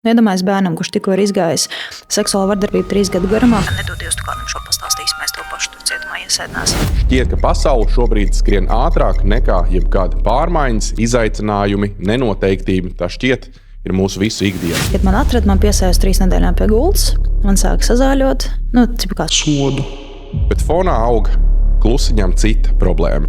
Iedomājies bērnam, kurš tikko ir izgājis seksuālu vardarbību 3 gadu garumā. Nedodies, tu kādam šo pastāstīs, mēs to pašu tur cietumā iesēdināsim. Šķiet, ka pasaule šobrīd skrien ātrāk nekā jebkāda pārmaiņas, izaicinājumi, nenoteiktība. Tā šķiet ir mūsu visu ikdiena. Kad man atrada, man piesējās 3 nedēļām pie gultas, man sāka sazāļot, tipu kā sodu. Bet fonā aug klusiņām cita problēma.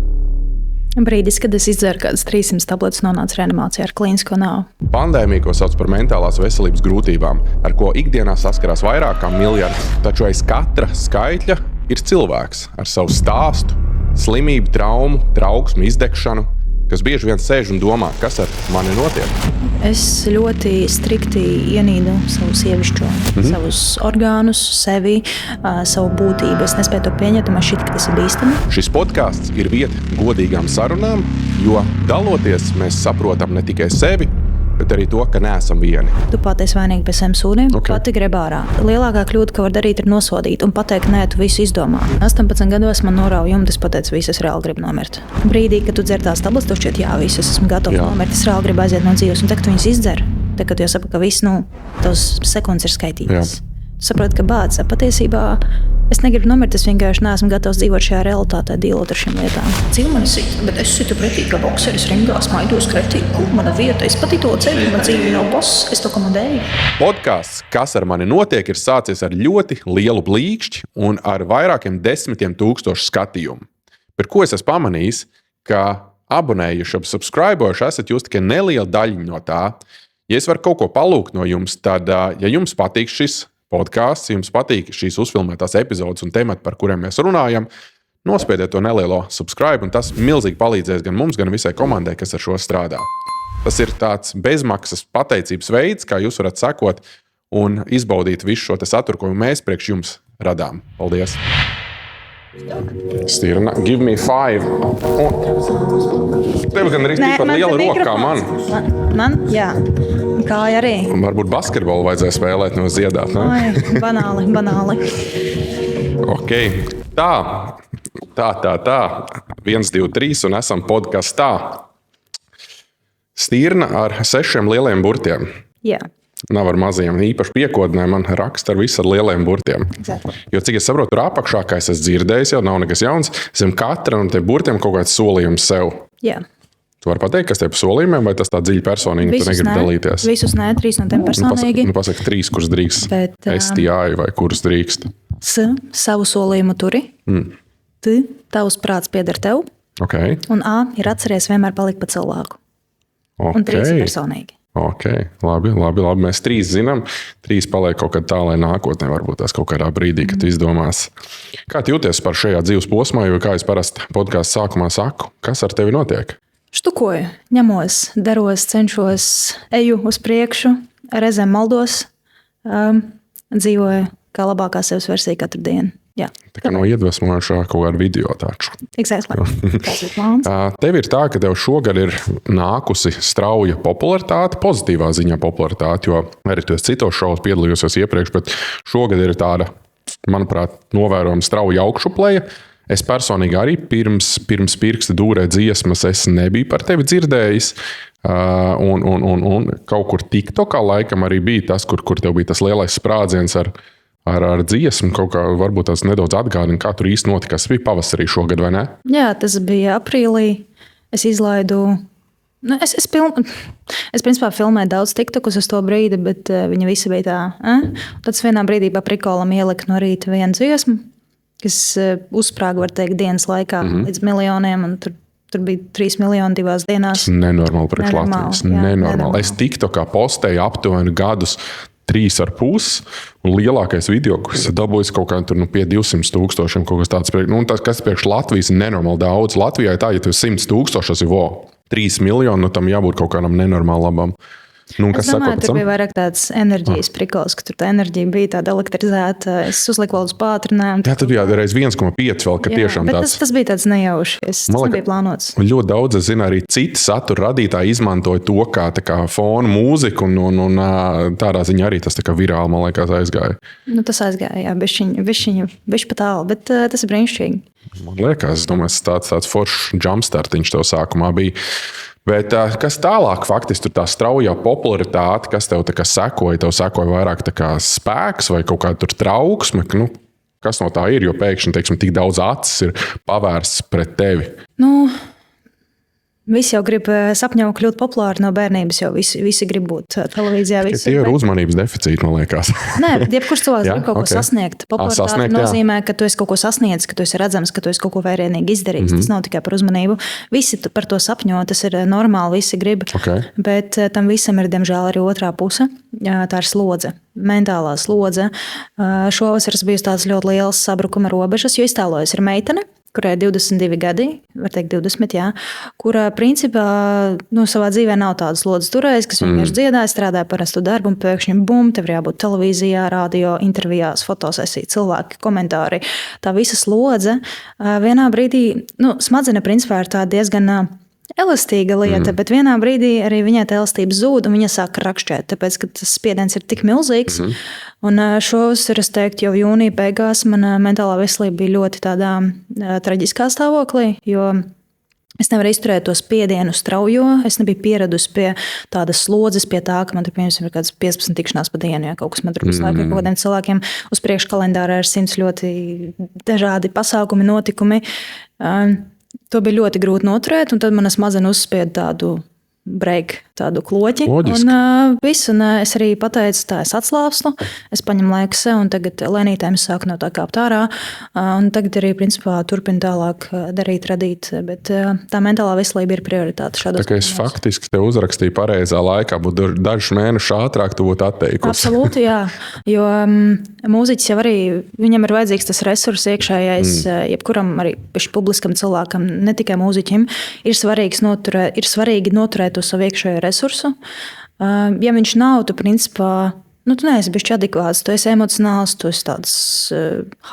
Brīdis, kad es izdzeru kādas 300 tabletes, nonācu reanimācijā ar klīnisko nāvi. Pandēmija, ko sauc par mentālās veselības grūtībām, ar ko ikdienā saskarās vairāk kā miljardi. Taču aiz katra skaitļa ir cilvēks ar savu stāstu, slimību, traumu, trauksmu, izdegšanu, kas bieži vien sēž un domā, kas ar mani notiek. Es ļoti strikti ienīdu savu sievišķo, savus orgānus, sevi, savu būtību. Es nespēju to pieņemt, man šķiet, ka tas ir bīstami. Šis podkāsts ir vieta godīgām sarunām, jo daloties mēs saprotam ne tikai sevi, bet arī to, ka neesam vieni. Tu pati esi vainīga pie saviem sūdiem, pati grib ārā. Lielākā kļūda, ko var darīt, ir nosodīt un pateikt, nē, tu visu izdomā. 18 gados man norauja jumtu, es pateicu, visu, es reāli gribu nomirt. Brīdī, kad tu dzer tās tabletes, tu šķiet, jā, visu, es esmu gatava nomirt, es reāli gribu aiziet no dzīves. Un tagad tu viņus izdzer, tad, kad tu jau saproti, ka viss, tavs sekundes ir skaitītas. Saproti, ka bācis patiesībā es negribu nomirt, es vienkārši neesmu gatavs dzīvot šajā realitātē, dīlot ar šīm lietām. Dzīvo mani sit, bet es situ pretī, ka bokseris ringā smaidos kretī, kur mana vieta, es pati to ceļu, man dzīvi nav boss, es to komandēju. Podkāsts, kas ar mani notiek, ir sācies ar ļoti lielu blīkšķi un ar vairākiem 10 000 skatījumu. Par ko es esmu pamanījis, ka abonējuši, subscribojuši esat jūs tikai neliela daļiņa no tā. Ja es varu kaut ko palūgt no jums, tad, ja jums patīk šis podkāsts, jums patīk šīs uzfilmētās epizodes un temati, par kuriem mēs runājam, nospiediet to nelielo subscribe, un tas milzīgi palīdzēs gan mums, gan visai komandai, kas ar šo strādā. Tas ir tāds bezmaksas pateicības veids, kā jūs varat sekot un izbaudīt visu šo saturu, ko mēs priekš jums radām. Paldies! Stirna, give me 5. Tev gan arī tikpat liela roka kā man. Man? Jā. Kāja arī. Varbūt basketbolu vajadzēja spēlēt, no ziedāt, ne? Ai, banāli. Ok. Tā. 1, 2, 3 un esam podkastā. Stirna ar 6 lieliem burtiem. Jā. Nav ar maziem. Īpaši piekodnē man raksta ar visu ar lieliem burtiem. Exactly. Jo, cik es saprotu, tur apakšā, kā es esmu dzirdējis, jau nav nekas jauns, zem katra no tiem burtiem kaut kāds solījums sev. Jā. Tu vari pateikt, kas tie par solījumiem, vai tas tā dziļi personīgi, tu negribi dalīties? Visus nē, 3 no tiem personīgi. Pasaka 3, kurus drīkst. STI vai kurus drīkst. Savu solījumu turi. T, tavs prāts pieder tev. Okay. Un A ir atceries vienmēr palikt pa cilvēku. Okay. Un 3 ir personīgi. Ok, labi. Mēs 3 zinām. 3 paliek kaut kad tā, lai nākotnē varbūt tās kaut kādā brīdī, kad izdomās. Kā tu jūties par šajā dzīves posmā, jo kā es parasti podkāstu sākumā saku, kas ar tevi notiek? Štukoju, ņemos, daros, cenšos, eju uz priekšu, reizēm maldos, dzīvoju kā labākā sevis versija katru dienu. Jā. Tā kā no iedvesmojošā kaut kāda video taču. Exactly. Tas ir plāns. Tev ir tā, ka tev šogad ir nākusi strauja popularitāte, pozitīvā ziņā popularitāte, jo arī tu esi citos šovos piedalījos iepriekš, bet šogad ir tāda, manuprāt, novērojama strauja augšupleja. Es personīgi arī pirms pirksta dūrē dziesmas es nebiju par tevi dzirdējis. Un kaut kur TikTokā laikam arī bija tas, kur tev bija tas lielais sprādziens ar dziesmu, kaut kā varbūt tās nedaudz atgādina, kā tur īsti notika. Tas bija pavasarī šogad, vai ne? Jā, tas bija aprīlī. Es izlaidu... Es principā filmēju daudz TikTokus uz to brīdi, bet viņa visi bija tā. Tad es vienā brīdī pa prikolam ieliku no rīta vienu dziesmu, kas uzsprāga, var teikt, dienas laikā līdz miljoniem, un tur bija 3 miljoni 2 dienās. Nenormāli priekš Latvijas. Nenormāli. Es TikTokā postēju aptuveni gadus 3,5, un lielākais video, kas dabūjis kaut kā tur pie 200,000, kaut kas tāds. Tas, kas priekš Latvijas ir nenormāli daudz. Latvijā ir tā, ja tev 100,000, tas ir 3 miljoni, tam jābūt kaut kādam nenormāli labam. Es domāju, tur bija vairāk tāds enerģijas prikols, ka tur tā enerģija bija tāda elektrizēta. Es uzliku vēl uz pātrinājumu. Jā, tad bija reiz 1,5 vēl, ka tiešām tāds. Tas bija tāds nejauši. Tas nebija plānots. Ļoti daudz, es zinu, arī citi satura radītāji izmantoja to kā fonu mūziku, un tādā ziņā arī tas tā kā virāli, man liekas, aizgāja. Tas aizgāja, jā, bišķi pa tālu, bet tas ir brīnišķīgi. Man liekas, es domāju, tāds foršs jumpstartiņš tev sākumā bija. Bet kas tālāk, faktiski tur tā straujā popularitāte, kas tev tā kā sekoja? Tev sekoja vairāk tā kā spēks vai kaut kāda tur trauksme? Nu, kas no tā ir? Jo pēkšņi, teiksim, tik daudz acis ir pavērstas pret tevi. Visi jau grib sapņo kļūt populāri no bērnības, jo visi grib būt televīzijā. Tie ir uzmanības deficīti, man liekas. Nē, bet jebkurš cilvēks grib kaut ko sasniegt. Popularitāte nozīmē, ka tu esi kaut ko sasniedzis, ka tu esi redzams, ka tu esi kaut ko vērienīgi izdarījis. Tas nav tikai par uzmanību. Visi par to sapņo, tas ir normāli, visi grib. Bet tam visam ir, diemžēl, arī otrā puse. Tā ir slodze, mentālā slodze. Šovasar bija tāds ļoti liels sabrukuma robežas, jo iztēlojas ir meitene, kurai ir 22 gadi, var teikt 20, jā, kura principā savā dzīvē nav tādas slodzes turējis, kas vienkārši dziedāja, strādāja parastu darbu un pēkšņi bum, tev ir jābūt televīzijā, radio, intervijās, fotosesija, cilvēki, komentāri. Tā visa slodze vienā brīdī, smadzene principā ir tā diezgan elastīga lieta, bet vienā brīdī arī viņai tā elastība zūd un viņa sāk rakšķēt, tāpēc, ka tas spiediens ir tik milzīgs. Un šovasar, es teiktu, jau jūnija beigās mana mentālā veselība bija ļoti tādā traģiskā stāvoklī, jo es nevaru izturēt to spiedienu straujo. Es nebiju pieradusi pie tādas slodzes, pie tā, ka man tur, piemēram, ir kāds 15 tikšanās pa dienu, ja kaut kas man tur visu laiku ar kaut kādiem cilvēkiem uz priekšu kalendārā ir 100 ļoti dažādi pasākumi, notikumi. To bija ļoti grūti noturēt, un tad manas smadzenes uzspieda tādu break, tādu kloķi. Un es arī pateicu, tā es atslābstu, es paņemu laiku sev, un tagad lēnītēm es sāku no tā kāpt ārā. Un tagad arī, principā, turpinu tālāk darīt, radīt, bet tā mentālā veselība ir prioritāte šādos. Tā kā es faktiski te uzrakstīju pareizā laikā, būtu dažus mēnešus ātrāk, tu būtu atteikusi. Absolūti, jā, jo mūziķis jau arī, viņam ir vajadzīgs tas resurs iekšējais, jebkuram arī publiskam cilvēkam, ne tikai mūziķim, ir svarīgi noturēt to savu iekšējo resursu. Ja viņš nav, tu principā, tu neesi bišķi adekvāts, tu esi emocionāls, tu esi tāds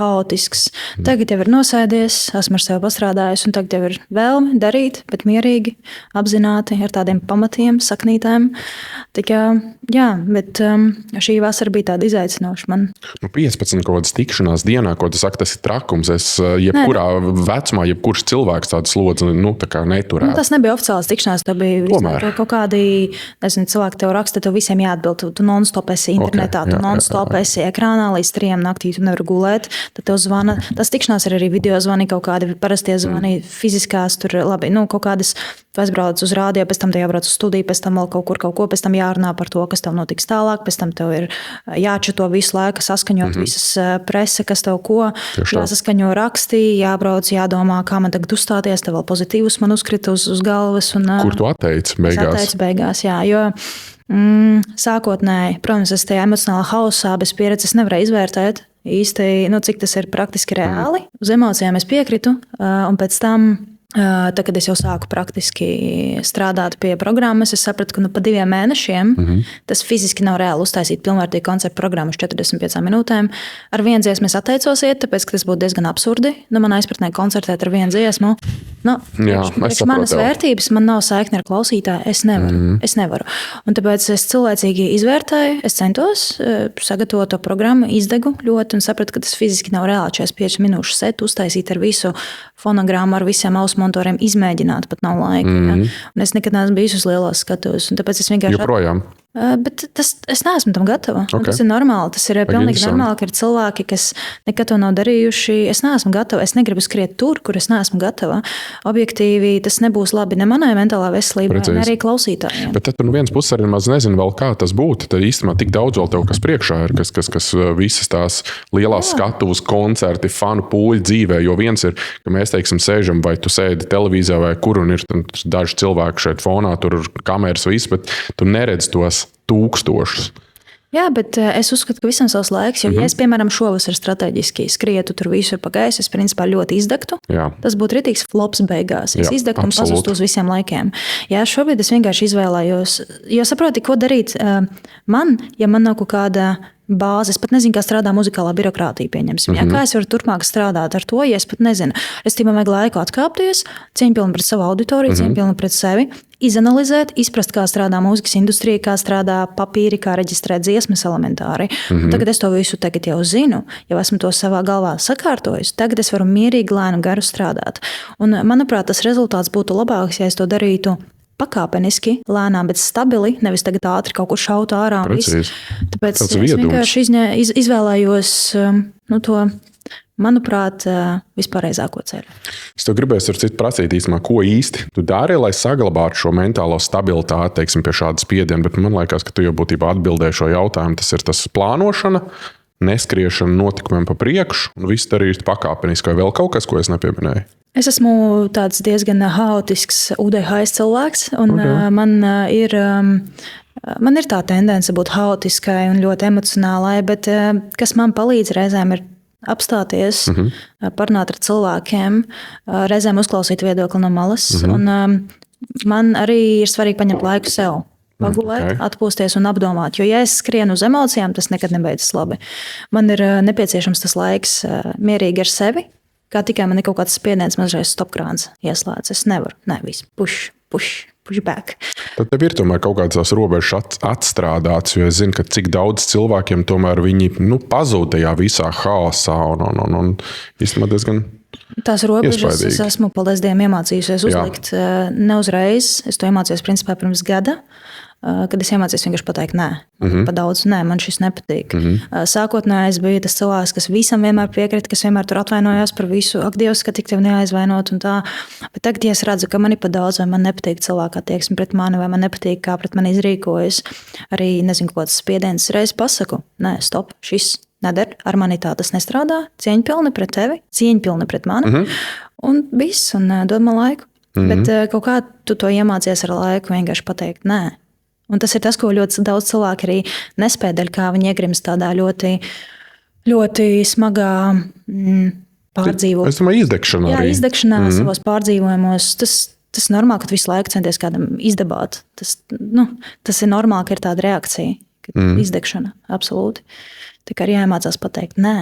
haotisks. Tagad jau ir nosēdies, esmu ar sevi pastrādājis, un tagad jau ir vēlme darīt, bet mierīgi, apzināti, ar tādiem pamatiem, saknītēm. Tikai, jā, bet šī vasara bija tāda izaicinoša man. 15 kaut kādas tikšanās dienā, ko tu saki, tas ir trakums. Jebkurā vecumā, jebkurš cilvēks tādu slodzi neturētu. Tas nebija oficiāls tikšanās, tā bija kaut kādi, cilvēki tev raksta, tev visiem jāatbild, tu non-stop esi internetā, tu non-stop esi ekrānā līdz 3 naktī, tu nevar gulēt, tad tev zvana. Tas tikšanās ir arī video zvani, kaut kādi parastie zvani, fiziskās, tur labi, kaut kādas, tu aizbrauc uz rādio, pēc tam te jābrauc uz studiju, pēc tam vēl kaut ko, pēc tam jārunā par to, kas tev notiks tālāk, pēc tam tev ir jāčato visu laiku, saskaņot visas prese, kas tev ko, jāsaskaņo rakstī, jābrauc, jādomā, kā man tagad uzstāties, tev vēl pozitīvus man uzkrita uz galvas. Kur tu atteici beigās? Es atteicu beigās, jā, jo sākotnēji, protams, es tajā emocionālā hausā bez pieredzes nevarēju izvērtēt īsti, cik tas ir praktiski reāli. Uz emocijām es piekritu, un pēc tam, kad es jau sāku praktiski strādāt pie programmas, es sapratu, ka pa 2 mēnešiem tas fiziski nav reāli uztaisīt pilnvērtīgu koncertu programmu uz 45 minūtēm. Ar vienu dziesmu es atteicos iet, tāpēc, ka tas būtu diezgan absurdi. Manā izpratnē koncertēt ar vienu dziesmu. Manas vērtības, man nav saikne ar klausītāju, es nevaru. Un tāpēc es cilvēcīgi izvērtēju, es centos sagatavot to programmu, izdegu ļoti un sapratu, ka tas fiziski nav reāli 45 minūšu setu uztaisīt ar visu fonogrammu, ar visiem ausmontoriem, izmēģināt pat nav laika. Un es nekad neesmu bijis uz lielos skatos, un tāpēc es vienkārši... Joprojām? Bet es neesmu tam gatava. Tas ir normāli. Tas ir pilnīgi normāli, ka ir cilvēki, kas nekad to nav darījuši. Es neesmu gatava. Es negribu skriet tur, kur es neesmu gatava. Objektīvi tas nebūs labi ne manai mentālā veselībai, ne arī klausītājiem. Bet tad no vienas puses arī maz nezinu vēl, kā tas būtu. Tad īstenībā tik daudz vēl tev, kas priekšā ir, kas visas tās lielās skatuves, koncerti, fanu pūļi dzīvē. Jo viens ir, ka mēs, teiksim, sēžam vai tu sēdi televīzijā vai kur un ir daži cilvēki šeit fonā, tur ir kameras viss, bet tu neredz tos tūkstošus. Jā, bet es uzskatu, ka visam savs laiks, jo, ja es, piemēram, šovasar strateģiski skrietu tur visur pa gaisu, es principā ļoti izdegtu. Jā. Tas būtu ritīgs flops beigās. Es izdegtu un pazustu uz visiem laikiem. Jā, šobrīd es vienkārši izvēlējos, jo saproti, ko darīt man, ja man nav kaut kāda bāzi. Es pat nezinu, kā strādā muzikālā birokrātija, pieņemsim. Jā, kā es varu turpmāk strādāt ar to, ja es pat nezinu. Es tikai vajag laiku atkāpties, cieņpilni pret savu auditoriju, cieņpilni pret sevi, izanalizēt, izprast, kā strādā mūzikas industrija, kā strādā papīri, kā reģistrēt dziesmas elementāri. Tagad es to visu tagad jau zinu, jau esmu to savā galvā sakārtojis. Tagad es varu mierīgi, lēnu garu strādāt. Un, manuprāt, tas rezultāts būtu labāks, ja es to darītu pakāpeniski, lēnām, bet stabili, nevis tagad ātri kaut kur šaut ārā. Tāpēc es vienkārši izvēlējos to, manuprāt, vispareizāko ceļu. Es tev gribēju ar citu prasīt īstenībā, ko īsti tu dari, lai saglabātu šo mentālo stabilitāti, teiksim, pie šāda spiediena, bet man liekas, ka tu jau būtībā atbildēji šo jautājumu. Tas ir tas plānošana, neskriešana notikumiem pa priekšu un viss darīt pakāpeniski, vai vēl kaut kas, ko es nepieminēju? Es esmu tāds diezgan haotisks UDHS cilvēks, un man ir tā tendence būt haotiskai un ļoti emocionālai, bet kas man palīdz reizēm ir apstāties, parunāt ar cilvēkiem, reizēm uzklausīt viedokli no malas. Un man arī ir svarīgi paņemt laiku sev. Pagulēt, atpūsties un apdomāt. Jo, ja es skrienu uz emocijām, tas nekad nebeidzas labi. Man ir nepieciešams tas laiks mierīgi ar sevi. Kā tikai man ir kaut kāds spiediens, mazreiz stopkrāns ieslēdz. Es nevaru. Nē, viss. Push back. Tad tev ir tomēr kaut kādas tās robežas atstrādātas, jo es zinu, ka cik daudz cilvēkiem tomēr viņi pazūd tajā visā haosā un īstenībā diezgan tās robežas es esmu, paldies Dievam, iemācījusies uzlikt neuzreiz. Es to iemācījos principā pirms gada. Kad es iemācījos vienkārši pateikt, nē, pa daudz, nē, man šis nepatīk. Sākotnēji es biju tas cilvēks, kas visam vienmēr piekrita, kas vienmēr tur atvainojās par visu. Ak, Dievs, ka tik tev neaizvainot un tā. Bet tagad, ja es redzu, ka man ir pa daudz, vai man nepatīk cilvēka attieksme pret mani, vai man nepatīk, kā pret mani izrīkojas, arī, nezinu, kaut kāds spiediens, reiz pasaku, nē, stop, šis neder, ar mani tā tas nestrādā, cieņpilni pret tevi, cieņpilni pret mani, un viss, un dod man laiku. Bet kaut kā tu to iemācies ar laiku vienkārši pateikt, nē. Un tas ir tas, ko ļoti daudz cilvēku arī nespēj, dēļ kā viņi iegrimst tādā ļoti, ļoti smagā pārdzīvojumā. Es domāju, izdegšanā arī. Jā, izdegšanā, savos pārdzīvojumos. Tas normāli, ka tu visu laiku centies kādam izdabāt. Tas ir normāli, ka ir tāda reakcija. Izdegšana, absolūti. Tā kā arī jāiemācās pateikt nē.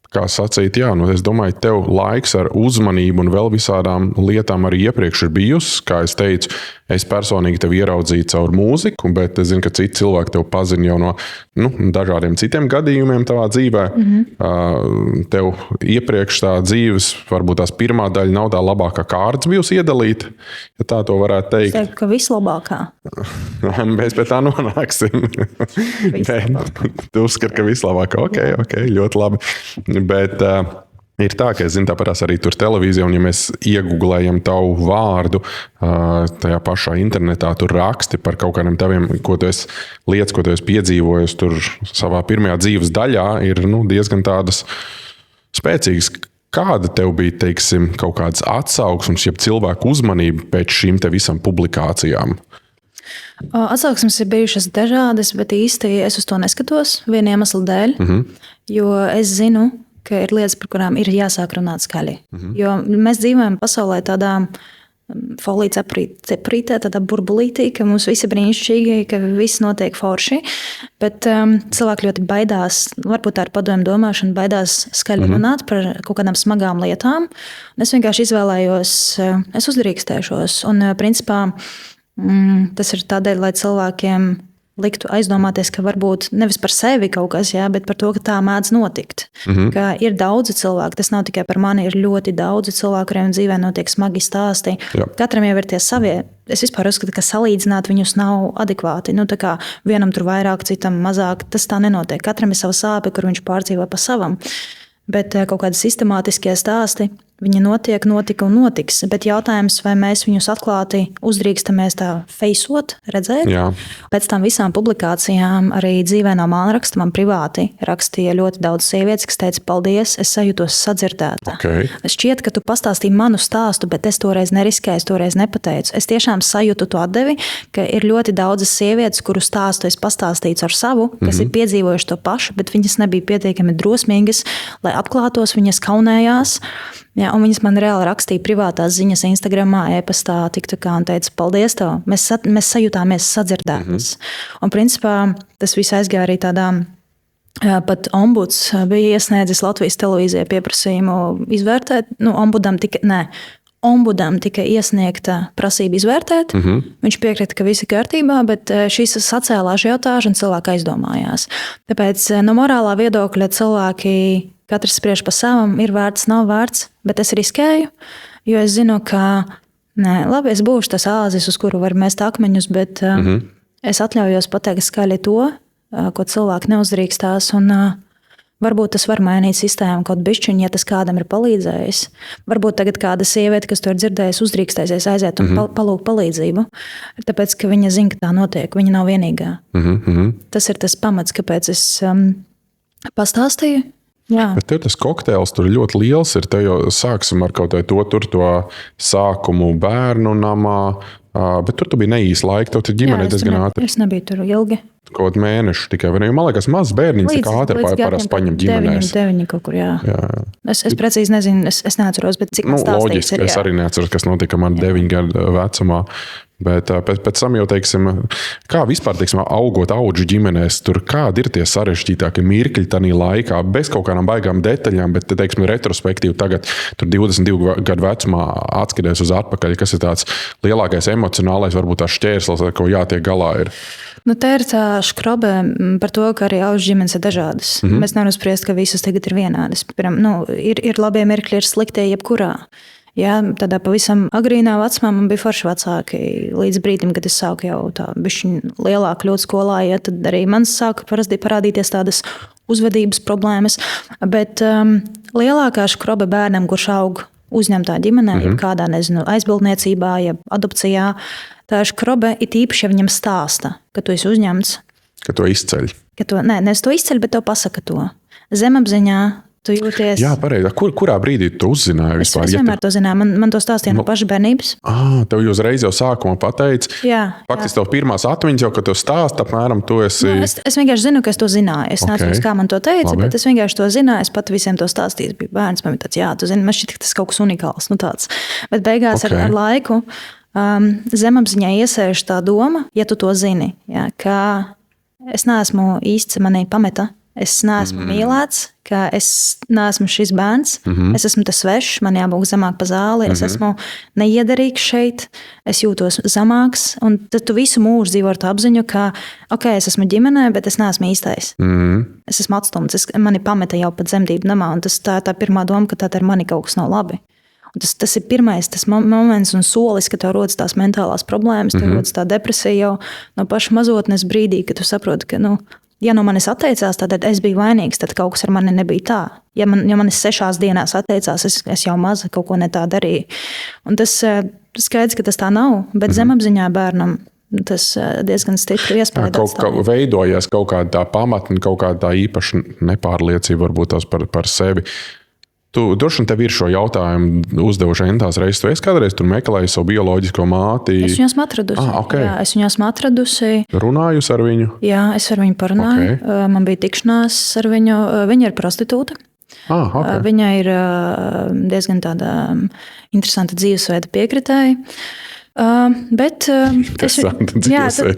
Kā sacīt, jā, es domāju, tev laiks ar uzmanību un vēl visādām lietām arī iepriekš ir bijusi. Kā es teicu, es personīgi tevi ieraudzīju caur mūziku, bet es zinu, ka citi cilvēki tev pazina jau no dažādiem citiem gadījumiem tavā dzīvē. Tev iepriekš tā dzīves, varbūt tās pirmā daļa nav tā labākā kārtas bijusi iedalīta, ja tā to varētu teikt. Es teiktu, ka vislabākā. Mēs pie tā nonāksim. Tu uzskati, ka vislabākā. Ok, ļoti labi. Bet ir tā, ka es zinu, tāpēc arī tur televīzijā, un ja mēs iegooglējam tavu vārdu tajā pašā internetā, tur raksti par kaut kādiem taviem lietas, ko tu esi piedzīvojis tur savā pirmajā dzīves daļā, ir diezgan tādas spēcīgas. Kāda tev bija, teiksim, kaut kādas atsauksmes, jeb cilvēku uzmanība pēc šīm te visam publikācijām? Atsauksmes ir bijušas dažādas, bet īsti es uz to neskatos viena iemesla dēļ, jo es zinu, ka ir lietas, par kurām ir jāsāk runāt skaļi. Jo mēs dzīvojam pasaulē tādā folija ceprītē, tādā burbulītī, ka mums viss ir brīnišķīgi, ka viss notiek forši, bet cilvēki ļoti baidās, varbūt tā ir padomju domāšana, baidās skaļi runāt par kaut kādām smagām lietām. Un es vienkārši izvēlējos, es uzdrīkstēšos, un principā tas ir tādēļ, lai cilvēkiem liktu aizdomāties, ka varbūt nevis par sevi kaut kas, bet par to, ka tā mēdz notikt. Ka ir daudzi cilvēki, tas nav tikai par mani, ir ļoti daudzi cilvēki, kuriem dzīvē notiek smagi stāsti. Jā. Katram jau ir tie savie. Es vispār uzskatu, ka salīdzināt viņus nav adekvāti. Tā kā vienam tur vairāk, citam mazāk, tas tā nenotiek. Katram ir sava sāpe, kur viņš pārdzīvo pa savam. Bet kaut kādi sistemātiskie stāsti, viņi notika un notiks. Bet jautājums, vai mēs viņus atklāti uzdrīkstamies tā feisot, redzēt? Jā. Pēc tam visām publikācijām arī dzīvē no man raksta, man privāti rakstīja ļoti daudz sievietes, kas teica, paldies, es sajūtos sadzirdēta. Okay. Šķiet, ka tu pastāstīji manu stāstu, bet es toreiz neriskēju, es toreiz nepateicu. Es tiešām sajūtu to atdevi, ka ir ļoti daudzas sievietes, kuru stāstu es pastāstīju ar savu, kas ir piedzīvojuši to pašu, bet viņas nebija pietiekami drosmīgas, lai atklātos, viņas kaunējās. Jā, un viņas man reāli rakstīja privātās ziņas Instagramā, e-pastā, TikTokā un teica, paldies tev, mēs sajūtāmies sadzirdētas. Un principā tas viss aizgāja arī tādā, pat ombuds bija iesniedzis Latvijas televīzijai pieprasījumu izvērtēt, ombudam tika iesniegta prasība izvērtēt. Viņš piekrita, ka viss ir kārtībā, bet šīs sacēlās jautājuši un cilvēki aizdomājās. Tāpēc no morālā viedokļa cilvēki katrs spriež pa savam, ir vērts, nav vērts, bet es riskēju, jo es zinu, ka Nē, labi, es būšu tas āzis, uz kuru var mest akmeņus, bet es atļaujos pateikt skaļi to, ko cilvēki neuzdrīkstās. Un, varbūt tas var mainīt sistēmu kaut bišķiņu, ja tas kādam ir palīdzējis. Varbūt tagad kāda sieviete, kas to ir dzirdējusi, uzdrīkstēsies aiziet un palūgt palīdzību. Tāpēc, ka viņa zina, ka tā notiek. Viņa nav vienīgā. Tas ir tas pamats, kāpēc es pastāstīju. Jā. Bet tev tas kokteils tur ļoti liels ir. Te jau sāksim ar kaut to sākumu bērnu namā. Bet tur tu biji neīs laika. Tev tur ģimenē diezgan ātri. Es nebiju tur ilgi. Kaut mēnešu tikai. Man liekas, mazs bērniņš tik ātri parasti paņem ģimenēs. 9 kaut kur, jā. Es precīzi nezinu, es neatceros, bet cik man stāstīts loģiski, ir. Es arī neatceros, kas notika man 9 gadu vecumā. Bet pēc tam jau, teiksim, kā vispār, teiksim, augot audžu ģimenēs, tur kādi ir tie sarežģītākie mirkļi tajā laikā, bez kaut kādām baigām detaļām, bet, teiksim, retrospektīvi tagad, tur 22 gadu vecumā atskaties uz atpakaļ, kas ir tāds lielākais emocionālais, varbūt tās šķērslis, ar ko jātiek galā ir. Tā ir tā škrobe par to, ka arī audžu ģimenes ir dažādas. Mēs nevaram spriest, ka visas tagad ir vienādas. Piemēram, ir labie mirkļi, ir sliktie jebkurā. Jā, tādā pavisam agrīnā vecumā man bija forši vecāki. Līdz brīdim, kad es sāku jau tā bišķiņ lielāk kļūt skolā, ja, tad arī man sāka parādīties tādas uzvedības problēmas. Bet lielākā škrobe bērnam, kurš aug uzņemtā ģimenē, jeb kādā, nezinu, aizbildniecībā, jeb adopcijā, tā škrobe it īpaši, ja viņam stāsta, ka tu esi uzņemts. Ka to izceļ. Es to izceļu, bet tev pasaka to. Zemapziņā tu jūties... Jā, pareizi. Kurā brīdī tu uzzināji vispār? Es vienmēr to zināju. Man to stāstīja no paša bērnības. Tev jau uzreiz jau sākumā pateici. Faktiski tev pirmās atmiņas jau, ka tu stāsti, apmēram tu esi... Es vienkārši zinu, ka es to zināju. Es nezinu, kā man to teica, bet es vienkārši to zināju. Es pat visiem to stāstīju. Es biju bērns, man bija tāds, jā, tu zini, man šķiet, ka tas kaut kas unikāls. Tāds. Bet beigās ar laiku zemapziņā iesēž tā doma, ja tu to zini, jā, ka es neesmu īsts, manī pameta. Es neesmu mīlēts, ka es neesmu šis bērns. Es esmu tas svešs, man jābūt zemāk pa zāli. Es esmu neiederīgs šeit, es jūtos zemāks. Un tad tu visu mūžu dzīvo ar to apziņu, ka es esmu ģimenē, bet es neesmu īstais. Es esmu atstumts, mani pameta jau pat dzemdību namā. Un tas tā pirmā doma, ka tā ar mani kaut kas nav labi. Un tas ir pirmais moments un solis, kad tev rodas tās mentālās problēmas, tev rodas tā depresija jau no paša mazotnes brīdī, kad tu saproti, ka, ja no manis atteicās, tad es biju vainīgs, tad kaut kas ar mani nebija tā. Ja manis 6 dienās atteicās, es jau maza kaut ko ne tā darīju. Un tas skaidrs, ka tas tā nav, bet zemapziņā bērnam tas diezgan stipri iespējams. Veidojas kaut kāda tā pamatne, kaut kāda tā īpaša nepārliecība varbūt tās par sevi. Tu droši vien tev ir šo jautājumu uzdevuši entās reizes. Tu esi kādreiz tur meklējis savu bioloģisko māti? Es viņu esmu atradusi. Jā, es viņu esmu atradusi. Runājusi ar viņu? Jā, es ar viņu parunāju. Man bija tikšanās ar viņu. Viņa ir prostitūta. Viņa ir diezgan tāda interesanta dzīvesveida piekritēja. Bet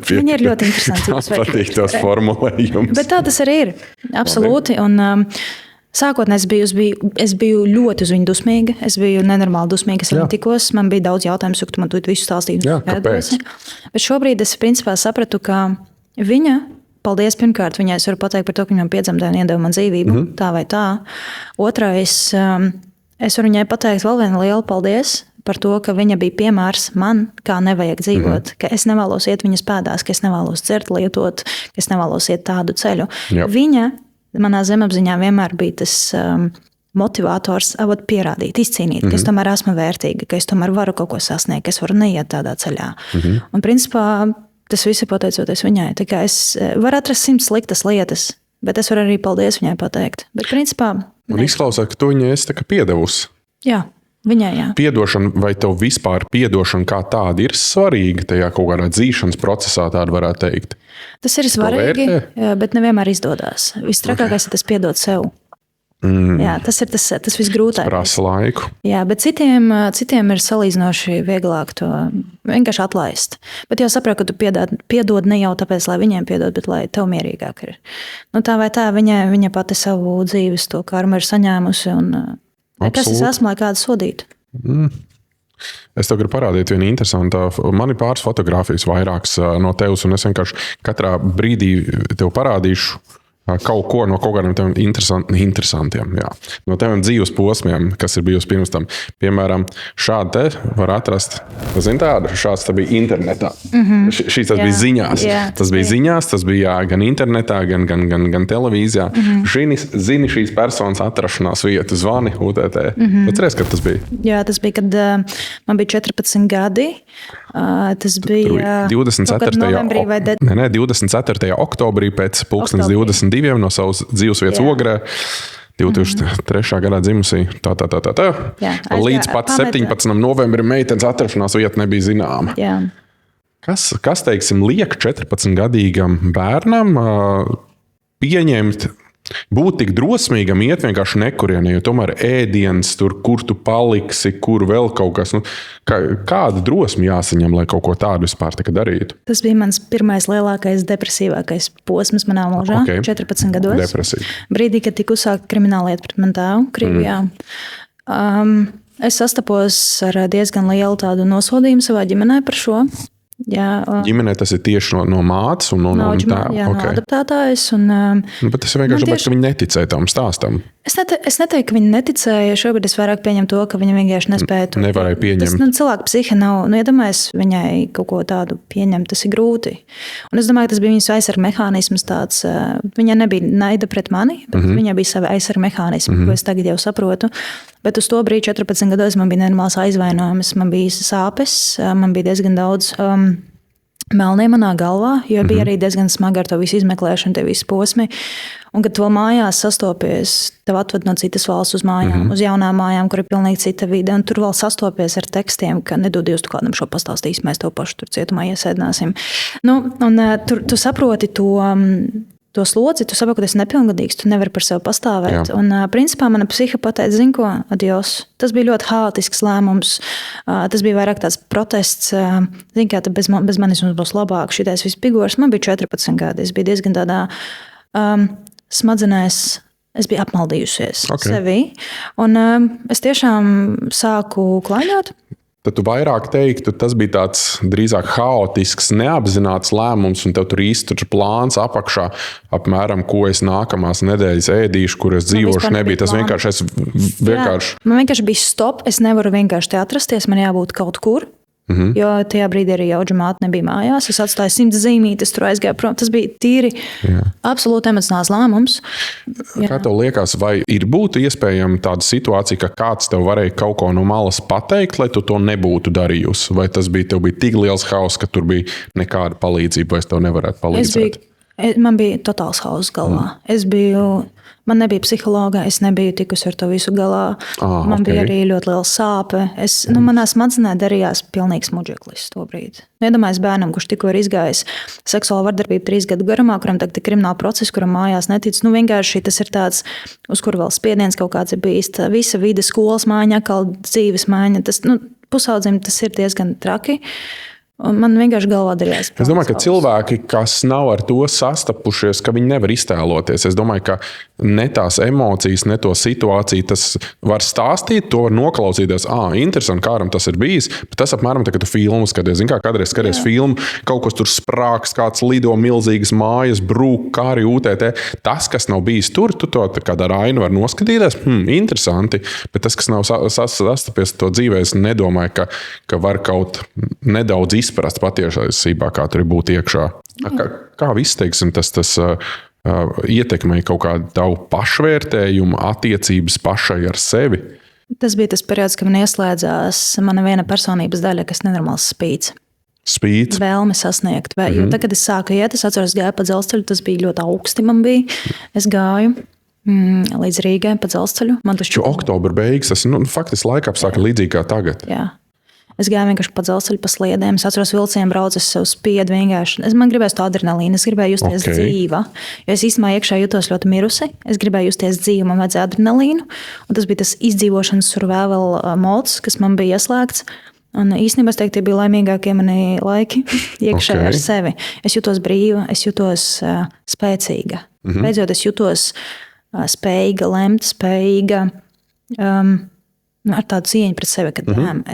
viņa ir ļoti interesanta. Man patīk tos formulējumus. Bet tā tas arī ir. Absolūti. Un, sākotnēs es biju ļoti uz viņu dusmīga. Es biju nenormāli dusmīga, es viņu tikos. Man bija daudz jautājumu, ka man tu visu stāstīji. Kāpēc? Bet šobrīd es principā sapratu, ka viņa, paldies pirmkārt, viņai es varu pateikt par to, ka viņam piedzemdē un iedeva man dzīvību, tā vai tā. Otrais, es varu viņai pateikt vēl vienu lielu paldies par to, ka viņa bija piemērs man, kā nevajag dzīvot, ka es nevēlos iet viņas pēdās, ka es nevēlos dzert, lietot, ka es nevēlos iet tādu ceļu. Viņa manā zemapziņā vienmēr bija tas motivators pierādīt, izcīnīt, ka es tomēr esmu vērtīga, ka es tomēr varu kaut ko sasniegt, ka es varu neiet tādā ceļā. Un principā tas viss ir pateicoties viņai. Tā kā es varu atrast 100 sliktas lietas, bet es varu arī paldies viņai pateikt. Bet principā... Un izklausās, ka tu viņai esi piedevusi. Jā. Viņai, jā. Piedošana, vai tev vispār piedošana kā tāda ir svarīga tajā kaut kādā dzīšanas procesā, tāda varētu teikt? Tas ir svarīgi, bet nevienmēr izdodas. Vistrakākais ir tas piedot sev. Jā, tas ir tas visgrūtākais. Prasa laiku. Jā, bet citiem ir salīdzinoši vieglāk to vienkārši atlaist. Bet jau saprot, ka tu piedod ne jau tāpēc, lai viņiem piedod, bet lai tev mierīgāk ir. Tā vai tā, viņa pati savu dzīves to karmu ir saņēmusi un... Kas es esmu, lai kādu sodītu? Es tev gribu parādīt vienu interesantu. Man ir pāris fotogrāfijas vairākas no tevis, un es vienkārši katrā brīdī tev parādīšu kaut ko no kaut kādiem interesantiem, jā. No tiem dzīves posmiem, kas ir bijusi pirms tam. Piemēram, šādi te var atrast, šāds te bija internetā. Šīs tas bija ziņās. Tas bija ziņās, tas bija gan internetā, gan televīzijā. Zini šīs personas atrašanās vietu, zvani UTT. Atceries, kad tas bija? Jā, tas bija, kad man bija 14 gadi. Tas bija 24. oktobrī pēc 22 no savas dzīvesvietas Ogrē. 2003. gadā dzimusī. Jā, līdz pat 17. novembrim meitenes atrašanās vieta nebija zināma. Jā. Kas teiksim, liek 14-gadīgam bērnam pieņemt, būt tik drosmīgam, iet vienkārši nekurienē, jo tomēr ēdiens tur, kur tu paliksi, kur vēl kaut kas. Kāda drosme jāsaņem, lai kaut ko tādu vispār darītu? Tas bija mans pirmais lielākais depresīvākais posms manā mūžā, 14 gados. Depresija. Brīdī, kad tika uzsākta krimināllieta pret manu tēvu Krievijā. Es sastapos ar diezgan lielu tādu nosodījumu savā ģimenē par šo. Jā, ģimenē tas ir tieši no mātes un no tēva. Jā, no adoptētājas. Bet tas ir vienkārši tāpēc, ka viņi neticēja tam stāstam. Es neteiktu, ka viņi neticēja. Šobrīd es vairāk pieņemu to, ka viņi vienkārši nespēja. Nevarēja pieņemt. Tas cilvēka psihe nav, iedomājies viņai kaut ko tādu pieņemt, tas ir grūti. Un es domāju, ka tas bija viņas aizsarga mehānisms tāds. Viņai nebija naida pret mani, bet viņai bija savi aizsarga mehānismi, ko es tagad jau saprotu. Bet uz to brīdi 14 gados man bija nenormāls aizvainojums, man bija sāpes, man bija diezgan daudz melniem manā galvā, jo bija arī diezgan smagi ar to visu izmeklēšanu, tie visi posmi. Un, kad to mājās sastopies, tev atved no citas valsts uz mājām, uz jaunām mājām, kur ir pilnīgi cita vide, un tur vēl sastopies ar tekstiem, ka nedod Dievs, tu kādam šo pastāstīs, mēs tev paši tur cietumā iesēdināsim. Tu saproti to slodzi, tu saproti, ka tas ir nepilngadīgs, tu nevari par sevi pastāvēt. Jā. Un, principā, mana psiha pateica, zini ko, adios. Tas bija ļoti haotisks lēmums. Tas bija vairāk tāds protests. Zini kā, bez manis mums būs labāk šitais viss pigors. Man bija 14 gadi. Es biju diezgan tādā smadzenēs. Es biju apmaldījusies sevi. Un es tiešām sāku klaņot. Tad tu vairāk teiktu, tas bija tāds drīzāk haotisks, neapzināts lēmums, un tev tur īsti plāns apakšā, apmēram, ko es nākamās nedēļas ēdīšu, kur es dzīvošu, nebija. Tas vienkārši. Man vienkārši bija stop, es nevaru vienkārši te atrasties, man jābūt kaut kur. Jo tajā brīdī arī Audža māte nebija mājās. Es atstāju 100 zīmītes, tur aizgāju prom. Tas bija tīri absolūti emocionāls lēmums. Kā tev liekas, vai būtu iespējama tāda situācija, ka kāds tev varēja kaut ko no malas pateikt, lai tu to nebūtu darījusi? Vai tas tev bija tik liels hauss, ka tur bija nekāda palīdzība, vai es tev nevarētu palīdzēt? Man bija totāls hauss galvā. Man nebija psihologa, es nebiju tikusi ar to visu galā. Man bija arī ļoti liela sāpe. Manā smadzenē darījās pilnīgs muģeklis to brīdi. Iedomājies bērnam, kurš tikko ir izgājis seksuālu vardarbību 3 gadu garumā, kuram tagad ir krimināla process, kuram mājās netic. Vienkārši tas ir tāds, uz kuru vēl spiediens kaut kāds ir bijis. Tā visa vide, skolas mājiņa, atkal dzīves mājiņa. Pusaudzim tas ir diezgan traki. Un man vienkārši galvā darījās. Es domāju, ka cilvēki, kas nav ar to sastapušies, ka viņi nevar iztēloties. Es domāju, ka ne tās emocijas, ne to situāciju tas var stāstīt, to var noklausīties. Interesanti, kāram tas ir bijis. Bet tas apmēram tā, ka tu filmu skaties. Zini, kā kādreiz skaties filmu, kaut kas tur sprāks, kāds lido milzīgas mājas, brūk, kā arī UTT. Tas, kas nav bijis tur, tu to kādā rainu var noskatīties. Interesanti. Bet tas, kas nav sastapies to dzīvē, es nedomāju, ka var kaut nedaudz izprast patiesībā, kā tur būtu iekšā. Kā viss, teiksim, tas ietekmē kaut kādu tavu pašvērtējumu, attiecības pašai ar sevi? Tas bija tas periods, kad man ieslēdzās mana viena personības daļa, kas nenormāls spīts. Spīts? Vēlme sasniegt. Jo tad, kad es sāku iet, es atceros, gāju pa dzelzceļu, tas bija ļoti augsti man bija. Es gāju līdz Rīgai pa dzelzceļu. Oktobra beigas, tas faktiski laikapstākļi līdzīgi kā tagad. Jā. Es gāju vienkārši pa dzelzceļu, pa sliedēm. Es atceros, vilcienu braucu, es sev spiedu vienkārši. Man gribējās to adrenalīnu, es gribēju justies dzīva. Jo es īstenībā iekšā jutos ļoti mirusi. Es gribēju justies dzīva, man vajadzēja adrenalīnu. Un tas bija tas izdzīvošanas survival mods, kas man bija ieslēgts. Un īstenībā es teiktu, tie bija laimīgākie mani laiki iekšā ar sevi. Es jutos brīva, es jutos spēcīga. Beidzot, es jutos spējīga lemt, spējīga... ar tādu cieņu pret sevi, ka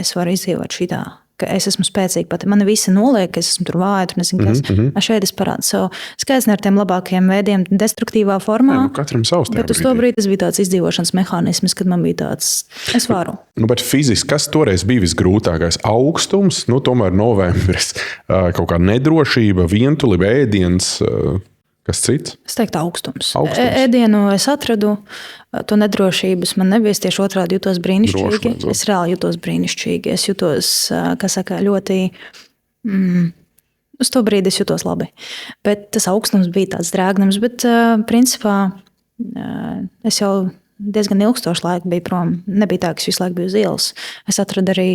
es varu izdzīvot šitā. ka es esmu spēcīga pati. Man visi noliek, ka es esmu tur vāja, tur nezinu, kas. Šeit es parādu savu skaidrs ar tiem labākajiem veidiem, destruktīvā formā. Katram savs bet uz to brīdi tas bija tāds izdzīvošanas mehānisms, kad man bija tāds, es varu. Bet fiziski, kas toreiz bija visgrūtākais? Augstums, tomēr novembris, kaut kā nedrošība, vientulība, ēdiens. Kas cits? Es teiktu, augstums. Ēdienu es atradu, to nedrošības man nebija. Es tieši otrādi jutos brīnišķīgi. Es reāli jutos brīnišķīgi. Es jutos, ļoti. Uz to brīdi es jutos labi. Bet tas augstums bija tāds drēgnums. Bet, principā, es jau diezgan ilgstošu laiku biju prom. Nebija tā, ka es visu laiku biju uz ielas. Es atradu arī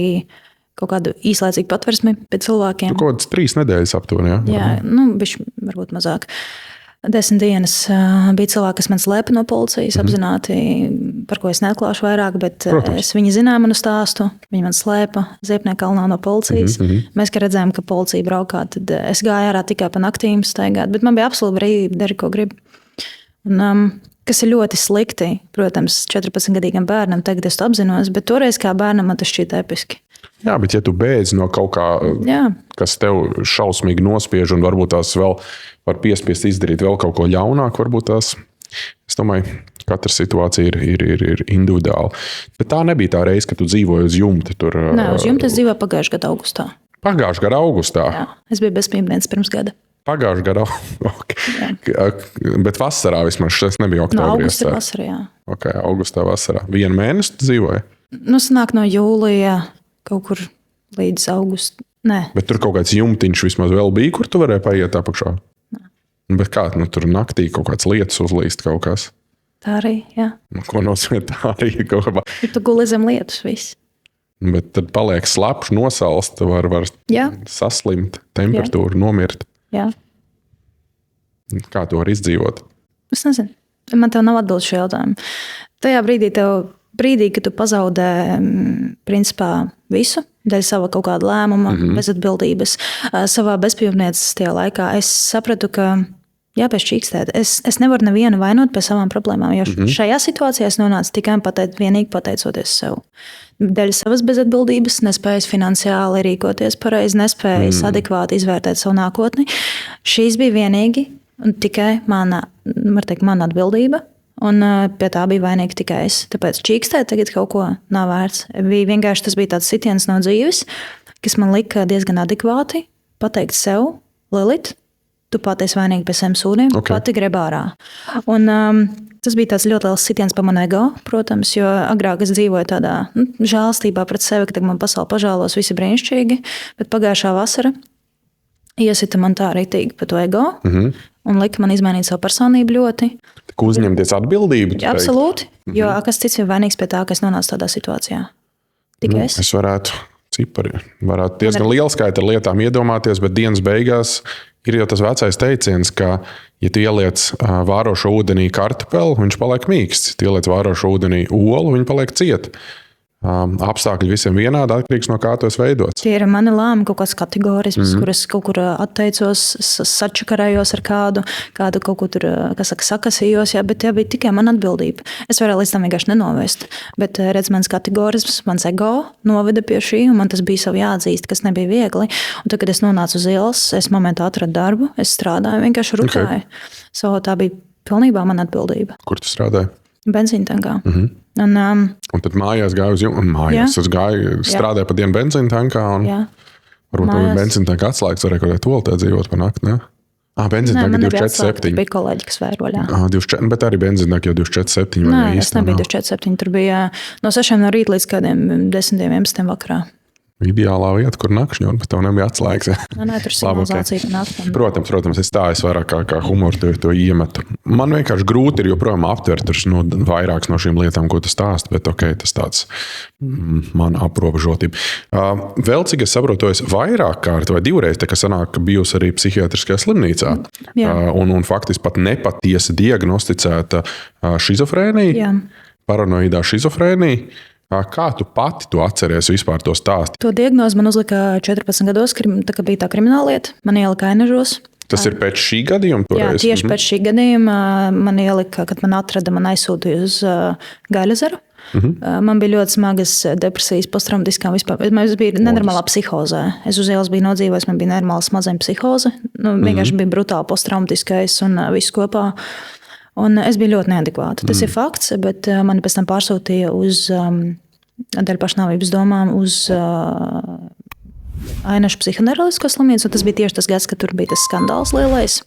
kaut kādu īslaicīgu patversmi pie cilvēkiem. Tu kaut kādas 3 nedēļas aptuveni, ja? Jā, bišķi varbūt mazāk. 10 dienas bija cilvēki, kas man slēpa no policijas, apzināti, par ko es neatklāšu vairāk, bet es viņi zināja manu stāstu. Viņi man slēpa Ziepnieka kalnā no policijas. Mēs, kad redzējām, ka policija braukā, tad es gāju ārā tikai pa naktīm staigāt, bet man bija absolūti brīvība, dari, ko gribu. Un, kas ir ļoti slikti, protams, 14-gadīgam bērnam, tagad es to apzinos, bet toreiz kā bērnam man tas šķiet episki. Jā, bet ja tu beidz no kaut kā, kas tev šausmīgi nospiež un varbūt tās vēl var piespiest izdarīt vēl kaut ko ļaunāku, varbūt tās, es domāju, katra situācija ir individuāla. Bet tā nebija tā reize, kad tu dzīvoji uz jumta. Nē, uz jumta es dzīvoju pagājušā gada augustā. Pagājušā gada augustā? Jā, es biju bezpajumtdienas pirms gada. Pagājušā gada okay. Bet vasarā vismaz, tas nebija oktobrī. No augusta vasarā, jā. Okay, augustā vasarā. 1 mēnesi tu dzīvoji? Sanāk no jūlija kaut kur līdz augustam. Nē. Bet tur kaut kāds jumtiņš vismaz vēl bija, kur tu varēji paiet apakšā? Nē. Bet kā, tur naktī kaut kāds lietas uzlīst kaut kas? Tā arī, jā. Ko nozīmē tā arī? Tu guli zem lietus viss. Bet tad paliek slapš, nosalst, var saslimt, temperatūru, nomirt. Jā. Kā to var izdzīvot? Es nezinu. Man tev nav atbildes šo jautājumu. Tajā brīdī, kad tu pazaudē principā visu, dēļ sava kaut kāda lēmuma, bezatbildības, savā bezpajumtnieces tajā laikā, es sapratu, ka jāpēc čīkstēt. Es nevaru nevienu vainot pie savām problēmām, jo šajā situācijā es nonācu tikai vienīgi pateicoties sev. Dēļ savas bezatbildības nespējas finansiāli rīkoties pareizi, nespējas adekvāti izvērtēt savu nākotni. Šīs bija vienīgi un tikai mana atbildība. Un pie tā bija vainīga tikai es. Tāpēc čīkstēt tagad kaut ko nav vērts. Tas bija tāds sitiens no dzīves, kas man lika diezgan adekvāti pateikt sev, Lilita, tu pati esi vainīga pie saviem sūdiem, pati grib ārā. Un tas bija tāds ļoti liels sitiens pa manu ego, protams, jo agrāk es dzīvoju tādā žēlstībā pret sevi, ka man pasauli pažēlos, visi brīnišķīgi, bet pagājušā vasara iesita man tā rītīgi pa to ego un lika man izmainīt savu personību ļoti. Tik uzņemties atbildību? Jā, absolūti, jo kas cits ir vainīgs pie tā, ka es nonācu tādā situācijā? Tikai es. Es varētu diezgan lielu skaitu ar lietām iedomāties, bet dienas beigās ir jau tas vecais teiciens, ka, ja tu ieliec vārošo ūdenī kartupeli, viņš paliek mīksts. Ja tu ieliec vārošo ūdenī olu, viņš paliek ciet. Apstākļi visiem vienādi, atkarīgs no kā tu esi veidots. Tie ir mani lēmumi, kaut kāds kategorisms, kuras kaut kur atteicos, sačakarējos ar kādu kaut ko tur, sakasījos, bet tā bija tikai mana atbildība. Es varēju līdz tam vienkārši nenovest, bet redz, mans kategorisms, mans ego noveda pie šī, un man tas bija savu jāatzīst, kas nebija viegli. Un tad, kad es nonācu uz ielas, es momentā atradu darbu, es strādāju, vienkārši rutēju. Tā bija pilnībā mana atbildība. Kur tu strādāji? Benzīntankā. Un tad mājās gāju uz jums. Es gāju, strādāju pa dienu benzīntankā. Varbūt tā bija benzīntanka atslēgas, varēja kaut kādā toaletē dzīvot pa nakti, ne? Benzīntanka 24/7. Bija kolēģi, kas vēroļā. 24, bet arī benzīntanka jau 24/7. Nē, es nebiju 24/7. Tur bija no 6 no rīta līdz kādiem 10-11 vakarā. Ideālā vieta, kur nakšņot, bet tev nebija atslēgas. Nē, tur signalizācija nakti. Protams, es vairāk kā humoru to iemetu. Man vienkārši grūti ir joprojām aptvert vairākas no šīm lietām, ko tu stāsti, bet tas tāds mana aprobežotība. Vēl, cik es saprotu, es vairāk kārt vai 2 reizes, ka sanāk, ka bijusi arī psihiatriskajā slimnīcā. Un faktiski pat nepatiesi diagnosticēta šizofrēnija, paranoidā šizofrēnija. Kā tu pati to atceries vispār to stāstu? To diagnozi man uzlika 14 gados, tā kā bija tā krimināllieta. Man ielika Ainažos. Tas ir pēc šī gadījuma? Jā, tieši pēc šī gadījuma man ielika, kad man atrada, man aizsūtīja uz Gaļazaru. Man bija ļoti smagas depresijas, posttraumatiskā vispār. Es biju nenormālā psihozē. Es uz ielas biju nodzīvojis, man bija nenormāla smadzeņu psihoze. Vienkārši bija brutāli posttraumatiskais un viss kopā. Un es biju ļoti neadekvāta. Tas ir fakts, bet mani pēc tam pārsūtīja uz dēļ pašnāvības domām uz Ainažu psihoanalītisko slimnīcu. Tas bija tieši tas gads, kad tur bija tas skandāls lielais.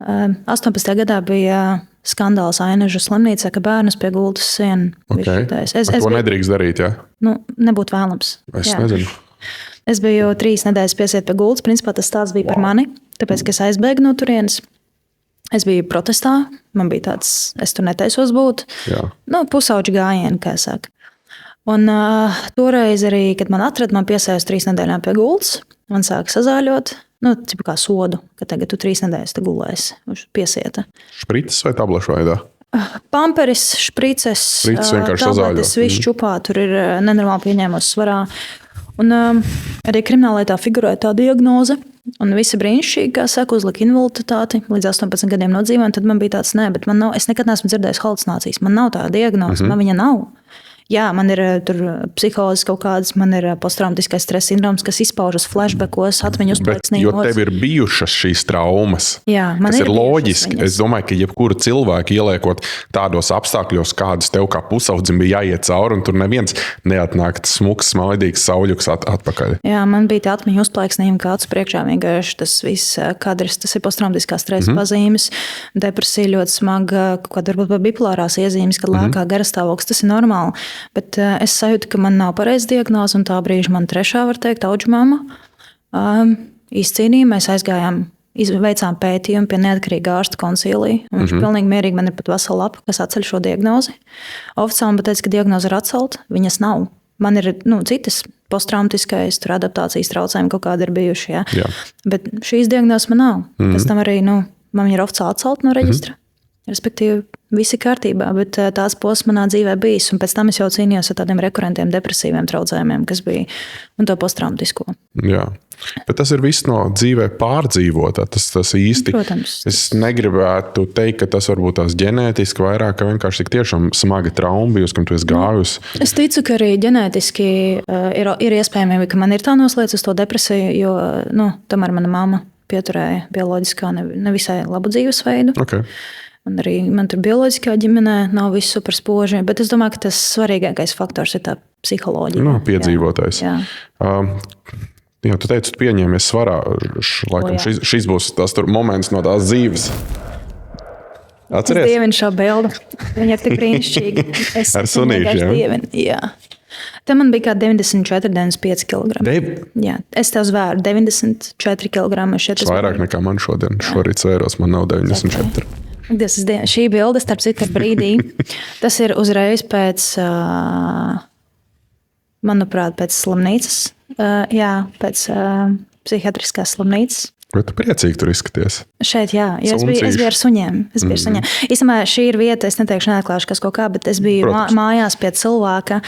18. gadā bija skandāls Ainažu slimnīcā, ka bērnus pie gultas siena. Okay. To nedrīkst darīt, jā? Nebūtu vēlams. Es nezinu. Es biju 3 nedēļas piesiet pie gultas. Principā tas stāsts bija par mani, tāpēc, ka es aizbēgu no turienes. Es biju protestā, man bija tāds, es tur netaisos būt. Pusauģi gājieni, kā saka. Un toreiz arī, kad man atrada, man piesēja 3 nedēļām pie gultas. Man sāka sazāļot, cipu kā sodu, ka tagad tu 3 nedēļas te gulēsi, piesieta. Šprices vai tablešu veidā? Pamperis, šprices, tabletes, viss čupā, tur ir nenormāli pieņēmos svarā. Un arī krimināllietā figurēja tā diagnoze. Un visi brīnišķīgi, kā saka, uzlika invaliditāti līdz 18 gadiem nodzīvoju. Tad man bija tāds, bet man nav, es nekad neesmu dzirdējis halucinācijas. Man nav tā diagnoze, man viņa nav. Jā, man ir tur psihozes kaut kādas, man ir posttraumatiskais stresa sindroms, kas izpaužas flashbackos, atmiņu uzplaiksnījumos. Jo tev ir bijušas šīs traumas. Jā, man ir loģiski. Es domāju, ka jebkuru cilvēku ieliekot tādos apstākļos, kādas tev kā pusaudzim bija jāiet cauri, un tur neviens neatnāk smuks, smaidīgs sauļuks atpakaļ. Jā, man bija tā atmiņu uzplaiksnījumi, kā acu priekšā vienkārši tas viss kadrs, tas ir posttraumatiskā stresa pazīmes, depresija ļoti smaga, kaut kāda varbūt bipolārās iezīmes, kad lēkā garastāvoklis, tas ir normāli. Bet es sajūtu, ka man nav pareiza diagnoze, un tā brīža man trešā, var teikt, auģu mamma izcīnīja. Mēs aizgājām, veicām pētījumu pie neatkarīga ārsta koncīlī. Viņš pilnīgi mierīgi, man ir pat vesela lapa, kas atceļ šo diagnozi. Oficiāli man pateica, ka diagnoze ir atcelta, viņas nav. Man ir citas posttraumatiskais, tur adaptācijas traucējumi kaut kādi ir bijuši. Jā. Bet šīs diagnozes man nav. Pēc tam arī man ir oficiāli atcelta no reģistra. Respektīvi, viss ir kārtībā, bet tās posms manā dzīvē bijis. Un pēc tam es jau cīnījos ar tādiem rekurentiem depresīviem traucējumiem, kas bija un to posttraumatisko. Jā, bet tas ir viss no dzīvē pārdzīvotā. Tas īsti. Protams. Es negribētu teikt, ka tas varbūt tās ģenētiski vairāk, ka vienkārši tik tiešām smaga trauma bijusi, kam tu esi gājusi. Es ticu, ka arī ģenētiski ir iespējamība, ka man ir tā noslēdz uz to depresiju, jo tomēr mana mamma pieturēja bioloģiskā nevisai labu dzīvesveidu. Okay. Un arī man tur bioloģiskā ģimenē nav viss super spoži, bet es domāju, ka tas svarīgākais faktors ir tā psiholoģija. Piedzīvotais. Jā. Jā, tu teici, tu pieņēmies svarā. Laikam šis būs tas moments no tās dzīves. Atceries? Es dievinu šo bildu. Viņa ir tik brīnišķīga. Ar sunīšiem? Jā. Te man bija kā 94-95 kg. Jā, es tev zvēru 94 kg. Vairāk nekā man šodien. Šorīt svēros, man nav 94. Šī bilde, starp citu, brīdī, tas ir uzreiz pēc, manuprāt, pēc slimnīcas. Jā, pēc psihiatriskās slimnīcas. Vai tu priecīgi tur izskaties? Šeit, jā, jo es biju ar suņiem. Īstenībā šī ir vieta, es neteikšu, neatklāšu kas kaut kā, bet es biju mājās pie cilvēka,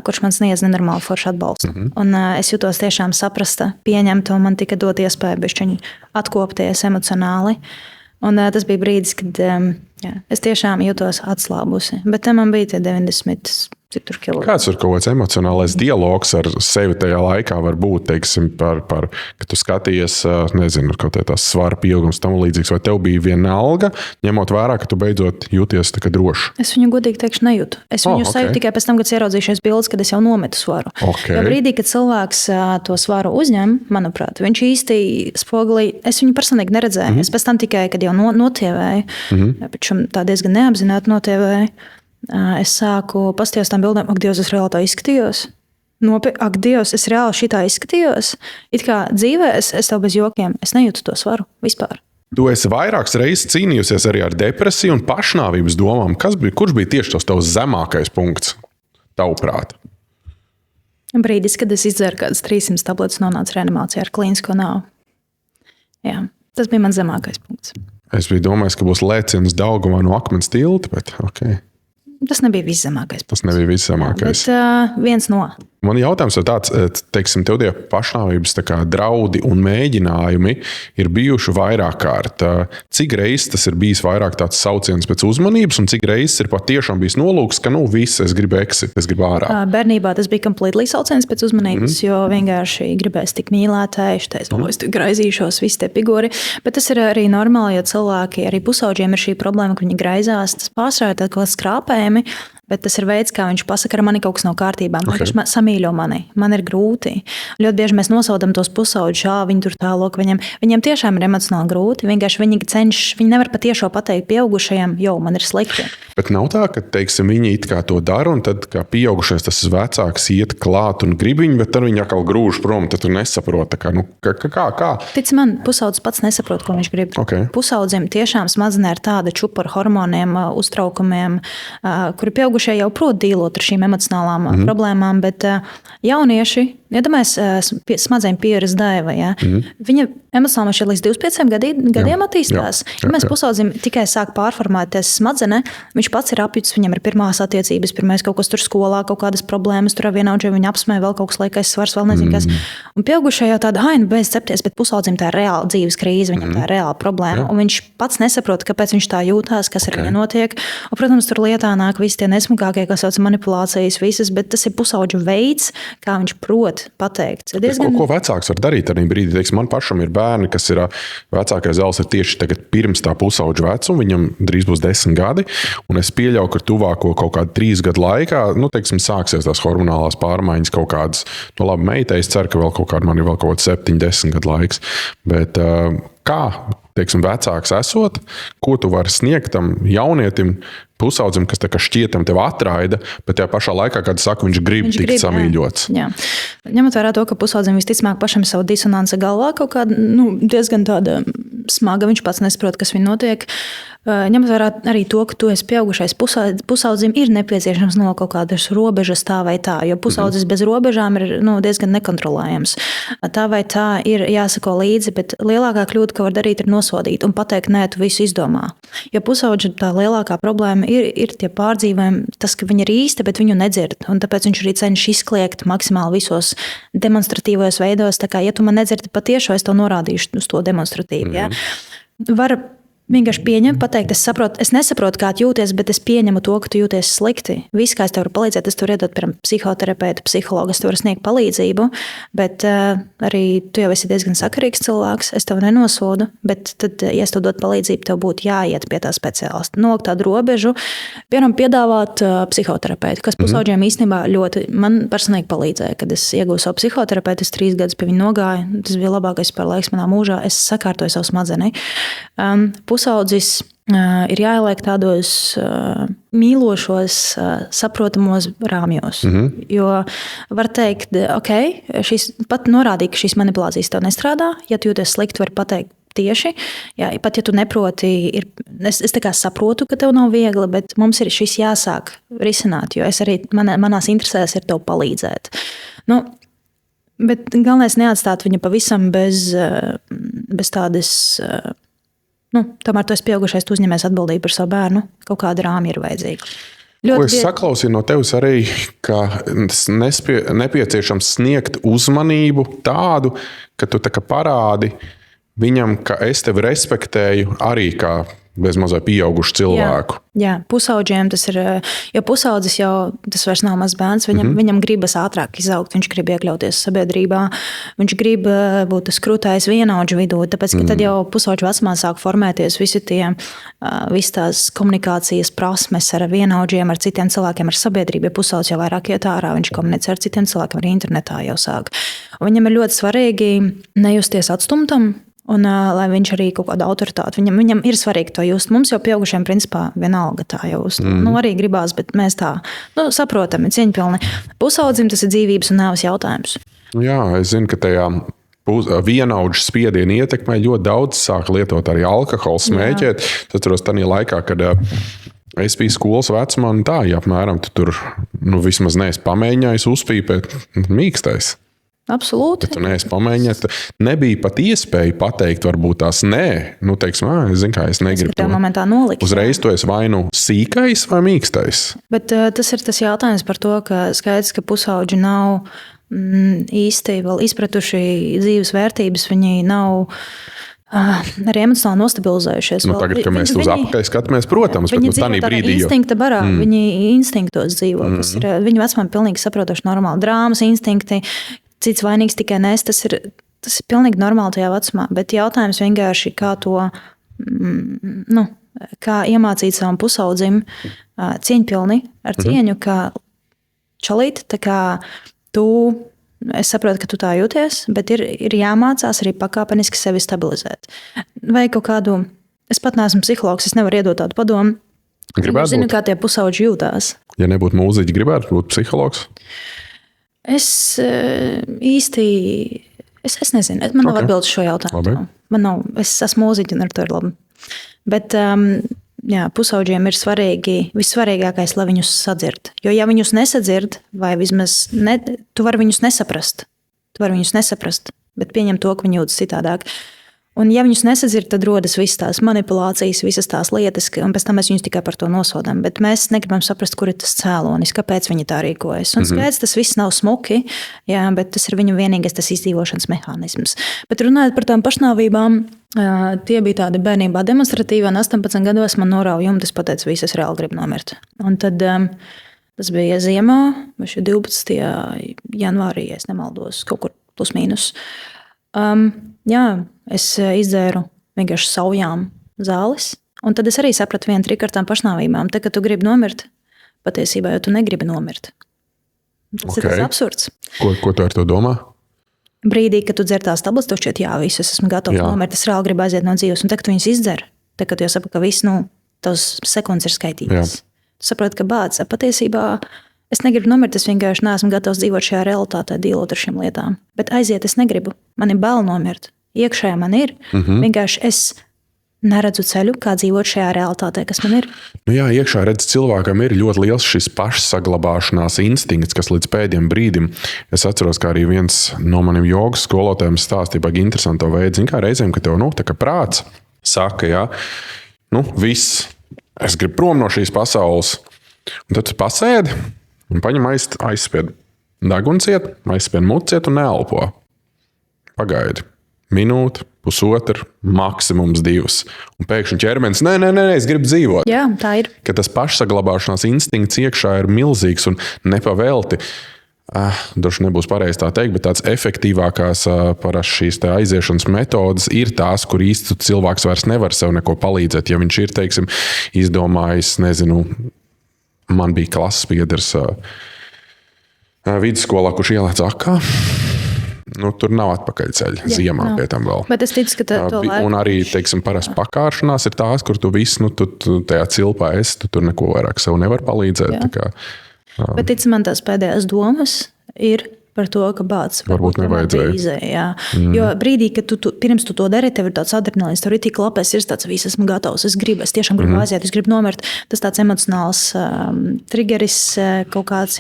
kurš man sniedz nenormālu foršu atbalstu. Un es jutos tiešām saprasta, pieņemta, un man tika dot iespēju bišķiņi atkopties emocionāli. Un tas bija brīdis, kad es tiešām jutos atslābusi. Bet man bija tie 90 kg. Kāds ir kaut kāds emocionālais dialogs ar sevi tajā laikā var būt, teiksim, ka tu skaties, nezinu, kaut kā tās svara pieaugums tam līdzīgs, vai tev bija vienalga, ņemot vērā, ka tu beidzot jūties tā kā droši? Es viņu godīgi teikšu nejūtu. Es viņu sajūtu tikai pēc tam, kad ieraudzījušies bildes, kad es jau nometu svaru. Okay. Ja brīdī, kad cilvēks to svaru uzņem, manuprāt, viņš īsti spogulī, es viņu personīgi neredzēju. Es pēc tam tikai, kad jau notievēju, pēc šim tā diezgan neapzināti notievēju, es sāku paskatījos tām bildēm, ak, Dievs, es reāli tā izskatījos. Ak, Dievs, es reāli šitā izskatījos. It kā dzīvē, es tev bez jokiem, es nejūtu to svaru vispār. Tu esi vairākas reizes cīnījusies arī ar depresiju un pašnāvības domām. Kurš bija tieši tas tavs zemākais punkts, tavuprāt? Brīdis, kad es izdzeru kādas 300 tabletes, nonācu reanimācijā ar klīnisko nāvi. Jā, tas bija mans zemākais punkts. Es biju domājis, ka būs lēciens Daugavā no Akmens tilta, bet ok. Tas nebija viszemākais punkts. Tas nebija viszemākais. Bet viens no. Man jautājums ir tāds, teiksim, tev tie pašnāvības draudi un mēģinājumi ir bijuši vairāk kārt. Cik reizes tas ir bijis vairāk tāds sauciens pēc uzmanības, un cik reizes ir patiešām bijis nolūks, ka viss, es gribu exit, es gribu ārā? Bērnībā tas bija completely sauciens pēc uzmanības, jo vienkārši gribēs tik mīlētāji, es tik graizīšos, visi tie pigori. Bet tas ir arī normāli, jo cilvēki, arī pusauģiem ir šī problēma, ka viņi graizās, tas pārsvarā ir kaut kāds skrāpējumi. Bet tas ir veids, kā viņš pasaka, ka man ir kaut kas nav kārtībā. Viņš samīļo mani. Man ir grūti. Ļoti bieži mēs nosodām tos pusauģus, viņi tur tālāk. Viņiem tiešām ir emocionāli grūti. Vienkārši viņi nevar patiešo pateikt pieaugušajiem, jo man ir slikti. Bet nav tā, ka teiksim, viņi it kā to dara, un tad kā pieaugušais tas vecāks iet klāt un grib viņu, bet tad viņi atkal grūž prom, tad tu nesaproti. Kā? Tic man, pusaudzis pats nesaprot, ko viņš grib. Pusaudzim tiešām smadzenē ir tāda čupa ar hormoniem, uztraukumiem, kuri pieaugušie jau prot dīlot ar šīm emocionālām problēmām, bet jaunieši, iedomājies, smadzeņu pieras daiva, viņa emocionāli šeit līdz 25 gadiem attīstās. Ja mēs pusaudzim tikai sāk pārformēties smadzenē, viņš pats ir apjucis, viņam ir pirmās attiecības, pirmais kaut kas tur skolā, kaut kādas problēmas, tur ar vienaudžiem viņa apsmē, vēl kaut kas liekais svars, vēl nezinu kas. Un pieaugušie jau tāda, beidz cepties, bet pusaudzim tā ir reāla dzīves krīze, viņam tā ir reāla problēma. Un viņš pats nesaprot, kāpēc viņš tā jūtās, kas ar viņu notiek. Un, protams, tur lietā nāk visi tie nesmukākie, kas sauc manipulācijas visas, bet tas ir pusauģu veids, kā viņš prot pateikt. Ko vecāks var darīt arī brīdī? Teiksim, man pašam ir bērni, kas ir vecākais dēls, ir tieši tagad pirms tā pusauģa vecuma, viņam drīz būs 10 gadi, un es pieļauju, ka tuvāko kaut kādu 3 gadu laikā, teiksim, sāksies tās hormonālās pārmaiņas kaut kādas, labi, meitai, es ceru, ka vēl kaut kāda man ir vēl kaut kāds 7-10 gadu laiks, bet kā, teiksim, vecāks esot, ko tu vari sniegt tam jaunietim, pusaudzim, kas šķietam tev atraida, bet tajā pašā laikā, kad saka, viņš grib tikt samīļots. Jā. Ņemot vērā to, ka pusaudzim visticamāk pašam savu disonanci galvā kaut kāda, diezgan tāda smaga, viņš pats nesaprot, kas viņam notiek. Ņemot vērā arī to, ka tu esi pieaugušais, pusaudzim ir nepieciešams no kaut kādas robežas tā vai tā, jo pusaudzis bez robežām ir diezgan nekontrolējams. Tā vai tā ir jāsako līdzi, bet lielākā kļūda, ko var darīt, ir nosodīt un pateikt, nē, tu visu izdomā. Jo pusauģa tā lielākā problēma ir tie pārdzīvojumi, tas, ka viņi ir īsti, bet viņu nedzird. Un tāpēc viņš arī cenšas izkliegt maksimāli visos demonstratīvos veidos. Tā kā, ja tu man nedzirdi patiešo, es to norādīšu uz to demonstratīvi. Ja? Var vienkārši pieņemt, pateikt, es nesaprotu, kā tu jūties, bet es pieņemu to, ka tu jūties slikti. Viss, kā es tev varu palīdzēt, es tev iedot, piemēram, psihoterapeitu, psihologu, es tev varu sniegt palīdzību, bet arī tu jau esi diezgan sakarīgs cilvēks, es tev nenosodu, bet tad, ja es tev dotu palīdzību, tev būtu jāiet pie tā speciālista. Nolikt tādu robežu, piemēram, piedāvāt psihoterapeitu, kas pusauģiem īstenībā ļoti man personīgi palīdzēja, kad es iegūstu savu psihoterapeitu, es 3 gadus pie viņa nogāju, tas bija labākais par laiks manā mūžā, es sakārtoju savu smadzenī. Pusaudzis ir jāieliek tādos mīlošos, saprotamos rāmjos. Jo var teikt, pat norādīt, ka šīs manipulācijas tev nestrādā, ja tu jūties slikti, var pateikt tieši. Jā, pat ja tu neproti, es tā kā saprotu, ka tev nav viegli, bet mums ir šis jāsāk risināt, jo es arī manās interesēs ir tev palīdzēt. Bet galvenais neatstāt viņu pavisam bez tādas. Tomēr tu esi pieaugušais, tu uzņemies atbildību par savu bērnu. Kaut kāda rāmja ir vajadzīga. Ko es saklausīju no tevis arī, ka nepieciešams sniegt uzmanību tādu, ka tu parādi viņam, ka es tevi respektēju arī kā bezmazliet pieaugušu cilvēku. Jā, pusauģiem tas ir, jo pusaudzis jau tas vairs nav mazs bērns, viņam gribas ātrāk izaugt, viņš grib iekļauties sabiedrībā, viņš grib būt tas krūtais vienaudžu vidū, tāpēc, ka tad jau pusauģu vecumā sāk formēties visi tās komunikācijas prasmes ar vienaudžiem, ar citiem cilvēkiem, ar sabiedrību, ja pusaudzis jau vairāk iet ārā, viņš komunicē ar citiem cilvēkiem, arī internetā jau sāk. Un viņam ir ļoti svarīgi nejusties atstumtam, un lai viņš arī kaut kādu autoritāti. Viņam ir svarīgi to just. Mums jau pieaugušiem principā vienalga tā just. Arī gribās, bet mēs tā saprotami, cieņpilni. Pusaudzim tas ir dzīvības un nāves jautājums. Jā, es zinu, ka tajā vienaudžu spiedienu ietekmē ļoti daudz sāk lietot arī alkoholu, smēķēt. Es atceros tādā laikā, kad es biju skolas vecumā, un apmēram tu tur vismaz neesi pamēģinājis uzpīpēt mīkstais. Absolūti. Bet tu neesi pamēģinājis. Nebija pat iespēja pateikt, varbūt tās nē. Nu, teiksim, zinu, kā es negribu to momentā nolikt. Uzreiz tu esi vai nu sīkais vai mīkstais. Bet tas ir tas jautājums par to, ka skaidrs, ka pusauģi nav īsti vēl izpratuši dzīves vērtības. Viņi nav arī emocionāli nostabilizējušies. Nu, tagad, kad mēs uz apakaļ skatāmies, protams, bet tādā brīdī jau instinkta barā, viņi instinktos dzīvo, kas ir viņu vecumam pilnīgi saprotoši normāli. Drāmas instinkti, cits vainīgs tikai nes, tas ir pilnīgi normāli tajā vecumā, bet jautājums vienkārši, kā to, kā iemācīt savam pusaudzim cieņpilni ar cieņu, ka čalīt, tā kā es saprotu, ka tu tā jūties, bet ir jāmācās arī pakāpeniski sevi stabilizēt. Vai kaut kādu, es pat neesmu psihologs, es nevaru iedot tādu padomu. Es zinu, kā tie pusauģi jūtās. Ja nebūtu mūziķi, gribētu būt psihologs? Es īsti, es nezinu, man nav atbildes šo jautājumu. Man nav, es esmu mūziķi un ar to ir labi. Bet pusauģiem ir vissvarīgākais, lai viņus sadzird. Jo ja viņus nesadzird, vai vismaz tu vari viņus nesaprast. Bet pieņem to, ka viņi jūtas citādāk. Un ja viņus nesadzird, tad rodas visas tās manipulācijas, visas tās lietas, un pēc tam mēs viņus tikai par to nosodām. Bet mēs negribam saprast, kur ir tas cēlonis, kāpēc viņi tā rīkojas. Un skaidrs, tas viss nav smuki, bet tas ir viņu vienīgais tas izdzīvošanas mehānisms. Bet runājot par tām pašnāvībām, tie bija tādi bērnībā demonstratīvi, un 18 gados man norauja jumtu, es pateicu, es reāli gribu nomirt. Un tad tas bija ziemā, vai 12. janvārī, ja es nemaldos, kaut kur plus mīnus. Es izdzēru vienkārši saujām zāles, un tad es arī sapratu vienu triku ar tām pašnāvībām. Tad, kad tu gribi nomirt, patiesībā jau tu negribi nomirt. Tas ir tas absurds. Ko tu ar to domā? Brīdī, kad tu dzer tās tabletes, tu šķiet, viss, es esmu gatavs nomirt, es reāli gribu aiziet no dzīves, un tad, kad tu viņus izdzer, tad, kad tu jau saproti, ka viss, tavs sekundes ir skaitītas. Tu saproti, ka bāc, patiesībā es negribu nomirt, es vienkārši neesmu gatavs dzīvot šajā realitātē, dīlot ar šīm lietām. Bet aiziet es negribu, man ir bail nomirt. Iekšējā man ir, vienkārši es neredzu ceļu, kā dzīvot šajā realitātē, kas man ir. Iekšā redz, cilvēkam ir ļoti liels šis pašsaglabāšanās instinkts, kas līdz pēdējiem brīdim. Es atceros, kā arī viens no maniem jogas skolotājiem stāstīja par interesantu veidu. Kā reizēm, ka tev tā kā prāts saka, viss, es gribu prom no šīs pasaules. Un tad tu pasēdi un paņem aizspied degunciet, aizspied muciet un neelpo. Pagaidi. Minūte, pusotra, maksimums 2. Un pēkšņi ķermenis, nē, es gribu dzīvot. Jā, tā ir. Ka tas pašsaglabāšanās instinkts iekšā ir milzīgs un nepavēlti. Droši nebūs pareizi tā teikt, bet tāds efektīvākās parasti šīs aiziešanas metodas ir tās, kur īsti cilvēks vairs nevar sev neko palīdzēt. Ja viņš ir, teiksim, izdomājis, nezinu, man bija klases biedrs vidusskolā, kurš ielēca akā. Tur nav atpakaļceļa ziemā pie tam vēl. Bet es ticu, ka to laiku. Un arī, teiksim, parasti pakāršanās ir tās, kur tu visu, tu tajā cilpā esi, tu tur neko vairāk sev nevar palīdzēt. Bet tic man, tās pēdējās domas ir par to, ka bāc. Varbūt nevajadzēja. Izēja, jo brīdī, kad pirms tu to dari, tev ir tāds adrenalīns, tev ir tik lapēs, ir tāds, viss esmu gatavs, es tiešām gribu aiziet, es gribu nomirt. Tas tāds emocionāls triggeris kaut kāds,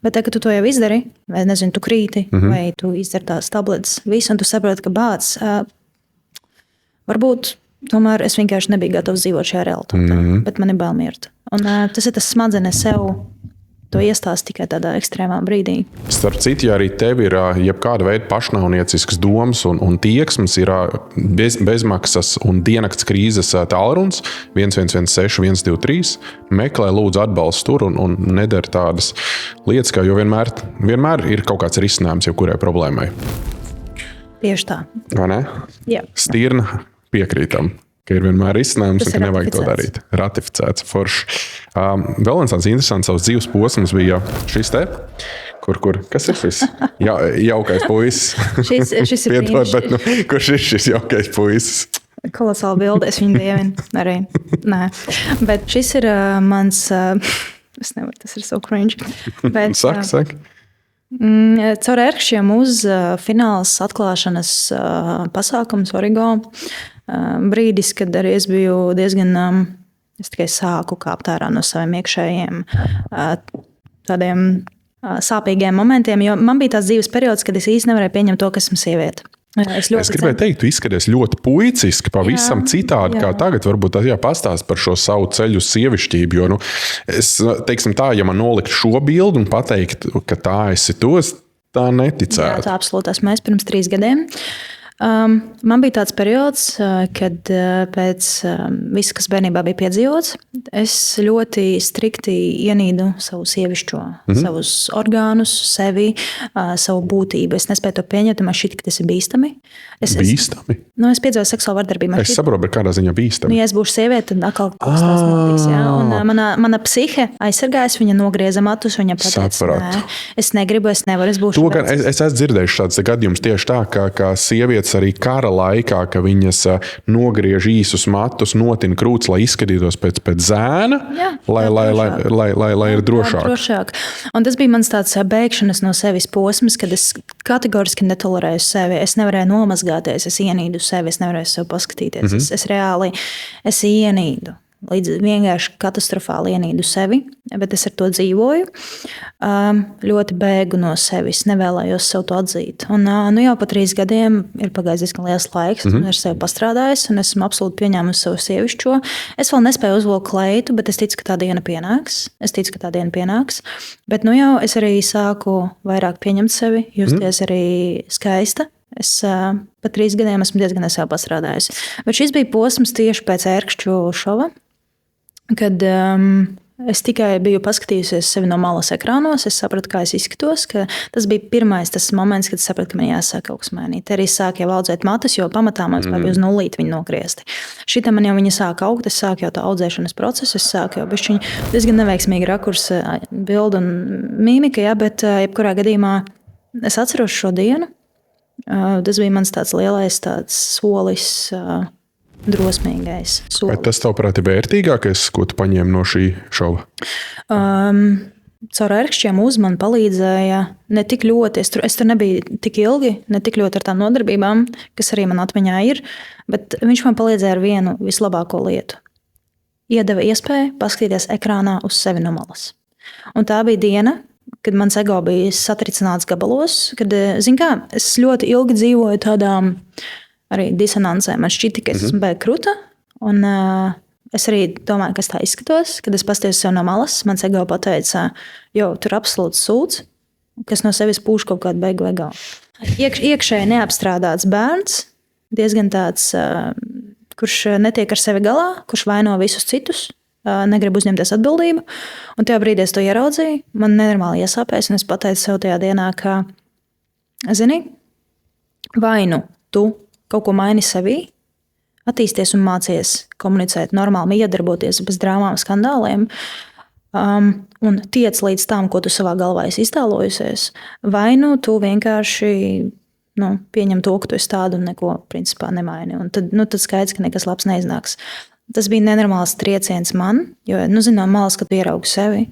Bet tā, kad tu to jau izdari, vai nezinu, tu krīti, vai tu izdari tās tabletes, visu, un tu saproti, ka bāc, varbūt tomēr es vienkārši nebiju gatavs dzīvot šajā realitātē, bet man ir bail mirt. Un tas ir tas smadzenes sev to iestāst tikai tādā ekstrēmā brīdī. Starp citu, ja arī tev ir jebkāda veida pašnāvnieciskas domas un tieksmes, ir bezmaksas un diennakts krīzes tālrunis 1116 123. Meklē lūdzu atbalstu tur un nedara tādas lietas, jo vienmēr ir kaut kāds risinājums jebkurai problēmai. Tieši tā. Vai ne? Jā. Stirna piekrītam. Ka ir vienmēr izcinājums, un ka nevajag to darīt. Ratificēts, forši. Vēl viens tāds interesants savs dzīves posms bija šis te, kas ir šis jaukais puisis? Šis ir Piedod, bet kurš ir šis jaukais puisis? Kolosāla bilde, es viņu dievinu arī. Nē, bet šis ir mans, es nevaru, tas ir so cringe. Bet, Saki. Caur ērkšķiem uz fināls atklāšanas pasākums Origo. Brīdis, kad arī es biju diezgan, es tikai sāku kāpt ārā no saviem iekšējiem tādiem sāpīgiem momentiem, jo man bija tāds dzīves periods, kad es īsti nevarēju pieņemt to, ka esmu sieviete. Es gribēju teikt, tu izskaties ļoti puiciski, pavisam citādi kā tagad. Varbūt tas pastāst par šo savu ceļu uz sievišķību. Jo, es teiksim tā, ja man nolikt šo bildi un pateikt, ka tā esi tu, es tā neticētu. Jā, tā absolūti esmu es pirms 3 gadiem. Man bija tāds periods, kad pēc viss, kas bērnībā bija piedzīvots, es ļoti strikti ienīdu savu sievišķo, savus orgānus, sevi, savu būtību. Es nespēju to pieņemt, man šķiet, ka tas ir bīstami. Bīstami? Es piedzīvoju seksuālu vardarbību. Es saprotu, bet kādā ziņā bīstami? Ja es būšu sieviete, tad atkal kaut kas tāds notiks. Ja? Un mana psihe aizsargājas, viņa nogrieza matus, viņa pateica, nē, es negribu, es nevaru, es būšu vecs. Es esmu dzirdējis šāds gadījums tieši tā, ka sievietes arī kara laikā, ka viņas nogriež īsus matus, notina krūts, lai izskatītos pēc zēna, lai ir drošāk. Un tas bija mans tāds bēgšanas no sevis posms, kad es kategoriski netolerēju sevi. Es nevarēju nomazgāties, es ienīdu sevi, es nevarēju sev paskatīties. Es reāli ienīdu. Līdz vienkārši katastrofāli ienīdu sevi, bet es ar to dzīvoju. Ļoti bēgu no sevis, nevēlējos sev to atzīt. Un jau pa 3 gadiem ir pagājis diezgan liels laiks, esmu ar sevi pastrādājis un esmu absolūti pieņēmusi savu sievišķo. Es vēl nespēju uzvilkt kleitu, bet es ticu, ka tā diena pienāks. Bet jau es arī sāku vairāk pieņemt sevi, justies arī skaista. Es pa 3 gadiem esmu diezgan ar sevi pastrādājusi. Bet šis bija posms tieši pēc ērkšķu šova, kad es tikai biju paskatījusies sevi no malas ekrānos. Es sapratu, kā es izskatos. Tas bija pirmais moments, kad es sapratu, ka man jāsāk kaut kas mainīt. Arī sāk jau audzēt matus, jo pamatā man bija uz nulīti viņi nogriezti. Šitā man jau viņa sāk augt, es sāku jau tā audzēšanas procesu, es sāku jau bišķiņi diezgan neveiksimīgi rakursa bildu un mīmika, ja, bet jebkurā gadījumā es atceros šo dienu. Tas bija mans tāds lielais solis, drosmīgais solis. Vai tas tavuprāt ir vērtīgākais, ko tu paņēmi no šī šova? Caur ērkšķiem man palīdzēja ne tik ļoti, es tur nebiju tik ilgi, ne tik ļoti ar tām nodarbībām, kas arī man atmiņā ir, bet viņš man palīdzēja ar vienu vislabāko lietu. Iedeva iespēju paskatīties ekrānā uz sevi no malas. Un tā bija diena, kad mans ego bija satricināts gabalos, kad, es ļoti ilgi dzīvoju tādām arī disonancēm. Man šķita, ka es esmu bēg kruta, un es arī domāju, ka es tā izskatos. Kad es paskatījos sev no malas, mans ego pateica, tur absolūts sūds, kas no sevis pūš kaut kādu beigu ego. Iekšēji neapstrādāts bērns, diezgan tāds, kurš netiek ar sevi galā, kurš vaino visus citus, negribu uzņemties atbildību. Un tajā brīdī es to ieraudzīju, man nenormāli iesāpēs, un es pateicu sev tajā dienā, ka, zini, vai nu tu kaut ko maini sevī, attīsties un mācies komunicēt normāli, iedarboties bez drāmām, skandāliem, un tiec līdz tam, ko tu savā galvā esi iztēlojusies, vai nu tu vienkārši pieņem to, ka tu esi tādu un neko principā nemaini. Un tad skaidrs, ka nekas labs neiznāks. Tas bija nenormāls trieciens man, jo, zinām, malas, kad pieraugu sevi.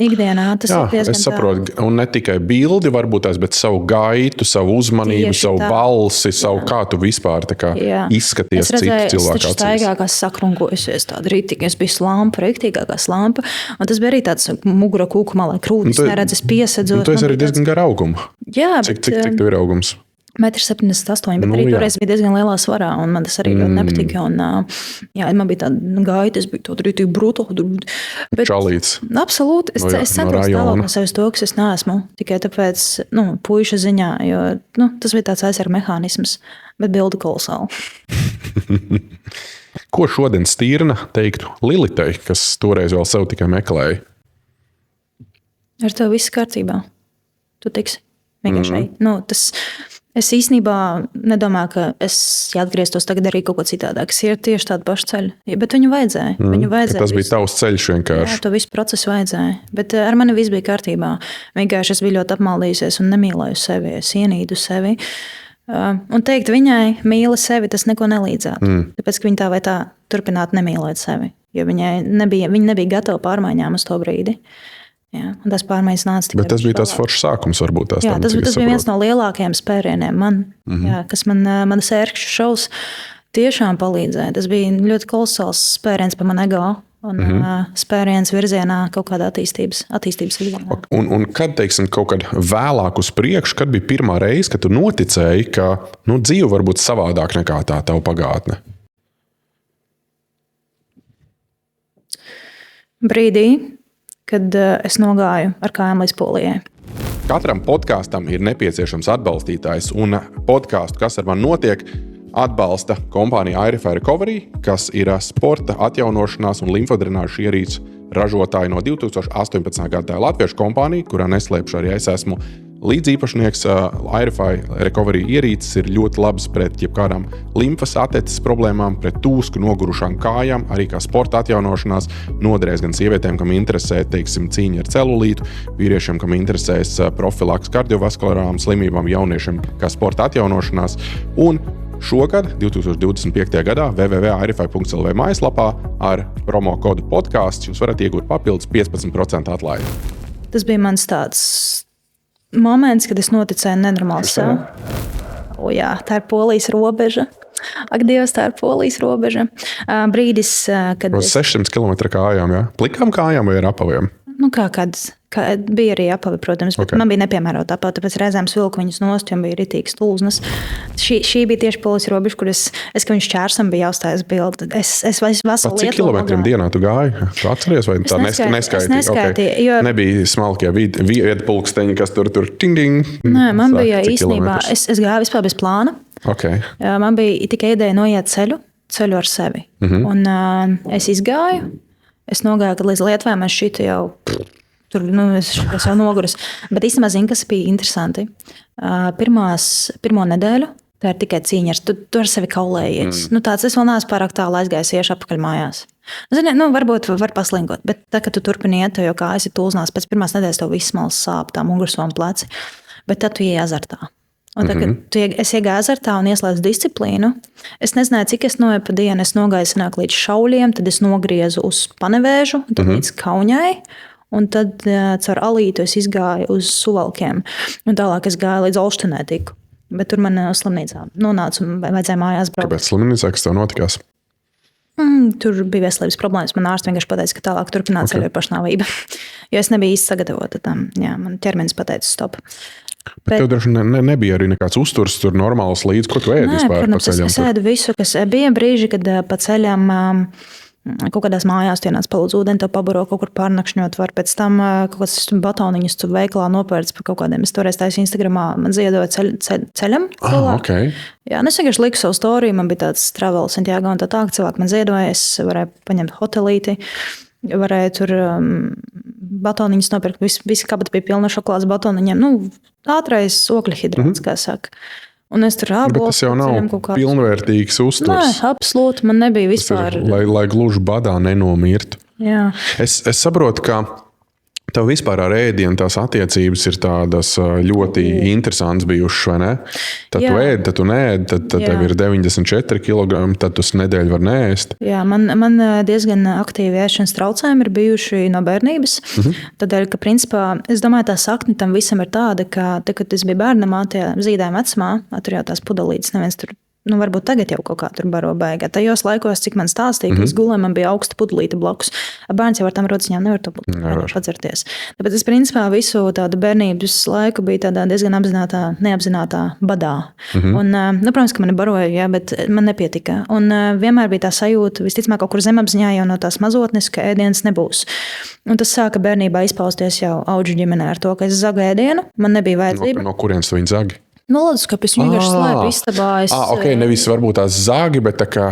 Ikdienā tas ir diezgan es saprotu, un ne tikai bildi varbūt tās, bet savu gaitu, savu uzmanību, savu balsi, savu kā tu vispār izskaties citu cilvēku acīs. Es taču staigā kā sakrunkojusies tāda rītīgi, es biju slampa, rīktīgākā slampa, un tas bija arī tāds mugura kūkumā, lai krūtis neredz, es piesedzos. Un tu esi arī diezgan gar augumu. Jā, cik tev ir augums? 1,78 m, bet arī toreiz bija diezgan lielā svarā, un man tas arī ļoti nepatika. Un, man bija tāda gaita, es biju tāda rītīgi brutāla. Čalīts. Absolūti. Es centos tālāk no sevis to, kas es neesmu. Tikai tāpēc, puiša ziņā, jo tas bija tāds aizsarga mehānisms, bet bildi kolosāli. Ko šodien Stīrna teiktu Lilitei, kas toreiz vēl sev tikai meklēja? Ar tev viss kārtībā. Tu tiksi vienkārši. Es īstenībā nedomāju, ka es atgrieztos tagad arī kaut ko citādāk. Es ir tieši tāda paša ceļa. Bet viņu vajadzēja. Tas bija tavs ceļš vienkārši. Jā, to visu procesu vajadzēja. Bet ar mani viss bija kārtībā. Vienkārši es biju ļoti apmaldījusies un nemīlēju sevi. Es ienīdu sevi. Un teikt viņai, mīli sevi, tas neko nelīdzētu. Tāpēc, ka viņa tā vai tā turpinātu nemīlēt sevi. Jo viņa nebija gatava pārmaiņām uz to brīdi. Jā, un tas pārmaiņas nāca tikai. Bet tas bija tāds foršs sākums varbūt. Jā, tas bija viens no lielākajiem spērieniem man, kas manas ērkšķu šovs tiešām palīdzēja. Tas bija ļoti kolosāls spēriens par manu ego. un spēriens virzienā kaut kādā attīstības virzienā. Un kad, teiksim, kaut kad vēlāk uz priekšu, kad bija pirmā reize, kad tu noticēji, ka dzīve var būt savādāk nekā tā tava pagātne? Brīdī, kad es nogāju ar kājām līdz Polijai. Katram podkāstam ir nepieciešams atbalstītājs, un podkāstu, kas ar mani notiek, atbalsta kompānija IRFI Recovery, kas ir sporta atjaunošanās un limfodrenāžu ierīču ražotāji no 2018. gada. Latviešu kompānija, kurā neslēpšu arī es esmu līdzīpašnieks. IRFI Recovery ierīces ir ļoti labas pret jebkādām limfas atteces problēmām, pret tūsku, nogurušām kājām, arī kā sporta atjaunošanās noderēs gan sievietēm, kam interesē, teiksim, cīņa ar celulītu, vīriešiem, kam interesēs profilaks kardiovaskulārām slimībām, jauniešiem kā sporta atjaunošanās. Un šogad, 2025. gadā, www.irfi.lv mājaslapā ar promo kodu podcasts jūs varat iegūt papildus 15% atlaidi. Tas bija mans tāds moments, kad es noticēju nenormāli sev. Jā, tā ir Polijas robeža. Ak, Dievs, tā ir Polijas robeža. Brīdis, kad... Uz 600 km kājām, jā? Plikām kājām vai ar apaviem? Bija arī apavi, protams, bet man bija nepiemērota apava, tāpēc reizēm vilku viņus nost, jo bija ritīgas lūznas. Šī bija tieši Polijas robeža, kur es ka viņš čērsam bija jāuzstājas bildi. Es veselu cik kilometriem dienā tu gāji? Tu atceries vai tā neskaitīji? Es neskaitīju. Okay. Jo... Nebija smalkie viedpulksteņi, kas tur ting-ding. Nē, man bija īstenībā, es gāju vispār bez plāna. Okay. Man bija tikai ideja noiet ceļu ar sevi. Un es izgāju. Es nogāju, kad līdz Lietuvai man šķita jau tur, es jau noguris. Bet īstenībā zinu, kas bija interesanti. Pirmo nedēļu tā ir tikai cīņa. Tu ar sevi kaulējies. Es vēl neesmu pārāk tālu aizgājis iešu apakaļ mājās. Zini, varbūt var paslingot, bet tā, kad tu turpini iet, jo kājas ir tūznās, pēc pirmās nedēļas tev viss malas sāp, tā mugursoma pleci. Bet tad tu ieej azartā. Un tad, kad es iegāju azartā un ieslēdzu disciplīnu, es nezināju, cik es noeju pa dienu. Es nogāju senāk līdz Šauļiem, tad es nogriezu uz Panevēžu, tad līdz Kaunijai, un tad caur Alītu es izgāju uz Suvalkiem. Un tālāk es gāju līdz Olštenē tiku. Bet tur man slimnīcā nonāca un vajadzēja mājās braukt. Kāpēc slimnīcā, kas tev notikās? Tur bija veselības problēmas. Man ārsts vienkārši pateica, ka tālāk turpināt ceļu pašnāvība. Jo es nebiju īsti sagatavota tam. Jā, man ķermenis pateica stop. Bet tev droši nebija arī nekāds uzturs tur normāls līdz, ko tu ēdi vispār protams, pa ceļam? Es ēdu visu, kas bija brīži, kad pa ceļam kaut kādās mājās tienāc palūdz ūdeni, tev pabaro kaut kur pārnakšņot var. Pēc tam kaut kāds batoniņus tu veiklā nopērc par kaut kādiem. Es toreiz taisu Instagramā, man ziedoja ceļam. Okay. Jā, es vienkārši liku savu storiju, man bija tāds travel Santiago un tā tā, cilvēki man ziedoja, es varēju paņemt hotelīti. Varēja tur batoniņus nopirkt. Visi kabati bija pilni ar šokolādes batoniņiem. Ātrais okļhidrāts, kā saka. Un es tur bet tas jau nav pilnvērtīgs uzturs. Nē, absolūti. Man nebija vispār. Lai gluži badā nenomirtu. Jā. Es saprotu, ka tev vispār ar ēdienu tās attiecības ir tādas ļoti interesantas bijušas, vai ne? Tad tu ēdi, tad tu neēdi, tad tev ir 94 kg, tad tu nedēļu var neēst. Jā, man diezgan aktīvi ēšanas traucējumi ir bijuši no bērnības. Tādēļ, ka principā, es domāju, tā sakne tam visam ir tāda, ka, kad es biju bērnamā, tie zīdājumi vecumā, tur jau tās pudelītes neviens tur. Varbūt tagad jau kaut kā tur baro baigā. Tajos laikos, cik man stāstīja, ka es gulēju, man bija augsta pudelīte blakus. Bērns jau ar tām rociņām nevar to padzerties. Tāpēc es principā visu tādu bērnības laiku biju tādā diezgan neapzinātā badā. Un, protams, ka mani baroja, jā, bet man nepietika. Un vienmēr bija tā sajūta, visticamāk kaut kur zemapziņā jau no tās mazotnes, ka ēdienas nebūs. Un tas sāka bērnībā izpausties jau auģu ģimenē ar to, ka es zagu ēdienu, man nebija vajadzība. No kurienes tu viņu zagi? Ledusskapis vienkārši slēp istabā. Okay, nevis varbūt tās zāgi, bet tā kā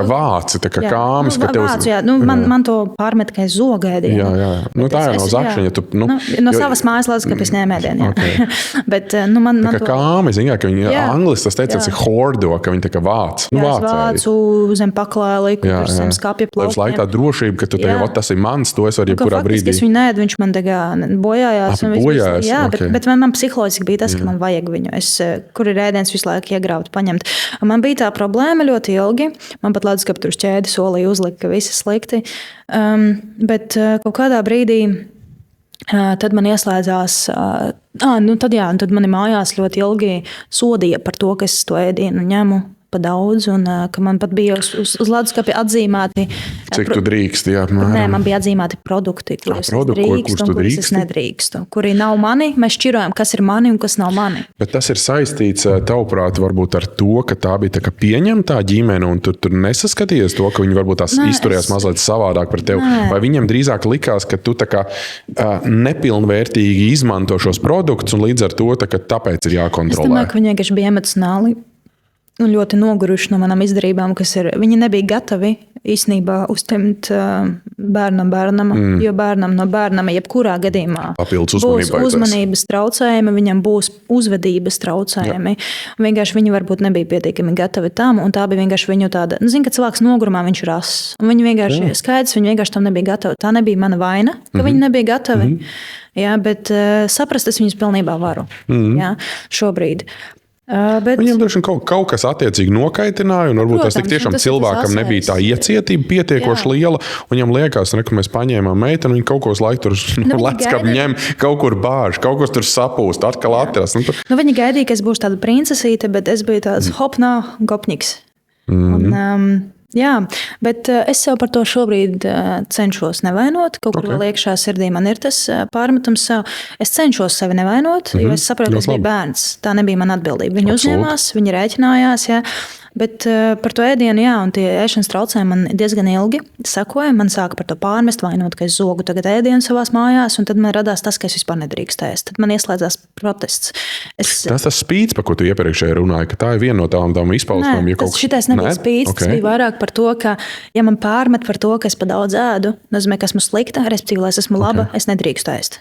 vāci, tā kā kāmis. Vāci, jā. Man to pārmet, ka es zogēdienu. Jā. Tā jau no zakšana. No savas mājas ledusskapis ņēmēdienu. Okay. Bet, man tā kā kāmi, ziņā, ka viņi anglis, tas teica, tas ir hordo, ka viņi tā kā vāc. Vācu zem paklāja liku, zem skapja plauktiem. Lai tā drošība, ka tu tagad, tas ir mans, to es varu jebkurā brīdī. Es viņu neēdu, viņš man tagad bojājās. Jā, bet man psiholoģiski bija tas, ka man vajag viņu. Kur ir ēdiens visu laiku iegraut, paņemt. Un man bija tā problēma ļoti ilgi. Man pat ledusskapi tur šķēdi solī uzlika, ka viss slikti. Bet kaut kādā brīdī tad man ieslēdzās, tad mani mājās ļoti ilgi sodīja par to, ka es to ēdienu ņemu pa daudz, un ka man pat bija uz leduskapja atzīmēti. Cik tu drīksti, jā, apmēram? Nē, man bija atzīmēti produkti, kurus es drīkstu un kurus es nedrīkstu. Kuri nav mani, mēs šķirojam, kas ir mani un kas nav mani. Bet tas ir saistīts, tavuprāt, varbūt ar to, ka tā bija tā kā pieņemtā ģimene, un tur nesaskatījies to, ka viņi varbūt tās izturējās mazliet savādāk par tevi. Vai viņam drīzāk likās, ka tu tā kā nepilnvērtīgi izmanto šos produktus, un līdz ar to tāpēc ir jākontrolē? Es domāju, ka viņi vienkārši bija emocionāli un ļoti noguruši no manām izdarībām, viņi nebija gatavi īstenībā uztemt bērnam, jo bērnam no bērnam jebkurā gadījumā būs uzmanības traucējumi, viņam būs uzvedības traucējumi. Vienkārši viņi varbūt nebija pietiekami gatavi tam, un tā bija vienkārši viņu tāda, ka cilvēks nogurumā viņš ir rass. Un viņi vienkārši skaidrs, viņi vienkārši tam nebija gatavi. Tā nebija mana vaina, ka viņi nebija gatavi. Jā, bet saprast es viņus pilnībā varu. Jā, šobrīd. Viņam droši kaut kas attiecīgi nokaitināja, un varbūt tas tik tiešām cilvēkam nebija tā iecietība pietiekoši liela, un viņam liekas, ka mēs paņēmām meiteni, viņi kaut ko uz laiku tur leckapu ņem, kaut kur bāž, kaut kas tur sapūst, atkal atrast. Viņi gaidīja, ka es būšu tāda princesīte, bet es biju tāds hopnā gopņiks. Jā, bet es sev par to šobrīd cenšos nevainot. Kaut kur vēl iekšā sirdī man ir tas pārmetums sev. Es cenšos sevi nevainot, jo es saprotu, ka es biju bērns. Tā nebija mana atbildība. Viņi uzņēmās, viņi rēķinājās, jā. Bet par to ēdienu, jā, un tie ēšanas traucējumi man diezgan ilgi sekoja. Man sāka par to pārmest, vainot, ka es zogu tagad ēdienu savās mājās, un tad man radās tas, ka es vispār nedrīkst ēst. Tad man ieslēdzās protests. Tas spīts, par ko tu iepriekšēji runāji, ka tā ir viena no tām izpausmēm. Nē, šitais nebija spīts, tas bija vairāk par to, ka, ja man pārmet par to, ka es pa daudz ēdu, nozīmē, ka esmu slikta, respektīvi, lai es esmu laba, es nedrīkstu ēst.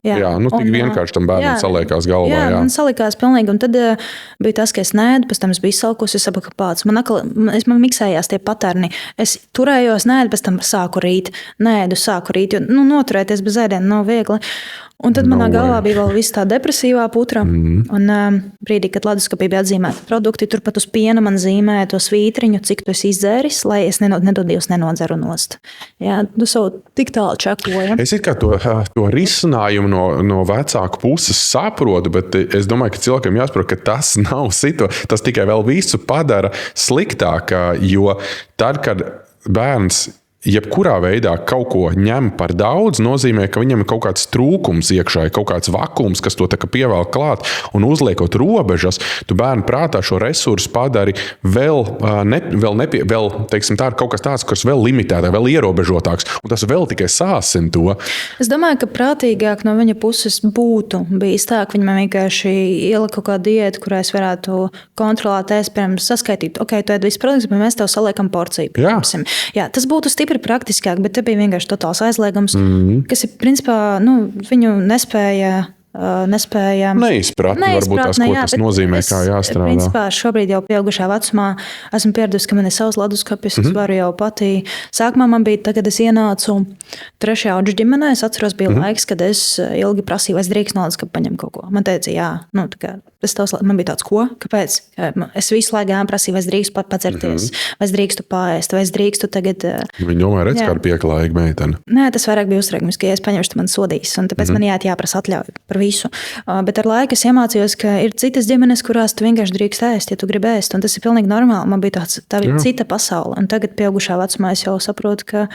Jā, tik vienkārši tam bērnam saliekās galvā. Jā, man salikās pilnīgi, un tad bija tas, ka es neēdu, pēc tam es biju izsalkusi, es saprotu, ka pats. Man miksējās tie paterni. Es turējos, neēdu, pēc tam sāku rīt, jo noturēties bez ēdiena nav viegli. Un tad manā galvā bija vēl viss tā depresīvā putra. Un brīdī, kad leduskapī bija atzīmēti produkti, turpat uz piena man zīmēja to svītriņu, cik tu esi izdzēris, lai es nenodzeru nost. Jā, tu savu tik tālu čakoju. Es it kā to risinājumu no vecāku puses saprotu, bet es domāju, ka cilvēkiem jāsaprot, ka tas nav tas tikai vēl visu padara sliktāk, jo tad, kad bērns jebkurā veidā kaut ko ņem par daudz, nozīmē, ka viņam ir kaut kāds trūkums iekšā, kaut kāds vakums, kas to pievelk klāt, un uzliekot robežas, tu bērnu prātā šo resursu padari vēl teiksim, tā ir kaut kas tāds, kas vēl limitētāk, vēl ierobežotāks, un tas vēl tikai sāsina to. Es domāju, ka prātīgāk no viņa puses būtu bijis tā, ka viņam vienkārši ielika kaut kādu diētu, kurā es varētu kontrolēt, pirms saskaitīt, tu ēd visu produktus, bet mēs tev saliekam porciju. Jā, tas būtu stipri praktiskāk, bet te bija vienkārši totāls aizliegums, kas ir principā, viņu nespēja neizpratni, varbūt tās, ko tas nozīmē, kā jāstrādā. Principā šobrīd jau pieaugušā vecumā esmu pieradusi, ka man ir savs leduskapis, es varu jau patī. Sākumā man bija, tagad es ienācu 3. audžu ģimenē, es atceros, bija laiks, kad es ilgi prasīju, vai es drīkst no leduskapa paņemt kaut ko. Man teica, jā, man bija tāds, ko? Kāpēc? Es visu laiku prasīju, vai es drīkstu pacerties, vai es drīkstu paēst, vai es drīkstu tagad... Viņi domāja, redz, kāda pieklājīga meitene. Nē, tas vairāk bija uztraukums, ka ja es paņemšu, tad man sodīs, un tāpēc man jāprasa atļauju par visu. Bet ar laiku es iemācījos, ka ir citas ģimenes, kurās tu vienkārši drīkst ēst, ja tu gribi ēst, un tas ir pilnīgi normāli. Man bija tā bija cita pasaule, un tagad pieaugušā vecumā es jau saprotu, ka,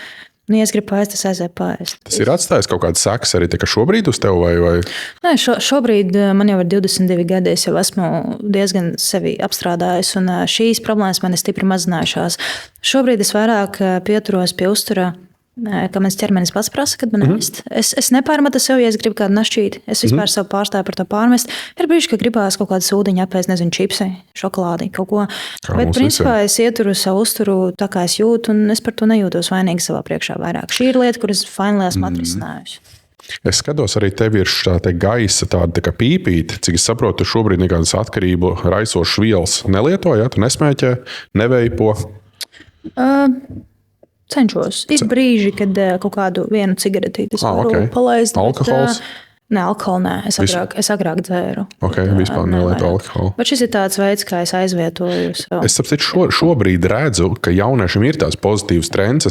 ja es gribu paēst, es aizēju paēst. Tas ir atstājis kaut kādas sekas arī šobrīd uz tevi, vai? Nē, šobrīd man jau ir 22 gadi, es jau esmu diezgan sevi apstrādājis, un šīs problēmas man ir stipri mazinājušās. Šobrīd es vairāk pieturos pie uztura, ka mans ķermenis pats prasa, kad man ēst. Es nepārmetu sev, ja es gribu kādu našķīt. Es vispār sev pārstāju par to pārmest. Ir brīži, ka gribās kaut kādu sūdiņu apēst, nezinu, čipsi, šokolādi, kaut ko. Bet principā es ieturu savu uzturu tā, kā es jūtu, un es par to nejūtos vainīgi savā priekšā vairāk. Šī ir lieta, kuras finālā esmu atrisinājusi. Es skatos arī tev ir tā gaisa tāda kā pīpīte. Cik es saprotu, tu šobrīd nekādas atkarību raisošas vielas nelieto, ja? Tu nesmēķē, neveipo? Cenšos. Ir brīži, kad kaut kādu vienu cigaretīti varu palaist. Alkohols? Nē, alkoholu nē. Es agrāk dzēru. Ok, vispār nelietu alkoholu. Bet šis ir tāds veids, kā es aizvietoju sev. Es šobrīd redzu, ka jauniešiem ir tāds pozitīvs trends.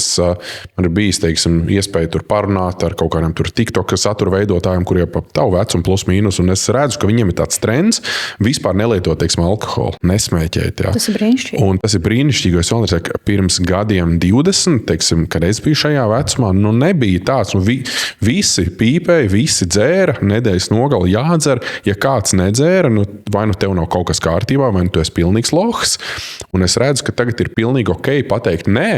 Man ir bijis, teiksim, iespēja tur parunāt ar kaut kādiem TikTok satura veidotājiem, kuriem pa tavu vecumu plus mīnus, un es redzu, ka viņiem ir tāds trends vispār nelietot, teiksim, alkoholu, nesmēķēt. Jā. Tas ir brīnišķīgi. Un tas ir brīnišķīgi, jo es vēl nezinu, pirms gadiem 20, teiksim, kad es biju šajā vecumā, nebija tāds, visi pīpēja, visi dzēra, nedēļas nogali jādzer. Ja kāds nedzēra, vai tev nav kaut kas kārtībā, vai tu esi pilnīgs lohs. Un es redzu, ka tagad ir pilnīgi ok pateikt nē,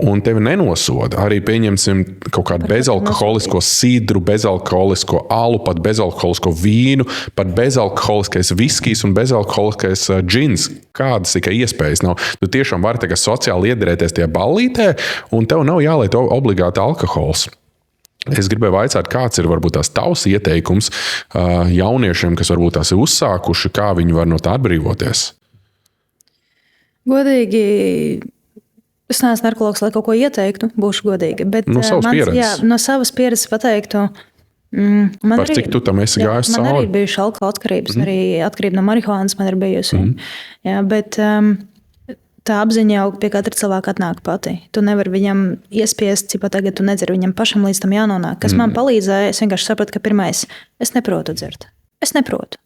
un tevi nenosoda. Arī pieņemsim kaut kādu bezalkoholisko sidru, bezalkoholisko alu, pat bezalkoholisko vīnu, pat bezalkoholiskais viskijs un bezalkoholiskais džins. Kādas tikai iespējas nav. Tu tiešām vari tagad sociāli iederēties tajā ballītē, un tev nav jālieto obligāti alkohols. Es gribēju vaicāt, kāds ir varbūt tavs ieteikums jauniešiem, kas varbūt tās ir uzsākuši, kā viņi var no tā atbrīvoties? Godīgi, es neesmu narkologs, lai kaut ko ieteiktu, būšu godīga. Bet, no savas pieredzes? Jā, no savas pieredzes pateiktu. Par cik tu tam esi gājis cauri? Man arī bijuši alkohola atkarības, arī atkarība no marihuānas man ir bijusi. Jā, bet tā apziņa jau pie katra cilvēka atnāk pati. Tu nevari viņam iespiest, cik tagad tu nedzer, viņam pašam līdz tam jānonāk. Kas man palīdzēja, es vienkārši sapratu, ka pirmais, es neprotu dzert. Es neprotu.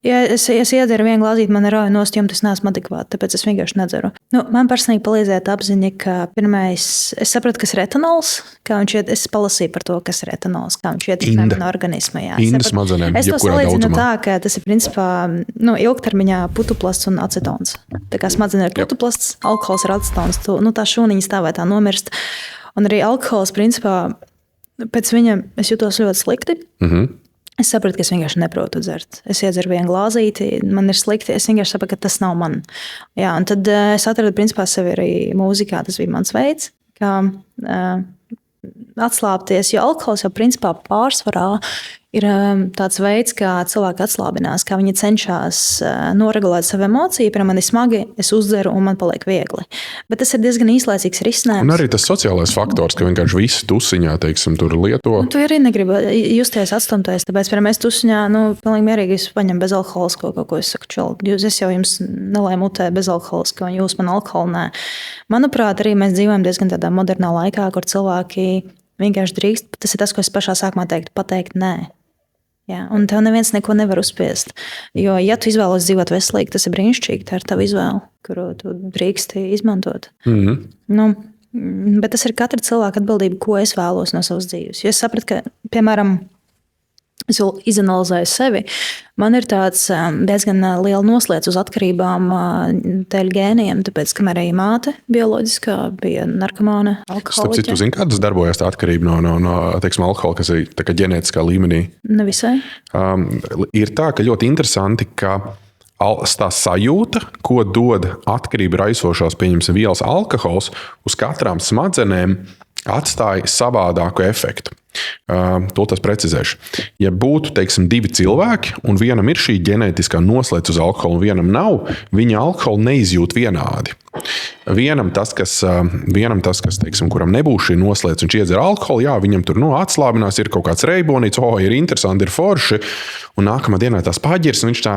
Ja es iedzeru vienu glāzīti, man ir rauja nost, jums tas neesmu adekvāti, tāpēc es vienkārši nedzeru. Man personīgi palīdzēja tā apziņa, ka pirmais, es sapratu, kas ir etanols, kā viņš iet, es palasīju par to, kas ir etanols, kā viņš ietekmē man organismā. Inda smadzenēm, es to salīdzinu tā, ka tas ir principā ilgtermiņā putuplasts un acetons. Tā kā smadzenē ir putuplasts, alkohols ir acetons, tā šūniņa stāvē tā nomirst. Un arī alkohols, principā, pēc viņa es jutos ļoti slikti. Es sapratu, ka es vienkārši neprotu dzert. Es iedzeru vienu glāzīti, man ir slikti. Es vienkārši sapratu, ka tas nav man. Jā, un tad es atradu, principā, sevi arī mūzikā. Tas bija mans veids, kā atslābties. Jo alkohols jau, principā, pārsvarā ir tāds veids, kā cilvēki atslābinās, kā viņi cenšas noregulēt savu emociju. Piemēram, man ir smagi, es uzdzeru un man paliek viegli. Bet tas ir diezgan īslaicīgs risinājums. Un arī tas sociālais faktors, ka vienkārši visi tusiņā, teiksim, tur lieto. Tu arī negribi justies atstumtais. Tāpēc, piemēram, es tusiņā, pilnīgi mierīgi paņemu bezalkoholisko kaut ko. Es saku, čel, es jau jums nelēju mutē bezalkoholisko, un jūs man alkoholu nē. Manuprāt, arī mēs dzīvojam diezgan tādā modernā laikā, kur cilvēki vienkārši drīkst. Tas ir tas, ko es pašā sākumā teiktu, pateikt nē. Jā, un tev neviens neko nevar uzspiest. Jo, ja tu izvēlies dzīvot veselīgi, tas ir brīnišķīgi. Tā ir tava izvēle, kuru tu drīksti izmantot. Bet tas ir katra cilvēka atbildība, ko es vēlos no savas dzīves. Jo es sapratu, ka, piemēram, es vēl izanalizēju sevi. Man ir tāds diezgan liela noslēdz uz atkarībām dēļ gēniem, tāpēc, kamēr arī māte bioloģiskā bija narkomāne, alkoholiķe. Starp citu, zini, kādas darbojas tā atkarība no teiksim, alkohola, kas ir tā kā ģenētiskā līmenī? Nevisai. Ir tā, ka ļoti interesanti, ka tā sajūta, ko dod atkarība raisošās, pieņemsim, vielas alkohols, uz katrām smadzenēm atstāja savādāku efektu. To tas precizēšu. Ja būtu, teiksim, divi cilvēki, un vienam ir šī ģenētiskā noslēdz uz alkoholu, un vienam nav, viņa alkoholu neizjūt vienādi. Vienam tas, kas teiksim, kuram nebūs šī noslēdz, viņš iedzer alkoholu, jā, viņam tur atslābinās, ir kaut kāds reibonīts, ir interesanti, ir forši, un nākamā dienā tās paģirs, viņš tā,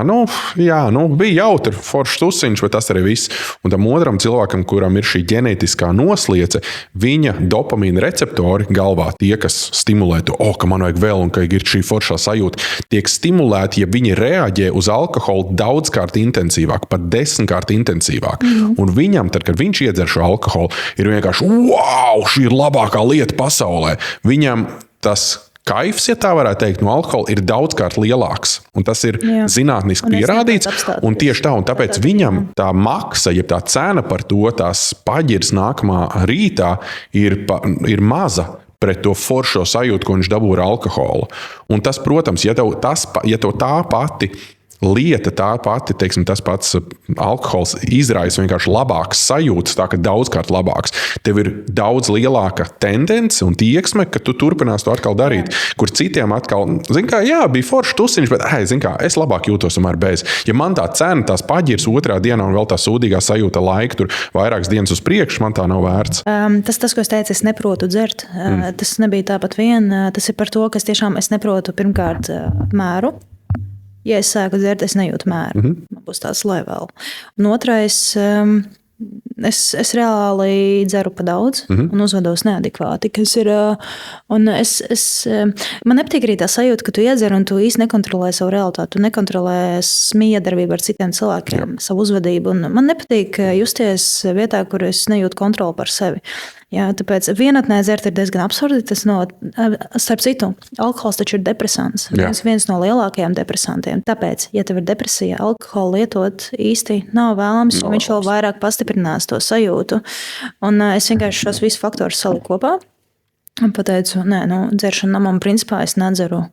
bija jautri, foršs tusiņš, bet tas arī viss. Un tam otram cilvēkam, kuram ir šī ģenētiskā noslēdze, viņa dopamīna receptori galvā, tie, kas stimulē to, ka man vajag vēl, un ka ir šī foršā sajūta, tiek stimulēti, ja viņi reaģē uz alkoholu daudzkārt intensīvāk, pat 10-kārt intensīvāk. Un viņam, tad, kad viņš iedzer šo alkoholu, ir vienkārši, wow, šī ir labākā lieta pasaulē. Viņam tas kaifs, ja tā varētu teikt, no alkohola ir daudzkārt lielāks. Un tas ir zinātniski pierādīts. Un tieši tā, un tāpēc viņam tā maksa, ja tā cena par to, tās paģirs nākamā rītā ir maza pret to foršo sajūtu, ko viņš dabū ar alkoholu. Un tas, protams, ja tev tā pati lieta tā pati, teiksim, tas pats alkohols izraisa vienkārši labākas sajūtas, tā ka daudzkārt labāks. Tev ir daudz lielāka tendence un tieksme, ka tu turpinās to atkal darīt. Kur citiem atkal, bija foršs tusiņš, bet, es labāk jūtos tomēr bez. Ja man tā cena, tās paģirs otrā dienā un vēl tā sūdīgā sajūta laika tur vairākas dienas uz priekšu, man tā nav vērts. Tas, ko es teicu, es neprotu dzert. Tas nebija tāpat vien. Tas ir par to, ka es neprotu pirmkārt mēru. Ja es sāku dzert, es nejūtu mēru. Man būs tāds level. Un otrais, es reāli dzeru pa daudz un uzvedos neadekvāti. Man nepatīk arī tā sajūta, ka tu iedzer un tu īsti nekontrolē savu realitāti. Tu nekontrolē miedarbību ar citiem cilvēkiem, savu uzvedību. Un man nepatīk justies vietā, kur es nejūtu kontroli par sevi. Jā, tāpēc vienatnē dzert ir diezgan absurdi. Starp citu, alkohols taču ir depresants. Viens no lielākajiem depresantiem. Tāpēc, ja tev ir depresija, alkoholu lietot īsti nav vēlams, jo viņš vēl vairāk pastiprinās to sajūtu. Un es vienkārši šos visus faktorus saliku kopā un pateicu, dzeršana namam principā es nedzeru.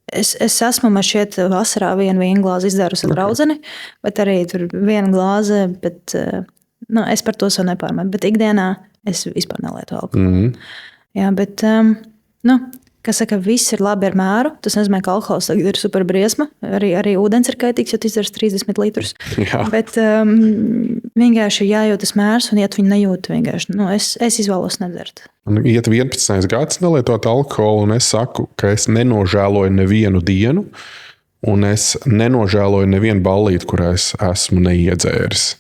Es esmu, man šķiet, vasarā vienu glāzi izdzērusi ar draudzeni, bet arī tur viena glāze, bet... es par to savu nepārmetu, bet ikdienā es vispār nelietu alkoholu. Jā, bet, kas saka, viss ir labi ar mēru, tas nozīmē, ka alkohols tagad ir super briesma, arī ūdens ir kaitīgs, ja tu izdzers 30 litrus. Jā. Bet vienkārši jājūtas mērs, un ja tu viņu nejūti, vienkārši, es izvēlos nedzert. Iet 11. gads nelietot alkoholu, un es saku, ka es nenožēloju nevienu dienu, un es nenožēloju nevienu ballīti, kurā es esmu neiedzēris.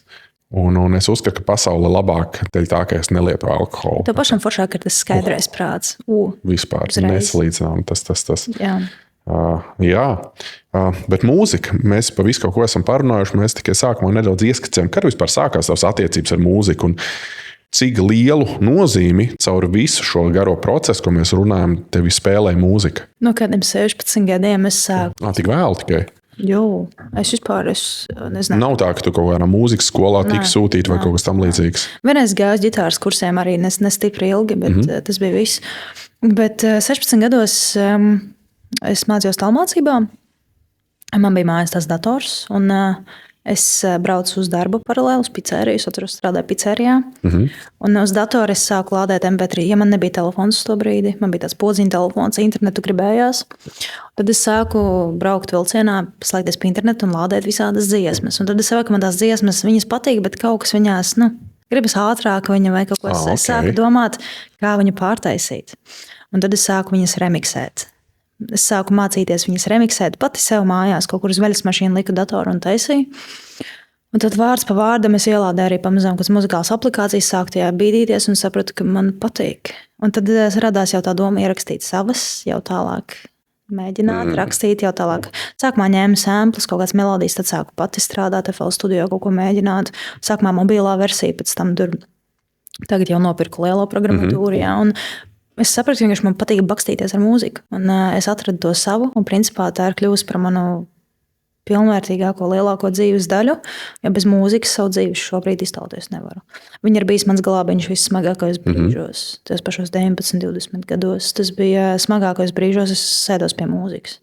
Un es uzskatu, ka pasaule labāk dēļ tā, ka es nelietu alkoholu. Tev pašam foršāk ir tas skaidrais prāts. Vispār nesalīdzinām tas. Jā. Jā, bet mūzika, mēs pa visu kaut ko esam parunājuši, mēs tikai sākumā nedaudz ieskicējam, kad vispār sākās tavas attiecības ar mūziku un cik lielu nozīmi caur visu šo garo procesu, ko mēs runājam, tevi spēlē mūzika. No kādiem 16 gadiem es sāku. Tik vēl tikai? Jo, es nezinu. Nav tā, ka tu kaut kādā mūzikas skolā tiki sūtīt vai kaut kas tam līdzīgs? Vienreiz gāju uz ģitāras kursiem arī nestipri ilgi, bet tas bija viss. Bet 16 gados es mācījos tālmācībā. Man bija mājās tās dators, un es braucu uz darbu paralēli uz pizzeriju. Es strādāju pizzerijā. Un uz datora es sāku lādēt MP3. Ja man nebija telefons uz to brīdi, man bija tāds podziņa telefons, internetu gribējās. Tad es sāku braukt vilcienā, slēgties pie internetu un lādēt visādas dziesmas. Un tad es saprotu, ka man tās dziesmas viņas patīk, bet kaut kas viņās, gribas ātrāk viņa vai kaut ko. Es sāku domāt, kā viņu pārtaisīt. Un tad es sāku viņas remiksēt. Es sāku mācīties viņas remiksēt pati sev mājās, kaut kur uz veļas mašīnu liku datoru un taisīju. Un tad vārds pa vārdam es ielādēju arī pamazām, kas muzikālas aplikācijas, sāku tajā bīdīties un sapratu, ka man patīk. Un tad radās jau tā doma ierakstīt savas, jau tālāk mēģināt rakstīt, jau tālāk. Sākumā ņēmu samplus, kaut kāds melodijas, tad sāku pati strādāt, FL Studio kaut ko mēģināt. Sākumā mobilā versija, pēc tam tagad jau nopirku lielo programmatūru, jā, un es sapratu, ka vienkārši man patīk bakstīties ar mūziku. Un es atradu to savu, un principā tā ir kļuvusi par manu pilnvērtīgāko, lielāko dzīves daļu, jo bez mūzikas savu dzīvi šobrīd iztauties nevaru. Viņa ir bijis mans glābiņš vissmagākajos brīžos. Tas pašos 19, 20 gados. Tas bija smagākajos brīžos, es sēdos pie mūzikas.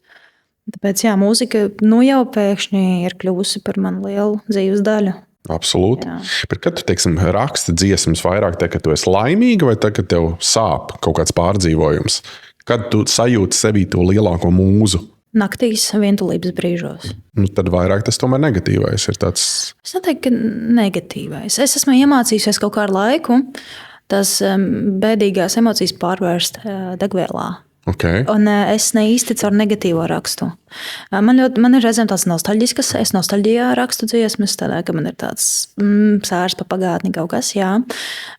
Tāpēc, jā, mūzika jau pēkšņi ir kļuvusi par manu lielu dzīves daļu. Absolūti. Jā. Bet kad tu, teiksim, raksti dziesmas vairāk, ka tu esi laimīga vai kad tev sāp kaut kāds pārdzīvojums? Kad tu sajūti sevī to lielāko mūzu? Naktīs, vientulības brīžos. Tad vairāk tas tomēr negatīvais ir tāds... Es neteiktu, ka negatīvais. Es esmu iemācījusies kaut kādu laiku tās bēdīgās emocijas pārvērst degvielā. Okay. Un es neīsti caur negatīvo rakstu. Man ir reizēm tāds nostalģisks, es nostalģijā rakstu dziesmas, tādā, ka man ir tāds sārs pa pagātni kaut kas, jā.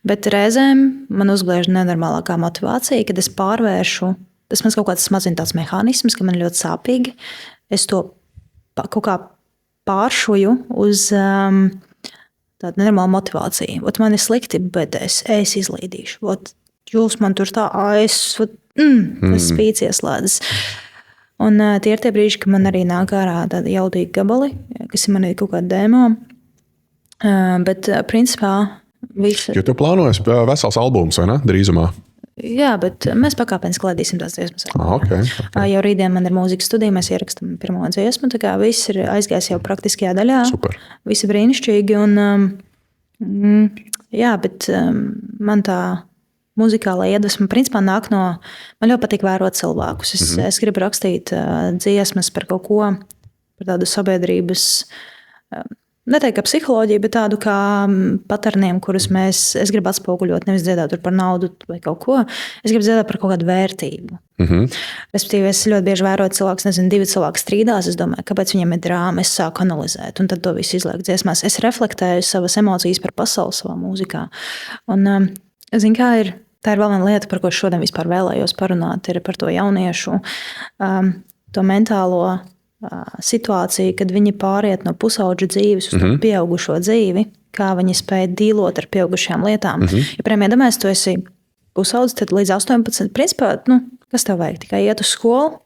Bet reizēm man uzblēž nenormālākā motivācija, kad es pārvēršu, tas man kaut kāds smadziņu tāds mehānisms, ka man ļoti sāpīgi, es to kaut kā pāršuju uz tādu nenormālu motivāciju. Man ir slikti, bet es izlīdīšu. Jūs man tur tā, tas spīts ieslēdzas. Un tie ir tie brīži, ka man arī nāk ārā tādi jaudīgi gabali, kas ir manī kaut kāda demo. Bet principā visu... Jo tu plānojies vesels albums, vai ne? Drīzumā? Jā, bet mēs pakāpeniski laidīsim tās dziesmas. Okay. Jau rītdien man ir mūzikas studija, mēs ierakstām pirmo dziesmu. Tā kā viss ir aizgājis jau praktiskajā daļā. Super. Visi brīnišķīgi. Jā, bet man tā muzikālā iedvesma principā nāk no... Man ļoti patīk vērot cilvēkus. Es gribu rakstīt dziesmas par kaut ko, par tādu sabiedrības... Neteiktu, ka psiholoģija, bet tādu kā paterniem, kurus es gribu atspoguļot, nevis dziedāt par naudu vai kaut ko. Es gribu dziedāt par kaut kādu vērtību. Respektīvi, es ļoti bieži vēroju cilvēkus, nezinu, 2 cilvēki strīdās. Es domāju, kāpēc viņiem ir drāma, es sāku analizēt, un tad to visu izlieku dziesmās. Es reflektēju savas emocijas par pasauli savā mūzikā. Un, zin, tā ir vēl viena lieta, par ko šodien vispār vēlējos parunāt, ir par to jauniešu, to mentālo situācija, kad viņi pāriet no pusaudža dzīves uz pieaugušo dzīvi, kā viņi spēj dīlot ar pieaugušajām lietām. Ja, piemēram, iedomājies, tu esi pusaudzis, tad līdz 18, principā, kas tev vajag? Tikai iet uz skolu,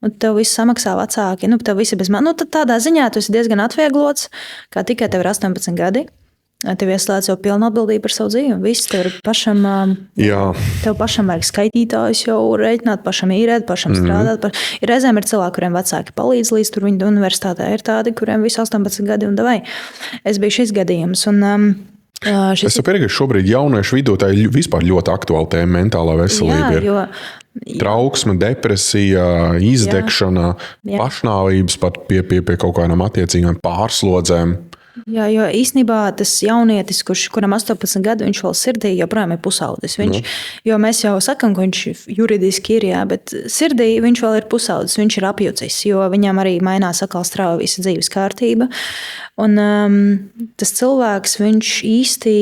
un tev viss samaksā vecāki, tev visi bez man. Tad tādā ziņā tu esi diezgan atvieglots, kā tikai tev ir 18 gadi. Tev ieslēdz jau pilnu atbildību par savu dzīvi. Viss tev pašam, tev pašam vajag skaitītājus jau rēķināt, pašam īrēt, pašam strādāt. Reizēm ir cilvēki, kuriem vecāki palīdz līdz tur viņu universitātē. Ir tādi, kuriem visi 18 gadi un davai. Es biju šis gadījums. Es saprotu, ka šobrīd jauniešu vidū tā ir vispār ļoti aktuāla tēma mentālā veselība. Jā, trauksme, depresija, izdegšana, pašnāvības pat pie kaut kādām attiecīgām pārslodzēm. Jā, jo īstenībā tas jaunietis, kuram 18 gadu, viņš vēl sirdī joprojām ir pusaudzis. Jo mēs jau sakam, ka viņš juridiski ir, bet sirdī viņš vēl ir pusaudzis, viņš ir apjucis, jo viņam arī mainās atkal strauji visa dzīves kārtība. Un tas cilvēks, viņš īsti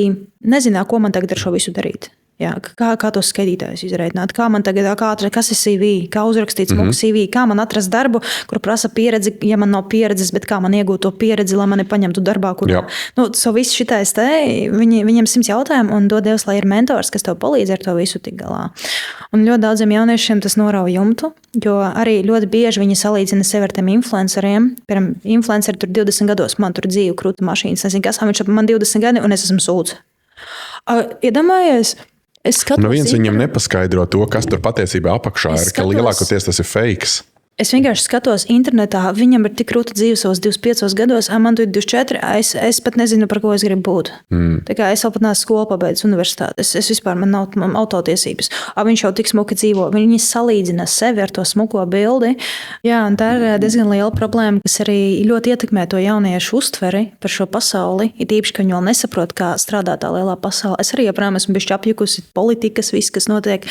nezina, ko man tagad ar šo visu darīt. Jā, kā tos skaitītājus izreikināt, kā man tagad, kas ir CV, kā uzrakstīt smuku CV, kā man atrast darbu, kur prasa pieredzi, ja man nav pieredzes, bet kā man iegūt to pieredzi, lai mani paņemtu darbā, kur viss šitais te, viņiem 100 jautājumu un dod Dievs, lai ir mentors, kas tev palīdz ar to visu tik galā. Un ļoti daudziem jauniešiem tas norauj jumtu, jo arī ļoti bieži viņi salīdzina sevi ar tiem influenceriem. Piemēram, influenceri tur 20 gados, man tur dzīvu krūta mašīnas, nezinu, kas viņš man 20 gadi un es esmu sūdz. Iedomājies, Neviens viņam nepaskaidro to, kas tur patiesībā apakšā ir, ka lielākoties tas ir fakes. Es vienkārši skatos internetā, viņam ir tik krūta dzīve savos 25 gados, man tur ir 24, es pat nezinu, par ko es gribu būt. Tā kā es vēl pat neesmu skolu pabeidzis universitāti, es vispār, man nav autotiesības. Viņš jau tik smuki dzīvo, viņi salīdzina sevi ar to smuko bildi. Jā, un tā ir diezgan liela problēma, kas arī ļoti ietekmē to jauniešu uztveri par šo pasauli. Ir īpaši, ka viņi vēl nesaprot, kā strādā tā lielā pasaule. Es arī joprojām esmu bišķi apjukusi politikas, viss, kas notiek.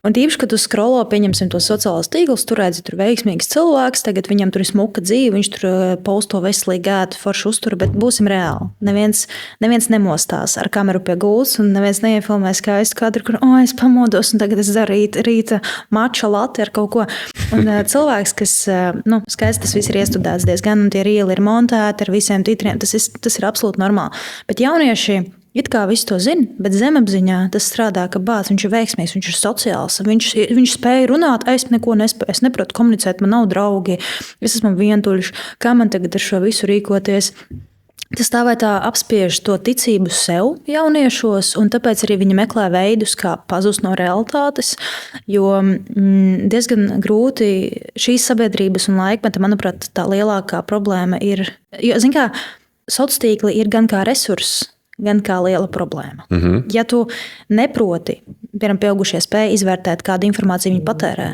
Un tīpaši, kad tu scrollo, pieņemsim tos sociālos tīklus, tur redzi, tur veiksmīgs cilvēks, tagad viņam tur ir smuka dzīve, viņš tur posto veselīgi ēdu, foršu uzturu, bet būsim reāli. Neviens nemostās ar kameru pie gultas, un neviens neiefilmē skaistu kadru, kur, es pamodos, un tagad es daru rīta mača lati ar kaut ko. Un cilvēks, kas, skaisti tas viss ir iestudēts diezgan, un tie rīli ir montēti ar visiem titriem, tas ir absolūti normāli. Bet jaunieši, it kā visi to zina, bet zemapziņā tas strādā, ka viņš ir veiksmīgs, viņš ir sociāls, viņš spēja runāt, es neko nespēju, es neprotu komunicēt, man nav draugi, es esmu vientuļš, kā man tagad ar šo visu rīkoties. Tas tā vai tā apspiež to ticību sev jauniešos, un tāpēc arī viņi meklē veidus, kā pazust no realitātes, jo diezgan grūti šīs sabiedrības un laikmeta, manuprāt, tā lielākā problēma ir, jo, zin kā, sociālie tīkli ir gan kā resurss, gan kā liela problēma. Ja tu neproti, piemēram, pieaugušie spēja izvērtēt, kādu informāciju viņi patērē,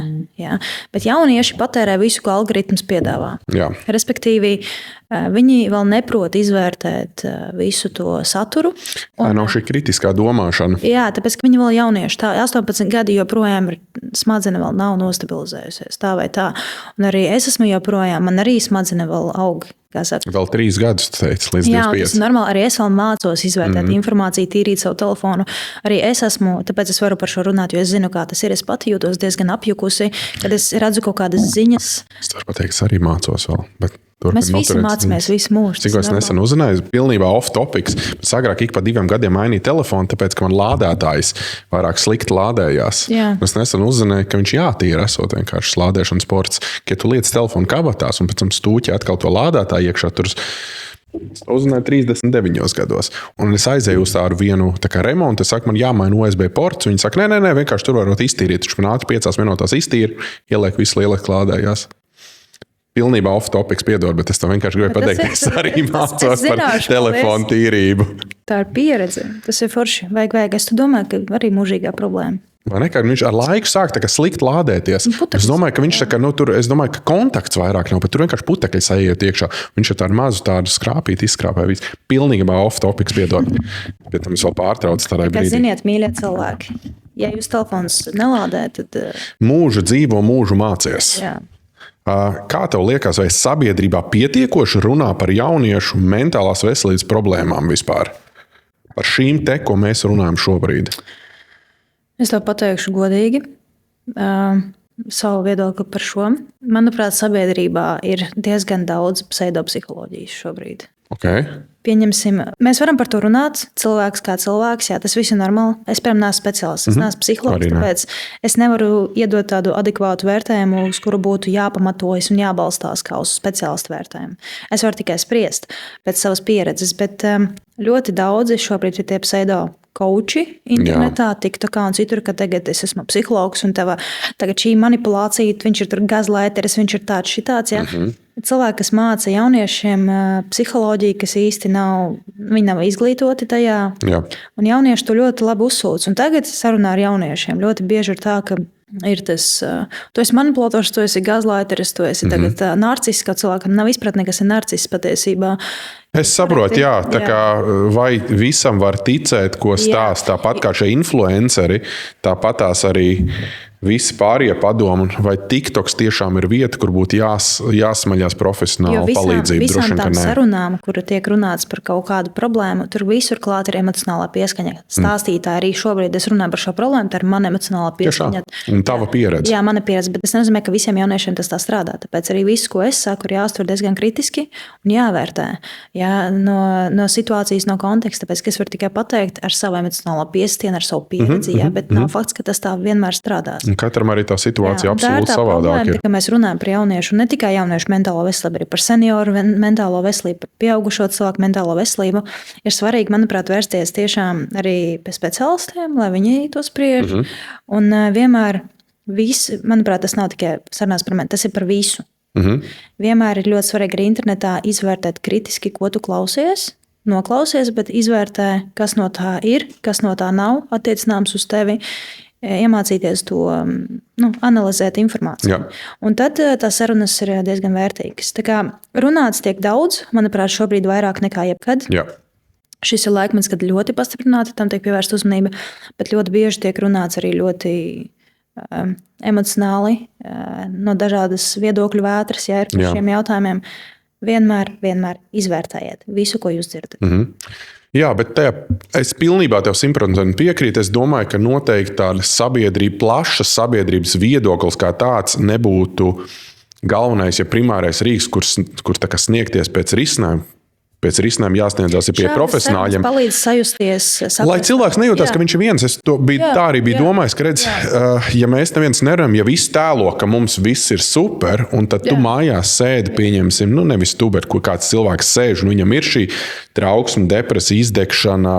bet jaunieši patērē visu, ko algoritms piedāvā. Jā. Respektīvi, viņi vēl neprot izvērtēt visu to saturu. Tā nav šī kritiskā domāšana. Jā, tāpēc, ka viņi vēl jaunieši, tā 18 gadi joprojām smadzenes vēl nav nostabilizējusies, tā vai tā. Un arī es esmu joprojām, man arī smadzenes vēl aug. Vēl 3 gadus, tu teici, līdz 25. Jā, tas ir normāli. Arī es vēl mācos izvērtēt informāciju, tīrīt savu telefonu. Arī es esmu, tāpēc es varu par šo runāt, jo es zinu, kā tas ir. Es pati jūtos diezgan apjukusi, kad es redzu kaut kādas ziņas. Es varu pateikt, es arī mācos vēl, bet mēs visi mācāmies visu mūžu. Cik es nesen uzzināju, pilnībā off topics. Agrāk ik pa 2 gadiem mainīju telefonu, tāpēc, ka man lādētājs vairāk slikti lādējās. Jā. Es nesen uzzināju, ka viņš jātīra esot vienkārši lādēšanas sports. Ja tu liec telefonu kabatās un pēc tam stūķi atkal to lādētāju iekšā, tur Uzzināju 39 gados. Un es aizēju uz tādu vienu remontu. Es saku, man jāmaina USB ports. Viņi saka, nē, vienkārši tur varot iztīrīt. Viņš man ātri 5 minūtēs iztīra, ieliek visu lielāk klādējās. Pilnībā off topics, piedod, bet es tam vienkārši gribēju pateikt, ka es arī mācos par telefonu tīrību. Tā ir pieredze. Tas ir forši. Vajag. Es domāju, ka arī mūžīgā problēma. Vai ne, viņš ar laiku sāk slikti lādēties. Es domāju, ka viņš ka kontakts vairāk nav, bet tur vienkārši putekļi aiziet iekšā. Viņš ar tādu mazu skrāpīti izskrāpē visu. Pilnībā off topics, piedod. Pie tam es vēl pārtraucu tādā brīdī. Ziniet, mīļie cilvēki, ja jūs telefons nelādē, tad... Mūžu dzīvo, mūžu mācies. Jā. Kā tev liekas, vai sabiedrībā pietiekoši runā par jauniešu mentālās veselības problēmām vispār? Par šīm te, ko mēs runājam šobrīd? Es tev pateikšu godīgi savu viedokli par šo. Manuprāt, sabiedrībā ir diezgan daudz pseidopsiholoģijas šobrīd. Okay. Pieņemsim, mēs varam par to runāt. Cilvēks kā cilvēks, jā, tas viss ir normāli. Es, piemēram, neesmu speciālists, es neesmu psihologs, tāpēc es nevaru iedot tādu adekvātu vērtējumu, uz kuru būtu jāpamatojas un jābalstās kā uz speciālistu vērtējumu. Es varu tikai spriest pēc savas pieredzes, bet ļoti daudzi šobrīd ir tie pseido koči internetā, TikTokā un citur, ka tagad es esmu psihologs un tagad šī manipulācija, viņš ir tur gazlaiteris, viņš ir tāds šitāds. Ja? Cilvēki, kas māca jauniešiem psiholoģiju, kas īsti nav izglītoti tajā, un jaunieši to ļoti labi uzsūc. Un tagad sarunā ar jauniešiem ļoti bieži ir tā, ka ir tas, tu esi manipulators, tu esi gazlaiteris, tu esi tagad narciss, kā cilvēkam nav izpratne, kas ir narciss patiesībā. Es saprotu, jā, kā vai visam var ticēt, ko stāsta. Tāpat kā šie influenceri, tāpatās arī visi pārējie padomi, vai TikToks tiešām ir vieta, kur būtu jāsmaļās profesionāla palīdzība. Visām tām sarunām, kur tiek runāts par kaut kādu problēmu, tur visur klāt ir emocionālā pieskaņa. Stāstītāji arī šobrīd es runāju par šo problēmu, tā ir mana emocionālā pieskaņa. Un tava pieredze. Jā, mana pieredze, bet tas nenozīmē, ka visiem jauniešiem tas tā strādā. Tāpēc arī viss, ko es saku, ir jāuztver diezgan kritiski un jāvērtē. No situācijas, no konteksta, tāpēc, ka es varu tikai pateikt ar savu emocionālo piestienu, ar savu pieredzi, bet nav fakts, ka tas tā vienmēr strādās. Katram arī tā situācija absolūti savādāk ir. Ka mēs runājam par jauniešu, ne tikai jauniešu mentālo veselību, arī par senioru mentālo veselību, par pieaugušo cilvēku mentālo veselību. Ir svarīgi, manuprāt, vērsties tiešām arī pie speciālistiem, lai viņi to spriež. Un vienmēr manuprāt, tas nav tikai sarunās par mani, tas ir par visu. Vienmēr ir ļoti svarīgi arī internetā izvērtēt kritiski, ko tu klausies, noklausies, bet izvērtē, kas no tā ir, kas no tā nav attiecināms uz tevi. Iemācīties to analizēt informāciju. Jā. Un tad tās sarunas ir diezgan vērtīgas. Tā kā runāts tiek daudz, manuprāt, šobrīd vairāk nekā jebkad. Jā. Šis ir laikmets, kad ļoti pastiprināti tam tiek pievērsta uzmanība, bet ļoti bieži tiek runāts arī ļoti emocionāli no dažādas viedokļu vētras, ja ir par šiem jautājumiem. Vienmēr izvērtējiet visu, ko jūs dzirdat. Jā, bet es pilnībā tev 100% piekrītu. Es domāju, ka noteikti tāda plaša sabiedrības viedoklis kā tāds nebūtu galvenais, ja primārais rīks, kur sniegties pēc risinājuma. Pēc risinājuma jāsniedzās pie profesionāļiem. Palīdz sajusties. Lai cilvēks nejūtās, ka viņš ir viens. Es tā arī biju domājis, ka ja mēs neviens nerunājam, ja viss tēlo, ka mums viss ir super, un tad tu mājās sēdi, pieņemsim, nevis tu, bet kāds cilvēks sēž, un viņam ir šī trauksme, depresija, izdegšana,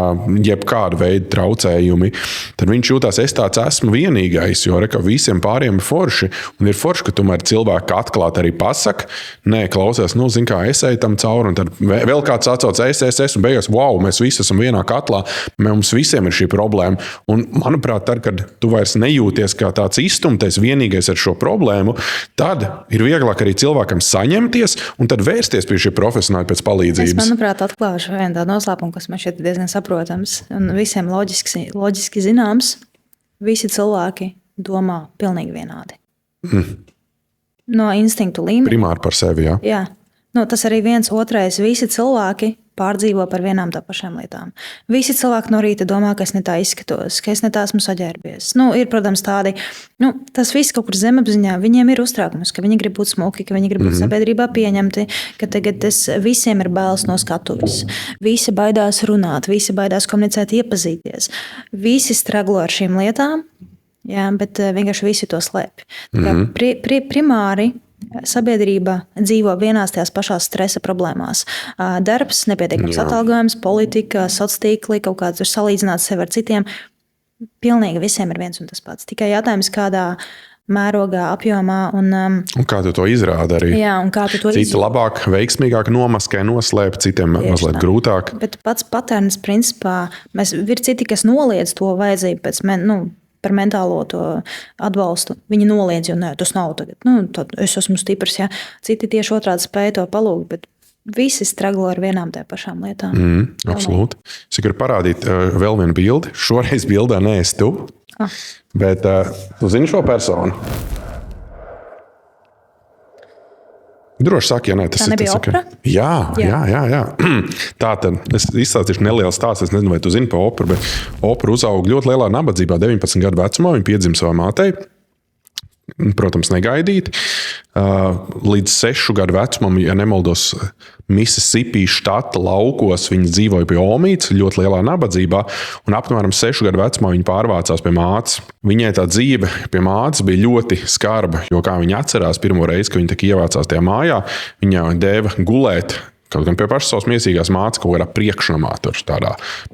jebkāda veida traucējumi, tad viņš jūtās, es tāds esmu vienīgais, jo visiem pāriem ir forši, un ir forši, ka tomēr cilvēki atklāt arī pasaka, nē, klausies, zin kā, es eju tam cauri, un tad vēl kāds atsauc SSS, un beigās, wow, mēs visi esam vienā katlā, mums visiem ir šī problēma, un manuprāt, tad, kad tu vairs nejūties kā tāds izstumtais vienīgais ar šo problēmu, tad ir vieglāk arī cilvēkam saņemties, un tad vērsties pie šī profesionāļa pēc palīdzības. Es, manuprāt, atklāšu vienu tādu noslēpumu, kas man šķiet diezgan saprotams un visiem loģiski zināms. Visi cilvēki domā pilnīgi vienādi. No instinktu līmeņa. Primāri par sevi, jā. Jā. Tas arī viens otrais. Visi cilvēki pārdzīvo par vienām tā pašām lietām. Visi cilvēki no rīta domā, ka es ne tā izskatos, ka es ne tā esmu saģērbies. Ir, protams, tādi, tas viss kaut kur zemapziņā, viņiem ir uztraukums, ka viņi grib būt smuki, ka viņi grib būt sabiedrībā pieņemti, ka tagad visiem ir bailes no skatuves. Visi baidās runāt, visi baidās komunicēt, iepazīties. Visi straglo ar šīm lietām, jā, bet vienkārši visi to slēpj. Primāri sabiedrība dzīvo vienās tajās pašās stresa problēmās. Darbs, nepietiekams atalgojums, politika, sociālā tīkli, kaut kāds ir salīdzināt sevi ar citiem. Pilnīgi visiem ir viens un tas pats. Tikai jautājums, kādā mērogā, apjomā. Un kā tu to izrādi arī? Jā, un kā tu to izrādi? Citi labāk, veiksmīgāk nomaskē, noslēp, citiem mazliet grūtāk. Bet pats patērns, principā, ir citi, kas noliedz to vajadzību pēc par mentālo to atbalstu. Viņi noliedz, jo nē, tas nav tagad. Tad es esmu stiprs, ja. Citi tieši otrādi spēja to palūgt, bet visi straglo ar vienām tā pašām lietām. Absolūti. Es gribu parādīt vēl vienu bildi. Šoreiz bildē neesi tu, bet tu zini šo personu? Droši saki, ja nē, tas tā nebija opera? Jā. Tā tad es izstāstīšu nelielu stāstu. Es nezinu, vai tu zini par operu, bet opera uzauga ļoti lielā nabadzībā 19 gadu vecumā. Viņa piedzima savai mātei. Protams, negaidīti. Līdz 6 gadu vecumam, ja nemaldos, Mississippi štata laukos viņa dzīvoja pie Omītes, ļoti lielā nabadzībā, un apmēram 6 gadu vecumā viņa pārvācās pie mātes. Viņai tā dzīve pie mātes bija ļoti skarba, jo, kā viņa atcerās pirmo reizi, kad viņa tika ievācās tajā mājā, viņa deva gulēt. Kaut gan pie pašas savas miesīgās mācas kaut kādā priekšnamā.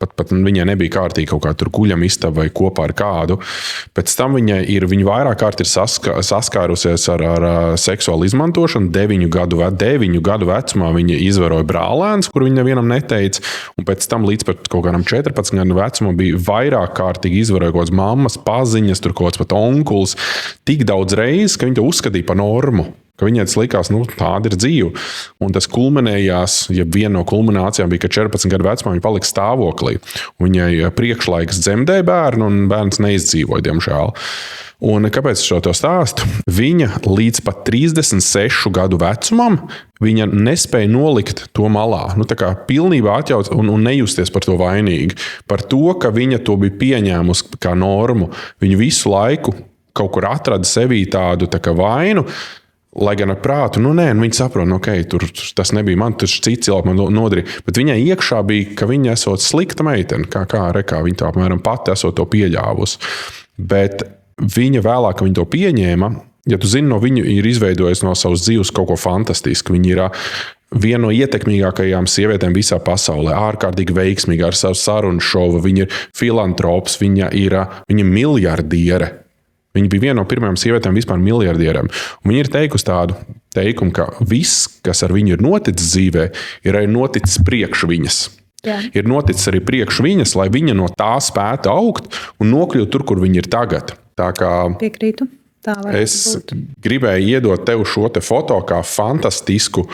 Pat viņai nebija kārtīgi kaut kā tur guļam istaba vai kopā ar kādu. Pēc tam viņa vairāk kārt ir saskārusies ar seksuālu izmantošanu. 9 gadu vecumā viņa izvaroja brālēns, kur viņa nevienam neteica. Un pēc tam līdz pat kaut kādam 14 gadu vecumam bija vairāk kārtīgi izvaroja kaut kādas mammas, paziņas, tur kaut kāds pat onkuls. Tik daudz reizes, ka viņa to uzskatīja par normu. Ka viņai tas likās, tāda ir dzīve. Un tas kulminējās, ja viena no kulminācijām bija, ka 14 gadu vecumā viņa palika stāvoklī. Viņai priekšlaiks dzemdēja bērnu, un bērns neizdzīvoja, diemžēl. Un kāpēc es to stāstu? Viņa līdz pat 36 gadu vecumam viņa nespēja nolikt to malā. Tā kā pilnībā atļaut un nejusties par to vainīgi. Par to, ka viņa to bija pieņēmusi kā normu. Viņa visu laiku kaut kur atrada sevī tādu tā kā vainu. Lai gan ar prātu, viņi saprot, tas nebija man, tas cits cilvēks man nodarīja. Bet viņai iekšā bija, ka viņa esot slikta meitene, kā viņa tā apmēram pati esot to pieļāvusi. Bet viņa vēlāk, ka viņa to pieņēma, ja tu zini, no viņu ir izveidojis no savas dzīves kaut ko fantastisku. Viņa ir viena no ietekmīgākajām sievietēm visā pasaulē, ārkārtīgi veiksmīga ar savu sarunu šovu. Viņa ir filantrops, viņa ir miljardiere. Viņa bija viena no pirmajām sievietēm vispār miljardieriem. Viņa ir teikusi tādu teikumu, ka viss, kas ar viņu ir noticis dzīvē, ir arī noticis priekš viņas. Jā. Ir noticis arī priekš viņas, lai viņa no tā spētu augt un nokļūt tur, kur viņa ir tagad. Tā kā piekrītu. Es gribēju iedot tev šo te foto kā fantastisku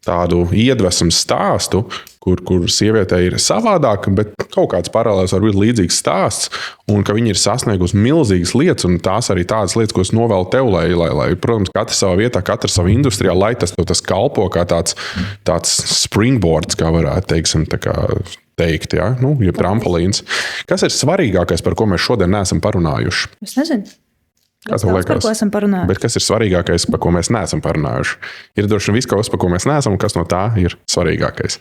tādu iedvesmas stāstu, kur sieviete ir savādāka, bet kaut kāds paralēls var būt līdzīgs stāsts, un ka viņa ir sasniegusi milzīgas lietas, un tās arī tādas lietas, ko es novēlu tev, lai protams, katrs savā vietā, katrs savā industrijā, lai tas kalpo kā tāds springboards, kā varētu teikt, ja? Ja trampolins. Kas ir svarīgākais, par ko mēs šodien neesam parunājuši? Es nezinu. Kā tev liekas? Par ko esam parunājuši? Bet kas ir svarīgākais, par ko mēs neesam parunājuši? Ir droši vien viss kaut kas, par ko mēs neesam, un kas no tā ir svarīgākais.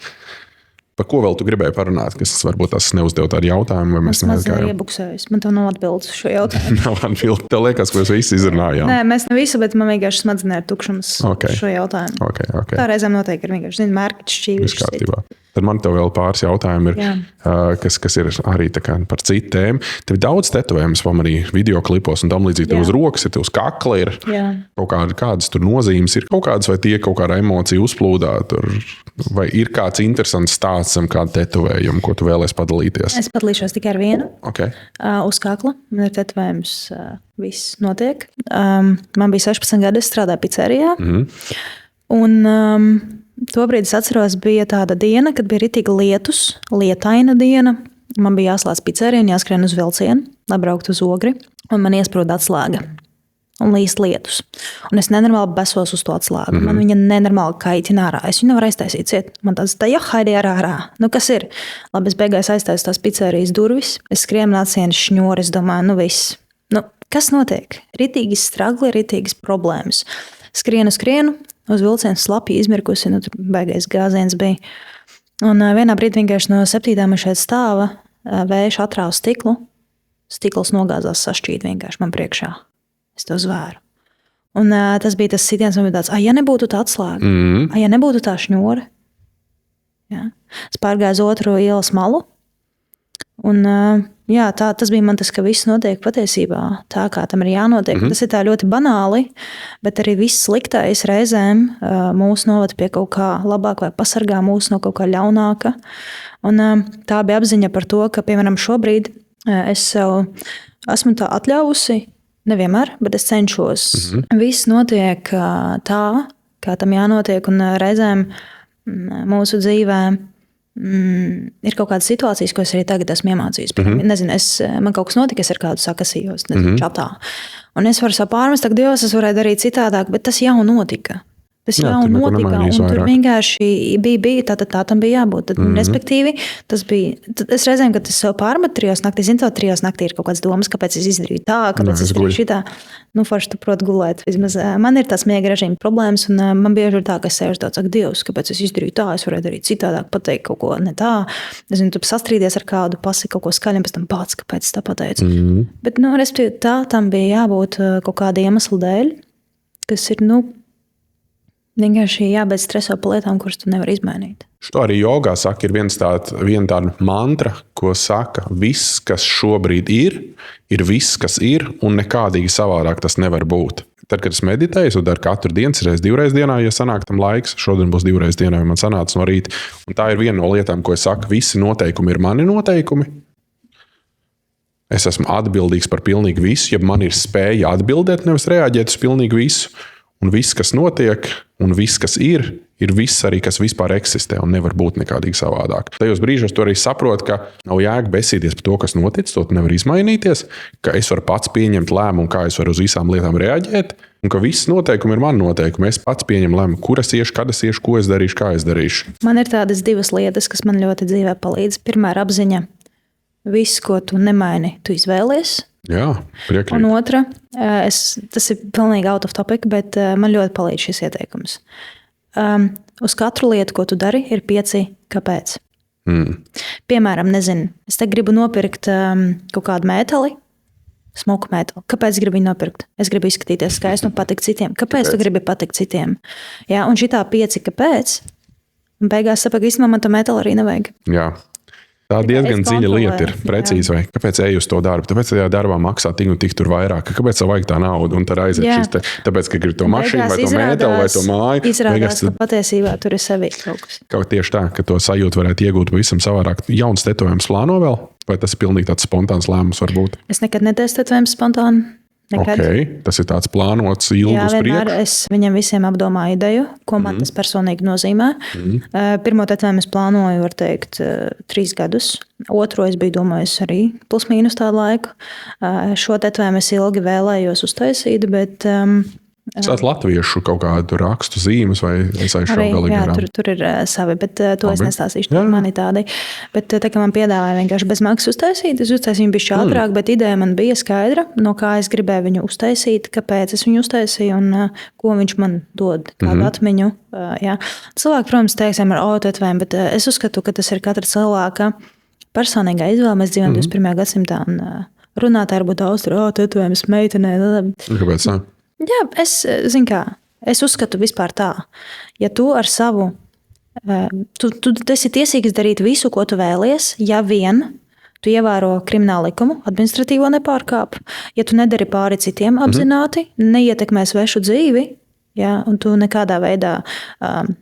Par ko vēl tu gribēji parunāt, kas varbūt tas neuzdev tādu jautājumu, vai mēs neatgājām? Es iebuksējos. Man tev nav atbildes šo jautājumu. Nav atbildes. Tev liekas, ka mēs visi izrunājām. Nē, mēs ne visu, bet man vienkārši smadzenē ir tukšums šo jautājumu. Okay. Tā reizēm noteikti ir vienkārši, mērķis šķīvis. Tad man tev vēl pāris jautājumi ir, kas ir arī par citu tēmu. Tev ir daudz tetovējumus, pamanīju video klipos un tam līdzīgi. Tev uz rokas ir, tev uz kakla ir kaut kādas tur nozīmes, ir kaut kādas, vai tie kaut kāda emocija uzplūdā, vai ir kāds interesants stāsts ar kādu tetovējumu, ko tu vēlēsi padalīties? Es padalīšos tikai ar vienu. Okay. Uz kakla. Man ir tetovējums, viss notiek. Man bija 16 gadi, es strādāju picerijā. Un tobrīd es atceros, bija tāda diena, kad bija ritīgi lietaina diena. Man bija jāslēdz picerija un jāskrien uz vilcienu, lai brauktu uz Ogri. Un man iesprūda atslēga un līst lietus. Un es nenormāli besos uz to atslēgu. Man viņa nenormāli kaitina ārā. Es viņu nevaru aiztaisīt ciet. Man tāds, haidī ārā. Kas ir? Labi, es beigās aiztaisu tās picerijas durvis. Es skrienu nācienas šņori, es domāju, viss. Kas notiek? Ritīgi stragli, ritīgas problēmas. Skrienu. Uz vilcienu slapji izmirkusi, tur baigais gāziens bija. Un vienā brīdī vienkārši no 7. šeit stāva, vējš atrāva stiklu. Stikls nogāzās sašķīt vienkārši man priekšā. Es to zvēru. Un tas bija tas sitiens, man bija tāds, ja nebūtu tā atslēga, ja nebūtu tā šņore. Jā. Es pārgāju uz otru ielas malu. Un, tas bija man tas, ka viss notiek patiesībā tā, kā tam ir jānotiek. Tas ir tā ļoti banāli, bet arī viss sliktais reizēm mūs novada pie kaut kā labāk vai pasargā mūs no kaut kā ļaunāka. Un tā bija apziņa par to, ka, piemēram, šobrīd es sev esmu tā atļāvusi, nevienmēr, bet es cenšos. Viss notiek tā, kā tam jānotiek, un reizēm mūsu dzīvē ir kaut kādas situācijas, ko es arī tagad esmu iemācījis. Nezinu, man kaut kas notika, es ar kādu sakasījos, čatā. Un es varu pārmest, ka Dievs, es varēju darīt citādāk, bet tas jau notika. Tas jau notika, un tur vienkārši bija tā tam bija jābūt. Tad, respektīvi, tas bija, es reizēm, kad es sev pārmetu 3 naktī, zinu, 3 naktī ir kaut kādas domas, kāpēc es izdarīju tā, kāpēc es izdarīju šitā. Forši tu proti gulēt. Vismaz man ir tās miega režīma problēmas, un man bieži ir tā, ka es sēžu tāds, Dievs, kāpēc es izdarīju tā, es varēju darīt citādāk, pateikt kaut ko ne tā. Es zinu, tu sastrīdies ar kādu, pasaki kaut ko skaļi, un pēc tam pats, kāpēc es tā pateicu. Bet, respektīvi, tam bija jābūt kaut kāda iemesla dēļ, kas ir, vienkārši jābeidz streso par lietām, kuras tu nevari izmainīt. Šo arī jogā saka, ir viena tāda mantra, ko saka, viss, kas šobrīd ir viss, kas ir, un nekādīgi savādāk tas nevar būt. Tad, kad es meditēju, es daru katru dienu, reiz 2 reizes dienā, ja sanāk tam laiks, šodien būs 2 reizes dienā, ja man sanāca no rīta. Un tā ir viena no lietām, ko es saku, visi noteikumi ir mani noteikumi. Es esmu atbildīgs par pilnīgi visu, ja man ir spēja atbildēt, nevis reaģēt uz pilnīgi visu. Un viss, kas notiek, un viss, kas ir viss arī, kas vispār eksistē un nevar būt nekādīgi savādāk. Tajos brīžos tu arī saproti, ka nav jēga besīties par to, kas notic, to nevar izmainīties, ka es varu pats pieņemt lēmumu, kā es varu uz visām lietām reaģēt, un ka viss noteikumi ir mani noteikumi. Es pats pieņemu lēmumu, kur es iešu, kad es iešu, ko es darīšu, kā es darīšu. Man ir tādas 2 lietas, kas man ļoti dzīvē palīdz. Pirmā ir apziņa, viss, ko tu nemaini, tu izvēlies. Jā, priekrīt. Un otra, tas ir pilnīgi out of topic, bet man ļoti palīdz šis ieteikums. Uz katru lietu, ko tu dari, ir 5 kāpēc. Piemēram, nezinu, es te gribu nopirkt kaut kādu mēteli, smuku mēteli. Kāpēc gribu viņu nopirkt? Es gribu izskatīties skaisti un patikt citiem. Kāpēc tu gribi patikt citiem? Jā, un šitā 5 kāpēc, un beigās sapratu, ka īstenībā man to mēteli arī nevajag. Jā. Tā diezgan dziļa lieta ir, precīzi, vai kāpēc eju uz to darbu? Tāpēc, tajā darbā maksā tik un tik tur vairāk. Kāpēc tev vajag tā naudu? Un tad aiziet šis te, tāpēc, ka grib to mašīnu, vai to mēteli, vai to māju. Izrādās, ka patiesībā tur ir sevi kaut kas. Kaut tieši tā, ka to sajūtu varētu iegūt pavisam savādāk. Jauns tetovējums plāno vēl? Vai tas ir pilnīgi tāds spontāns lēmums varbūt? Es nekad netaisu tetovējumus spontāni. Nekad. Okay, tas ir tāds plānots ilgi uz priekšu. Jā, vienmēr es viņam visiem apdomāju ideju, ko man tas personīgi nozīmē. Pirmo tetovējumu es plānoju, var teikt, 3 gadus. Otro es biju domājis arī plus mīnus tādu laiku. Šo tetovējumu es ilgi vēlējos uztaisīt, bet... Es esmu latviešu kaut kādu rakstu zīmes vai es aizšu galīgi garām. Tur ir savi, bet to es nestāstīšu. Man ir tādi. Bet tā kā man piedāvāja vienkārši bez maksas uztaisīt, es uztaisīju viņu bišķi ātrāk, bet ideja man bija skaidra, no kā es gribēju viņu uztaisīt, kāpēc es viņu uztaisīju un ko viņš man dod, kādu atmiņu. Jā. Cilvēki, protams, teiksim ar tetovējumu, bet es uzskatu, ka tas ir katra cilvēka personīgā izvēle. Mēs dzīvojam 21. gadsimtā un runātāji būtu daudz, tetovējums meitenē. Kāpēc tā? Jā, es uzskatu vispār tā, ja tu ar savu, tu esi tiesīgs darīt visu, ko tu vēlies, ja vien tu ievēro kriminālu likumu, administratīvo nepārkāp, ja tu nedari pāri citiem apzināti, neietekmē svešu dzīvi, ja, un tu nekādā veidā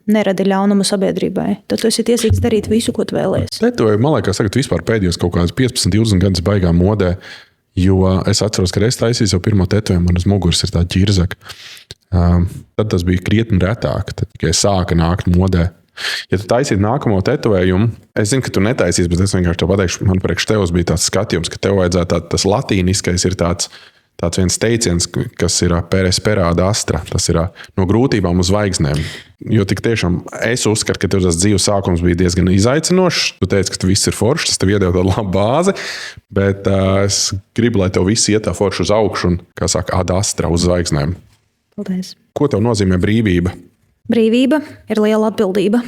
neradi ļaunumu sabiedrībai, tad tu esi tiesīgs darīt visu, ko tu vēlies. Tetovēju, man liekas, tagad vispār pēdējos kaut kādas 15-20 gadus baigā modē. Jo es atceros, ka es taisīju savu pirmo tetovējumu, un uz muguras ir tā ķirzaka. Tad tas bija krietni retāk, tad tikai sāka nākt modē. Ja tu taisītu nākamo tetovējumu, es zinu, ka tu netaisīsi, bet es vienkārši tev pateikšu, man priekš tevs bija tāds skatījums, ka tev vajadzētu tas latīniskais ir tāds viens teiciens, kas ir per esperāda astra, tas ir no grūtībām uz zvaigznēm. Jo tik tiešām es uzskatu, ka tev tas dzīves sākums bija diezgan izaicinošs. Tu teici, ka viss ir foršs, tas tev iedeva tādu labu bāzi, bet es gribu, lai tev viss iet tā forši uz augšu un, kā saka, ad astra uz zvaigznēm. Paldies. Ko tev nozīmē brīvība? Brīvība ir liela atbildība.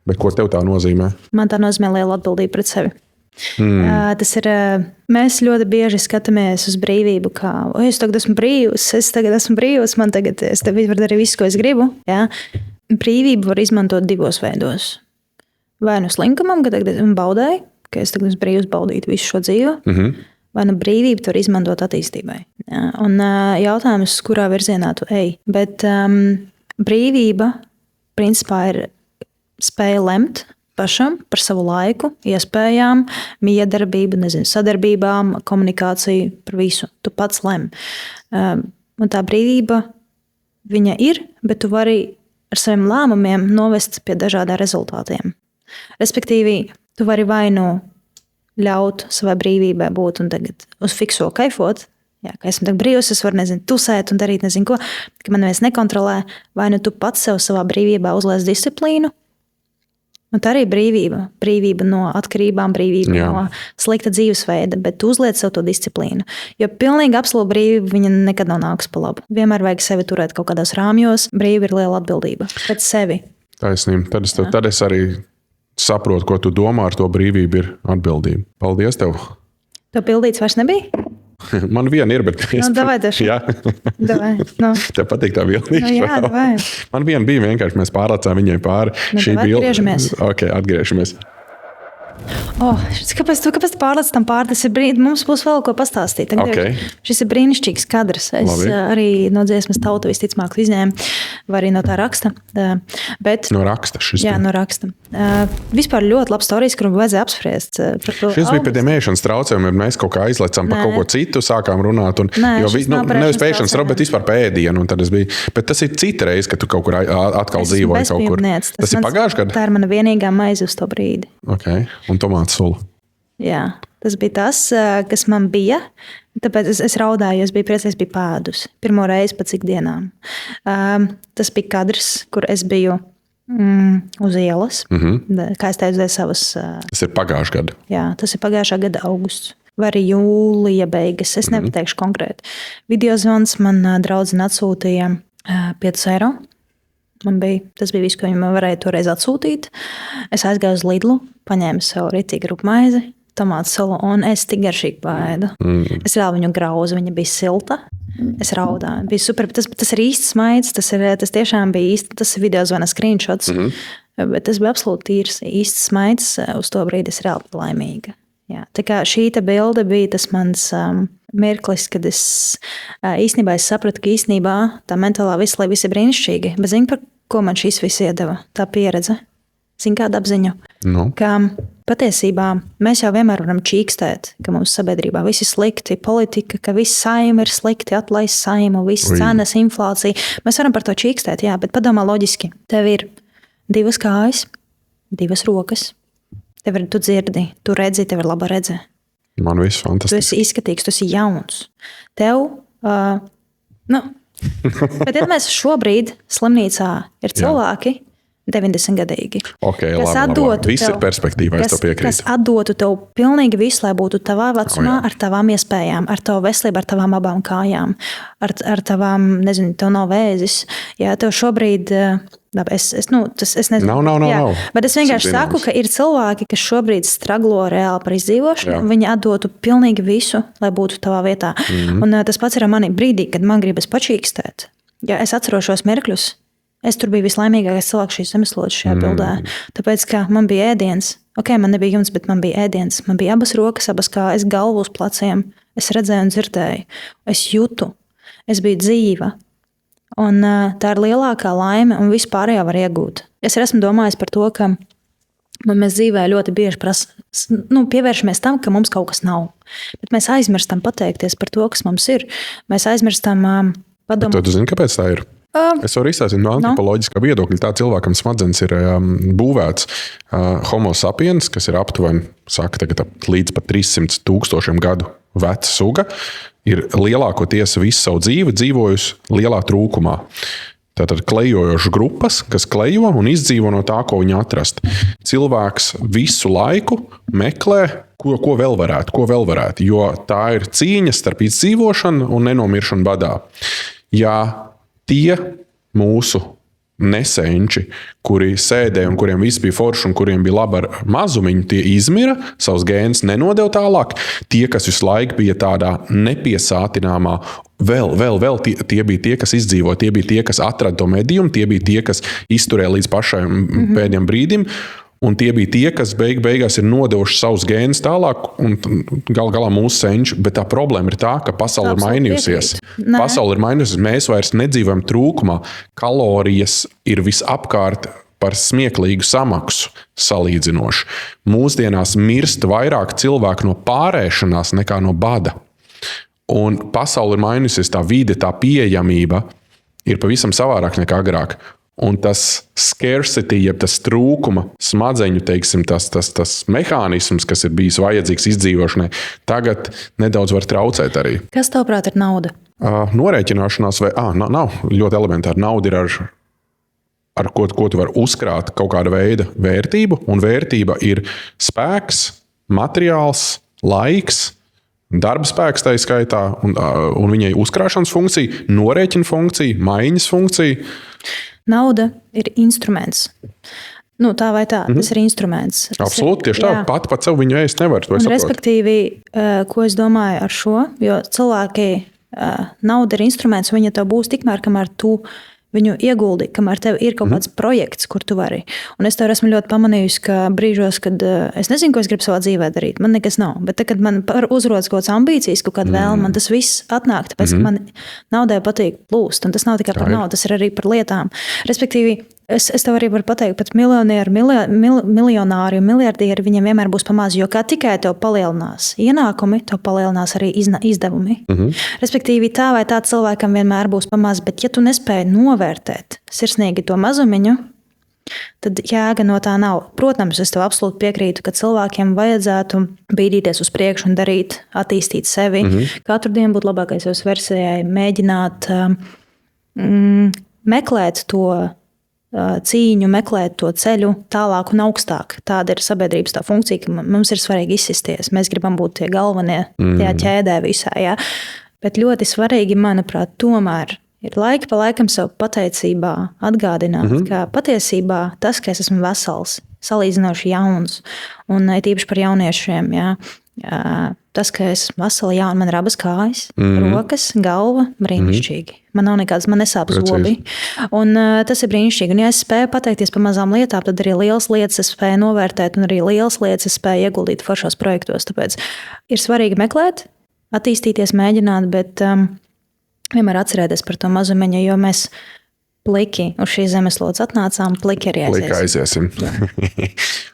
Bet ko tev tā nozīmē? Man tā nozīmē liela atbildība pret sevi. Tas ir, mēs ļoti bieži skatāmies uz brīvību, kā es tagad esmu brīvs, man tagad es varu darīt visu, ko es gribu. Ja? Brīvību var izmantot divos veidos. Vai nu slinkumam, ka tagad esmu baudēji, ka es tagad esmu brīvs baudīt visu šo dzīvi, vai nu brīvību var izmantot attīstībai. Ja? Un jautājums, kurā virzienā tu ej. Bet brīvība principā ir spēja lemt pašam par savu laiku, iespējām, miedarbību, sadarbībām, komunikāciju, par visu. Tu pats lem. Un tā brīvība, viņa ir, bet tu vari ar saviem lēmumiem novest pie dažādiem rezultātiem. Respektīvi, tu vari vai nu ļaut savai brīvībai būt un tagad uz fikso kaifot, jā, ka esmu tagad brīvs, es varu, tusēt un darīt ko, ka man neviens nekontrolē, vai nu tu pats sev savā brīvībā uzliec disciplīnu. Un tā arī brīvība. Brīvība no atkarībām, brīvība no slikta dzīvesveida, bet tu uzliec sev to disciplīnu. Jo pilnīgi absolūta brīvība, viņa nekad nav nāks pa labu. Vienmēr vajag sevi turēt kaut kādās rāmjos. Brīvība ir liela atbildība pret sevi. Taisnība. Tad es arī saprotu, ko tu domā ar to brīvību ir atbildība. Paldies tev! Tev pildīts vairs nebija? Man viena ir, bet es... Davai taču. Jā. Davai. No. Tev patīk tā bildīša? Jā, davai. Man viena bija vienkārši, mēs pārlecām viņai pāri. Šī bilde. Atgriežamies. Ok, atgriežamies. Kāpēc tu pārlec tam pāri? Tas ir brīdis, mums būs vēl ko pastāstīt. Šis ir brīnišķīgs kadrs. Es arī no dziesmas Tauta visticamāk izņēmu, vai arī no tā raksta. No raksta šis? Jā, no raksta. Vispār ļoti labs storijas, kuru vajadzēja apspriest. Šis bija pie tiem ēšanas traucējumiem, mēs kaut kā aizlecām par kaut ko citu, sākām runāt. Nevis pie ēšanas traucējumiem, bet vispār pie ēdienu. Bet tas ir cita reize, kad tu kaut kur atkal dzīvoji kaut kur. Tas ir pagājuši gadu? Tā ir mana vienīgā maize uz to brīdi. Okay. Un tomātu sula. Jā, tas bija tas, kas man bija. Tāpēc es raudāju, es biju priecīgs, biju pēdus. Pirmo reizi pēc cik dienām. Tas bija kadrs, kur es biju uz ielas. Kā es teicu, savas... Tas ir pagājušā gada. Jā, tas ir pagājušā gada augusts. Vai arī jūlija beigas. Es nepateikšu konkrēti. Videozvans man draudzene atsūtīja 5 eiro. Tas bija viss, ko viņi varēja toreiz atsūtīt. Es aizgāju uz Lidlu, paņēmu sev rītīgi rupmaizi, tomātu sulu, un es tik garšīgi pēdu. Es reāli viņu grauzu, viņa bija silta. Es raudāju. Bija super, tas ir īsts smaids, tas tiešām bija īsts, tas ir videozvana screenshots. Bet tas bija absolūti tīrs, īsts smaids, uz to brīdi es reāli laimīga. Jā, tā kā šī bilde bija tas mans mirklis, kad es īstenībā sapratu, ka īstenībā tā mentālā viss ir brīnišķīgi. Bet zini, par ko man šis viss iedeva? Tā pieredze. Zini, kādu apziņu? Ka patiesībā mēs jau vienmēr varam čīkstēt, ka mums sabiedrībā viss ir slikti, politika, ka viss saima ir slikti, atlaist saimu, viss cenas, inflācija. Mēs varam par to čīkstēt, jā, bet padomā loģiski. Tev ir 2 kājas, 2 rokas. Tu dzirdi, tu redzi, tev ir laba redze. Man viss fantastiski. Tu esi izskatīgs, tu esi jauns. Tev, bet ja mēs šobrīd slimnīcā ir cilvēki 90-gadīgi. Kas atdotu viss ir perspektīvā, es to piekrītu. Kas atdotu tev pilnīgi visu, lai būtu tavā vecumā, ar tavām iespējām, ar tavu veselību, ar tavām abām kājām, ar tavām, tev nav vēzis. Ja tev šobrīd... Es nezinu. Nav. Bet es vienkārši saku, ka ir cilvēki, kas šobrīd straglo reāli par izdzīvošanu. Viņi atdotu pilnīgi visu, lai būtu tavā vietā. Un tas pats ir ar mani brīdī, kad man gribas pačīkstēt. Ja es atceros šos mirkļus, es tur biju vislaimīgākais cilvēks šīs zemeslodes šajā bildē. Tāpēc, ka man bija ēdiens. Man nebija jumts, bet man bija ēdiens. Man bija abas rokas, abas kājas, galvu uz pleciem. Es redzēju un dzirdēju. Es jūtu. Es biju dzīva. Un tā ir lielākā laime, un vispārējā var iegūt. Es esmu domājis par to, ka mēs dzīvē ļoti bieži pievēršamies tam, ka mums kaut kas nav. Bet mēs aizmirstam pateikties par to, kas mums ir. Mēs aizmirstam padomāt. Tu zini, kāpēc tā ir? Es varu izstāstīt no antropoloģiskā viedokļa. Tā cilvēkam smadzenes ir būvēts homo sapiens, kas ir aptuveni, līdz pat 300,000 gadu veca suga, ir lielākoties visu savu dzīvi dzīvojusi lielā trūkumā. Tātad klejojošas grupas, kas klejo un izdzīvo no tā, ko viņi atrast. Cilvēks visu laiku meklē, ko vēl varētu, jo tā ir cīņa starp izdzīvošanu un nenomiršanu badā. Ja tie mūsu nesenči, kuri sēdēja un kuriem viss bija forši un kuriem bija labi ar mazumiņu, tie izmira, savus gēnus nenodeva tālāk. Tie, kas visu laiku bija tādā nepiesātināmā, vēl tie bija tie, kas izdzīvoja, tie bija tie, kas atrada to medījumu, tie bija tie, kas izturēja līdz pašajam pēdējiem brīdim. Un tie bija tie, kas beigās ir nodevuši savus gēnus tālāk, un galā mūsu senči. Bet tā problēma ir tā, ka pasaule ir mainījusies. Pasaule ir mainījusies. Mēs vairs nedzīvojam trūkumā. Kalorijas ir visapkārt par smieklīgu samaksu salīdzinoši. Mūsdienās mirst vairāk cilvēku no pārēšanās nekā no bada. Un pasaule ir mainījusies. Tā vide, tā pieejamība ir pavisam savādāk nekā agrāk. Un tas scarcity, jeb tas trūkuma smadzeņu, teiksim, tas mehānisms, kas ir bijis vajadzīgs izdzīvošanai, tagad nedaudz var traucēt arī. Kas tavuprāt ir nauda? Norēķināšanās vai nav ļoti elementāri. Nauda ir ar ko tu vari uzkrāt kaut kāda veida vērtību, un vērtība ir spēks, materiāls, laiks, darba spēks tā skaitā, un viņai uzkrāšanas funkcija, norēķina funkcija, maiņas funkcija. Nauda ir instruments. Tā vai tā, tas ir instruments. Absolūti, tieši tā. Pat sev viņu ēst nevar. Respektīvi, ko es domāju ar šo, jo cilvēki, nauda ir instruments, viņa tev būs tikmēr, kamēr tu viņu ieguldi, kamēr tev ir kaut kāds projekts, kur tu vari. Un es tev esmu ļoti pamanījusi, ka brīžos, kad es nezinu, ko es gribu savā dzīvē darīt, man nekas nav. Bet tad, kad man uzrodas kaut kādas ambīcijas, kaut kāda vēlme, man tas viss atnāk, tāpēc, ka man naudai patīk plūst. Un tas nav tikai par naudu, tas ir arī par lietām. Respektīvi, es tev arī varu pateikt, pat miljonāri un miljardieri, viņiem vienmēr būs pamaz, jo kā tikai tev palielinās ienākumi, tev palielinās arī izdevumi. Respektīvi, tā vai tā cilvēkam vienmēr būs pamaz, bet ja tu nespēji novērtēt sirsnīgi to mazumiņu, tad jēga no tā nav. Protams, es tev absolūti piekrītu, ka cilvēkiem vajadzētu bīdīties uz priekšu un darīt, attīstīt sevi. Katru dienu būt labākais savas versijai, mēģināt meklēt to cīņu, meklēt to ceļu tālāk un augstāk. Tāda ir sabiedrības tā funkcija, ka mums ir svarīgi izsisties. Mēs gribam būt tie galvenie tajā ķēdē visā. Ja? Bet ļoti svarīgi, manuprāt, tomēr ir laika pa laikam sev pateicībā atgādināt, ka patiesībā tas, ka es esmu vesels, salīdzinoši jauns, un tīpaši par jauniešiem, ja? Tas, ka es veseli jauni, man ir abas kājas, rokas, galva, brīnišķīgi. Man nav nekādas, man nesāp zobi. Un tas ir brīnišķīgi. Un ja es spēju pateikties par mazām lietām, tad arī lielas lietas es spēju novērtēt, un arī lielas lietas es spēju ieguldīt foršos projektos. Tāpēc ir svarīgi meklēt, attīstīties, mēģināt, bet vienmēr atcerēties par to mazumiņu, jo mēs pliki uz šīs zemeslodes atnācām, pliki arī aiziesim.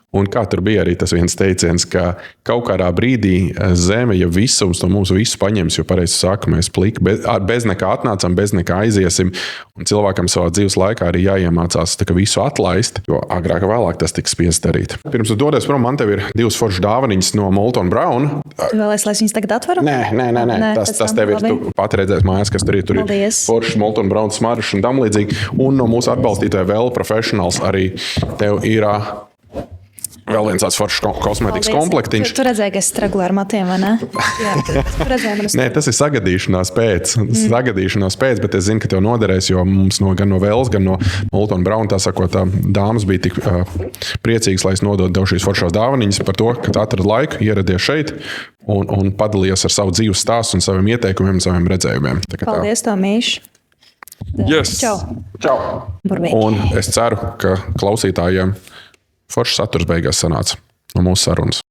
Un kā tur bija arī tas viens teiciens, ka kaut kādā brīdī zeme, ja visums no mums visu paņems, jo pareizi saka, mēs pliki, bez nekā atnācam, bez nekā aiziesim. Un cilvēkam savā dzīves laikā arī jāiemācās visu atlaist, jo agrāk vai vēlāk tas tiks spiests darīt. Pirms tu dodies prom, man tev ir 2 foršas dāvaniņas no Molton Brown. Tu vēlies, lai es viņas tagad atveru? Nē. Tas tev ir, tu pat redzēs mājās, kas tur ir. Tur ir foršas Molton Brown smaržas un tam līdzīgi. Un no mūsu atbalstītāja Well Professionals arī tev ir vēl viens tāds foršs kosmētikas komplektiņš. Tu redzēji, ka es stragulēju ar matiem, vai ne? Jā, tu redzēji manas... Nē, tas ir sagadīšanās pēc, bet es zinu, ka tev noderēs, jo mums gan no Wells, gan no Molton Brown, tā sakot, dāmas bija tik priecīgas, lai es nodotu tev šīs foršās dāvaniņas par to, ka tu atradi laiku, ieradies šeit un padalījies ar savu dzīves stāstu un saviem ieteikumiem un saviem redzējumiem. Paldies tev, Mīš! Yes. Čau! Un es ceru, ka klausītājiem foršs saturs beigās sanāca no mūsu sarunas.